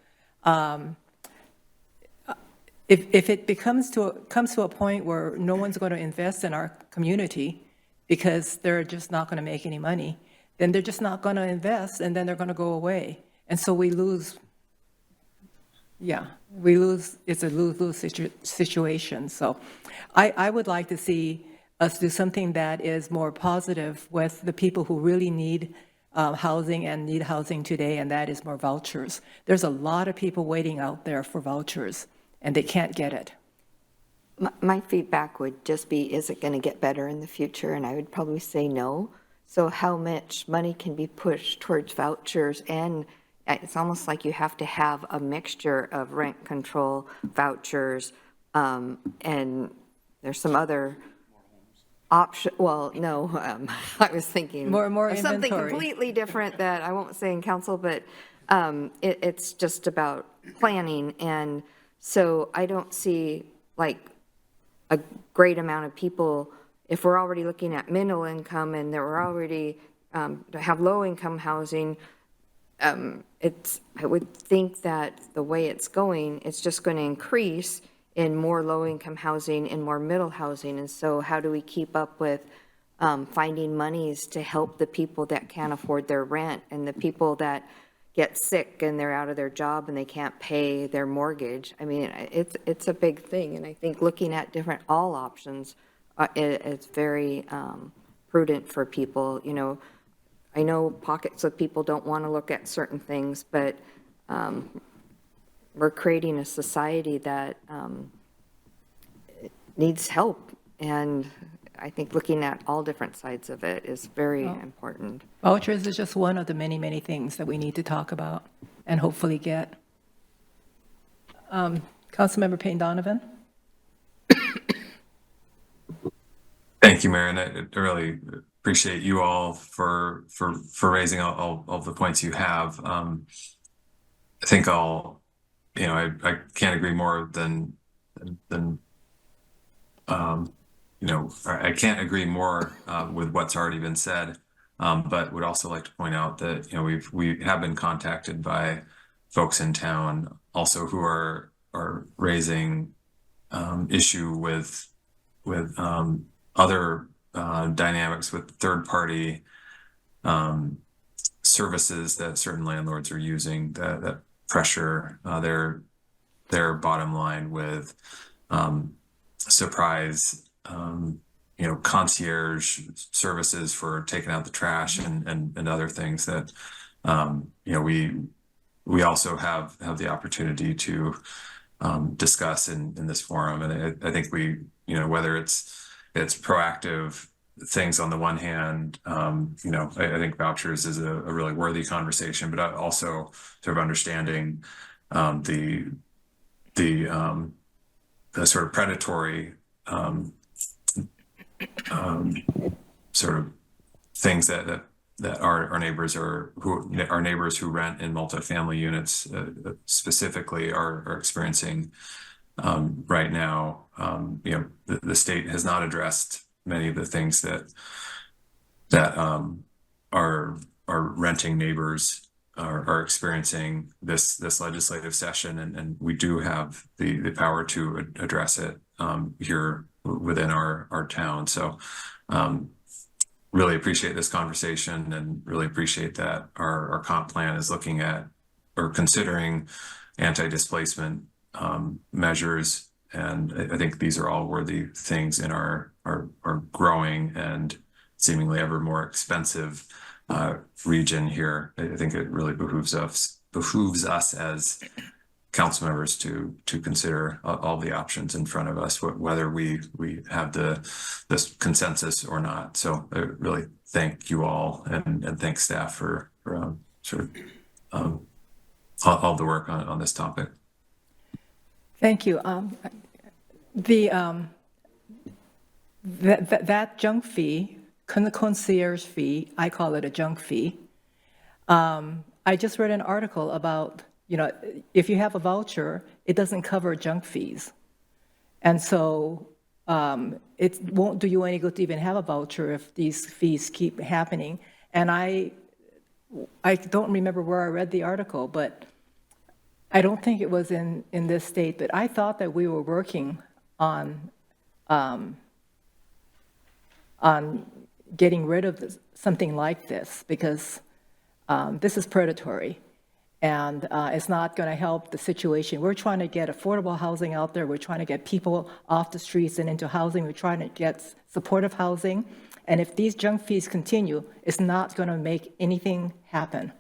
If it comes to a point where no one's going to invest in our community because they're just not going to make any money, then they're just not going to invest, and then they're going to go away. And so we lose, it's a lose-lose situation. So I would like to see us do something that is more positive with the people who really need housing and need housing today, and that is more vouchers. There's a lot of people waiting out there for vouchers, and they can't get it. My feedback would just be, is it going to get better in the future? And I would probably say no. So how much money can be pushed towards vouchers? And it's almost like you have to have a mixture of rent control, vouchers, and there's some other option. Well, no, I was thinking More of something inventory. completely different that I won't say in council, but it's just about planning. And so I don't see like a great amount of people, if we're already looking at middle income and we're already have low income housing, I would think that the way it's going, it's just going to increase in more low income housing and more middle housing. And so how do we keep up with finding monies to help the people that can't afford their rent and the people that get sick and they're out of their job and they can't pay their mortgage? I mean, it's a big thing. And I think looking at different all options is very prudent for people. You know, I know pockets of people don't want to look at certain things, but we're creating a society that needs help. And I think looking at all different sides of it is very important. Vouchers is just one of the many, many things that we need to talk about and hopefully get. Councilmember Payne Donovan? Thank you, Mayor, and I really appreciate you all for raising all of the points you have. I think I can't agree more than I can't agree more with what's already been said, but would also like to point out that we have been contacted by folks in town also who are raising issue with other dynamics with third-party services that certain landlords are using that pressure their bottom line with surprise concierge services for taking out the trash and other things that we also have the opportunity to discuss in this forum. And I think whether it's proactive things on the one hand, I think vouchers is a really worthy conversation, but also sort of understanding the sort of predatory sort of things that our neighbors who rent in multifamily units specifically are experiencing right now. The state has not addressed many of the things that our renting neighbors are experiencing this legislative session, and we do have the power to address it here within our town. So really appreciate this conversation and really appreciate that our comp plan is looking at or considering anti-displacement measures. And I think these are all worthy things in our growing and seemingly ever more expensive region here. I think it really behooves us as council members to consider all the options in front of us, whether we have this consensus or not. So I really thank you all and thank staff for sort of all the work on this topic. Thank you. That junk fee, concierge fee, I call it a junk fee. I just read an article about, if you have a voucher, it doesn't cover junk fees. And so it won't do you any good to even have a voucher if these fees keep happening. And I don't remember where I read the article, but I don't think it was in this state, but I thought that we were working on getting rid of something like this, because this is predatory, and it's not going to help the situation. We're trying to get affordable housing out there. We're trying to get people off the streets and into housing. We're trying to get supportive housing. And if these junk fees continue, it's not going to make anything happen.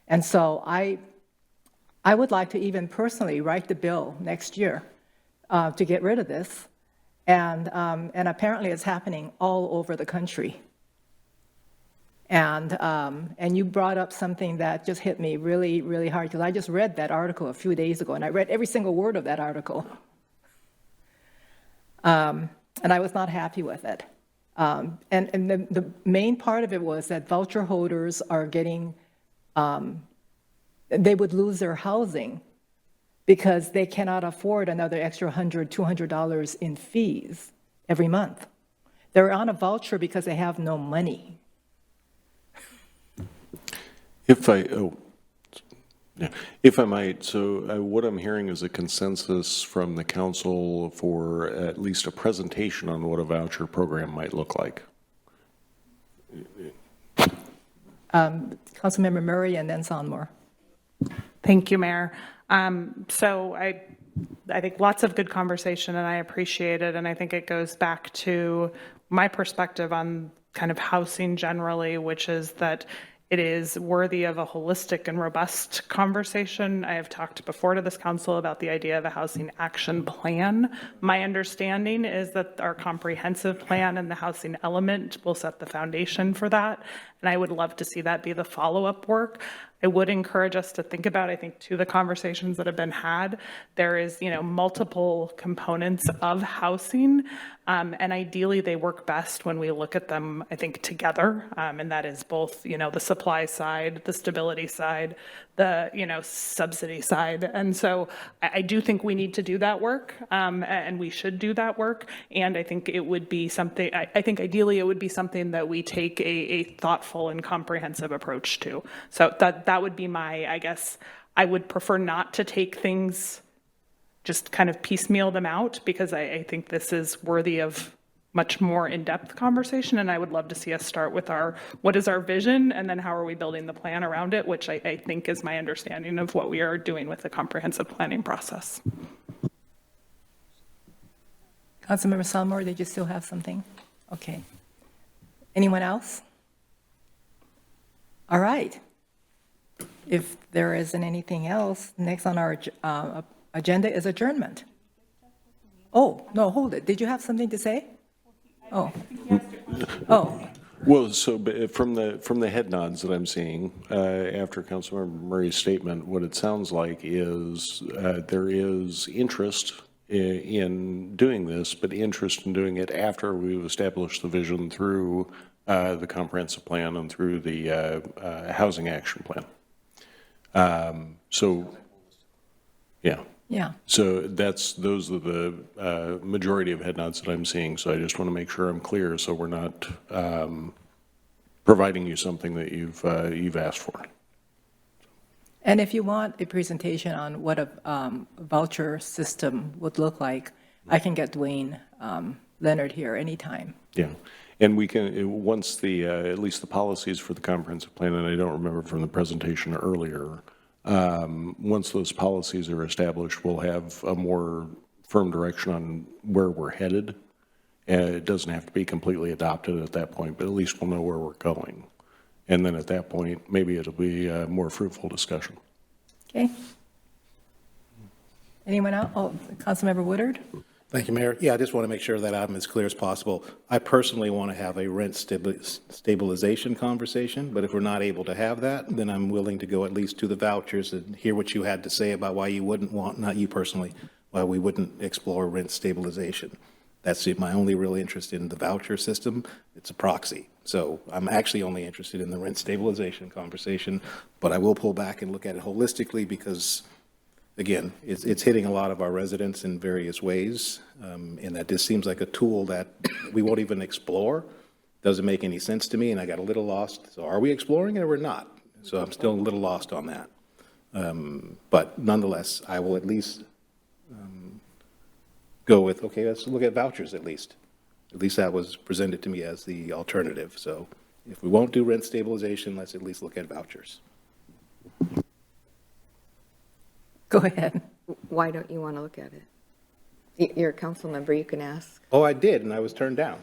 And so I would like to even personally write the bill next year to get rid of this. And apparently it's happening all over the country. And you brought up something that just hit me really, really hard, because I just read that article a few days ago, and I read every single word of that article. And I was not happy with it. And the main part of it was that voucher holders are getting, they would lose their housing because they cannot afford another extra $100, $200 in fees every month. They're on a voucher because they have no money. If I might, so what I'm hearing is a consensus from the council for at least a presentation on what a voucher program might look like. Councilmember Murray and then Sonmore. Thank you, Mayor. So I think lots of good conversation, and I appreciate it. And I think it goes back to my perspective on kind of housing generally, which is that it is worthy of a holistic and robust conversation. I have talked before to this council about the idea of a housing action plan. My understanding is that our comprehensive plan and the housing element will set the foundation for that. And I would love to see that be the follow-up work. I would encourage us to think about, I think, to the conversations that have been had, there is, multiple components of housing, and ideally they work best when we look at them, I think, together, and that is both, the supply side, the stability side, the, subsidy side. And so I do think we need to do that work, and we should do that work, and I think it would be something, I think ideally it would be something that we take a thoughtful and comprehensive approach to. So that would be my, I guess, I would prefer not to take things, just kind of piecemeal them out, because I think this is worthy of much more in-depth conversation. And I would love to see us start with what is our vision, and then how are we building the plan around it, which I think is my understanding of what we are doing with the comprehensive planning process. Councilmember Sonmore, did you still have something? Okay. Anyone else? All right. If there isn't anything else, next on our agenda is adjournment. Oh, no, hold it. Did you have something to say? Oh. Oh. Well, so from the head nods that I'm seeing after Councilmember Murray's statement, what it sounds like is there is interest in doing this, but interest in doing it after we've established the vision through the comprehensive plan and through the housing action plan. So, yeah. Yeah. So those are the majority of head nods that I'm seeing. So I just want to make sure I'm clear, so we're not providing you something that you've asked for. And if you want a presentation on what a voucher system would look like, I can get Dwayne Leonard here anytime. Yeah. And we can, once at least the policies for the comprehensive plan, and I don't remember from the presentation earlier, once those policies are established, we'll have a more firm direction on where we're headed. It doesn't have to be completely adopted at that point, but at least we'll know where we're going. And then at that point, maybe it'll be a more fruitful discussion. Okay. Anyone else? Oh, Councilmember Woodard? Thank you, Mayor. Yeah, I just want to make sure that I'm as clear as possible. I personally want to have a rent stabilization conversation, but if we're not able to have that, then I'm willing to go at least to the vouchers and hear what you had to say about why you wouldn't want, not you personally, why we wouldn't explore rent stabilization. That's my only real interest in the voucher system. It's a proxy. So I'm actually only interested in the rent stabilization conversation, but I will pull back and look at it holistically, because again, it's hitting a lot of our residents in various ways, and that this seems like a tool that we won't even explore. Doesn't make any sense to me, and I got a little lost. So are we exploring it or we're not? So I'm still a little lost on that. But nonetheless, I will at least go with, okay, let's look at vouchers at least. At least that was presented to me as the alternative. So if we won't do rent stabilization, let's at least look at vouchers. Go ahead. Why don't you want to look at it? You're a council member, you can ask. Oh, I did, and I was turned down.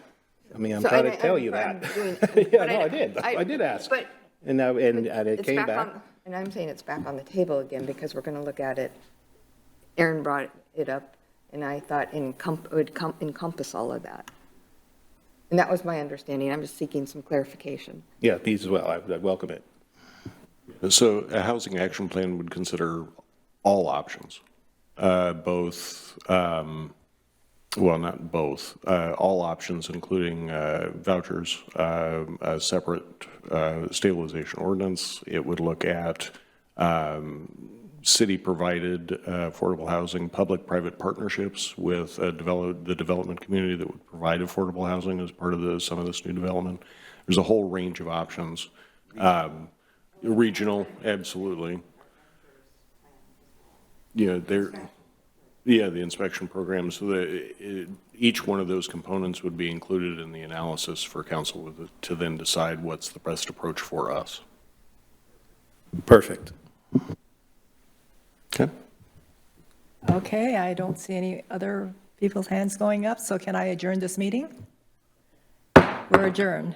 I mean, I'm So, trying to and tell I'm you that. doing- Yeah, but no, I did. I did ask. But And now, and it it's came back. and I'm saying it's back on the table again because we're going to look at it. Aaron brought it up, and I thought it would encompass all of that. And that was my understanding. I'm just seeking some clarification. Yeah, these as well. I welcome it. So a housing action plan would consider all options, both, well, not both, all options, including vouchers, a separate stabilization ordinance. It would look at city-provided affordable housing, public-private partnerships with the development community that would provide affordable housing as part of some of this new development. There's a whole range of options. Regional, absolutely. Yeah, the inspection program. So each one of those components would be included in the analysis for council to then decide what's the best approach for us. Perfect. Okay. Okay, I don't see any other people's hands going up, so can I adjourn this meeting? We're adjourned.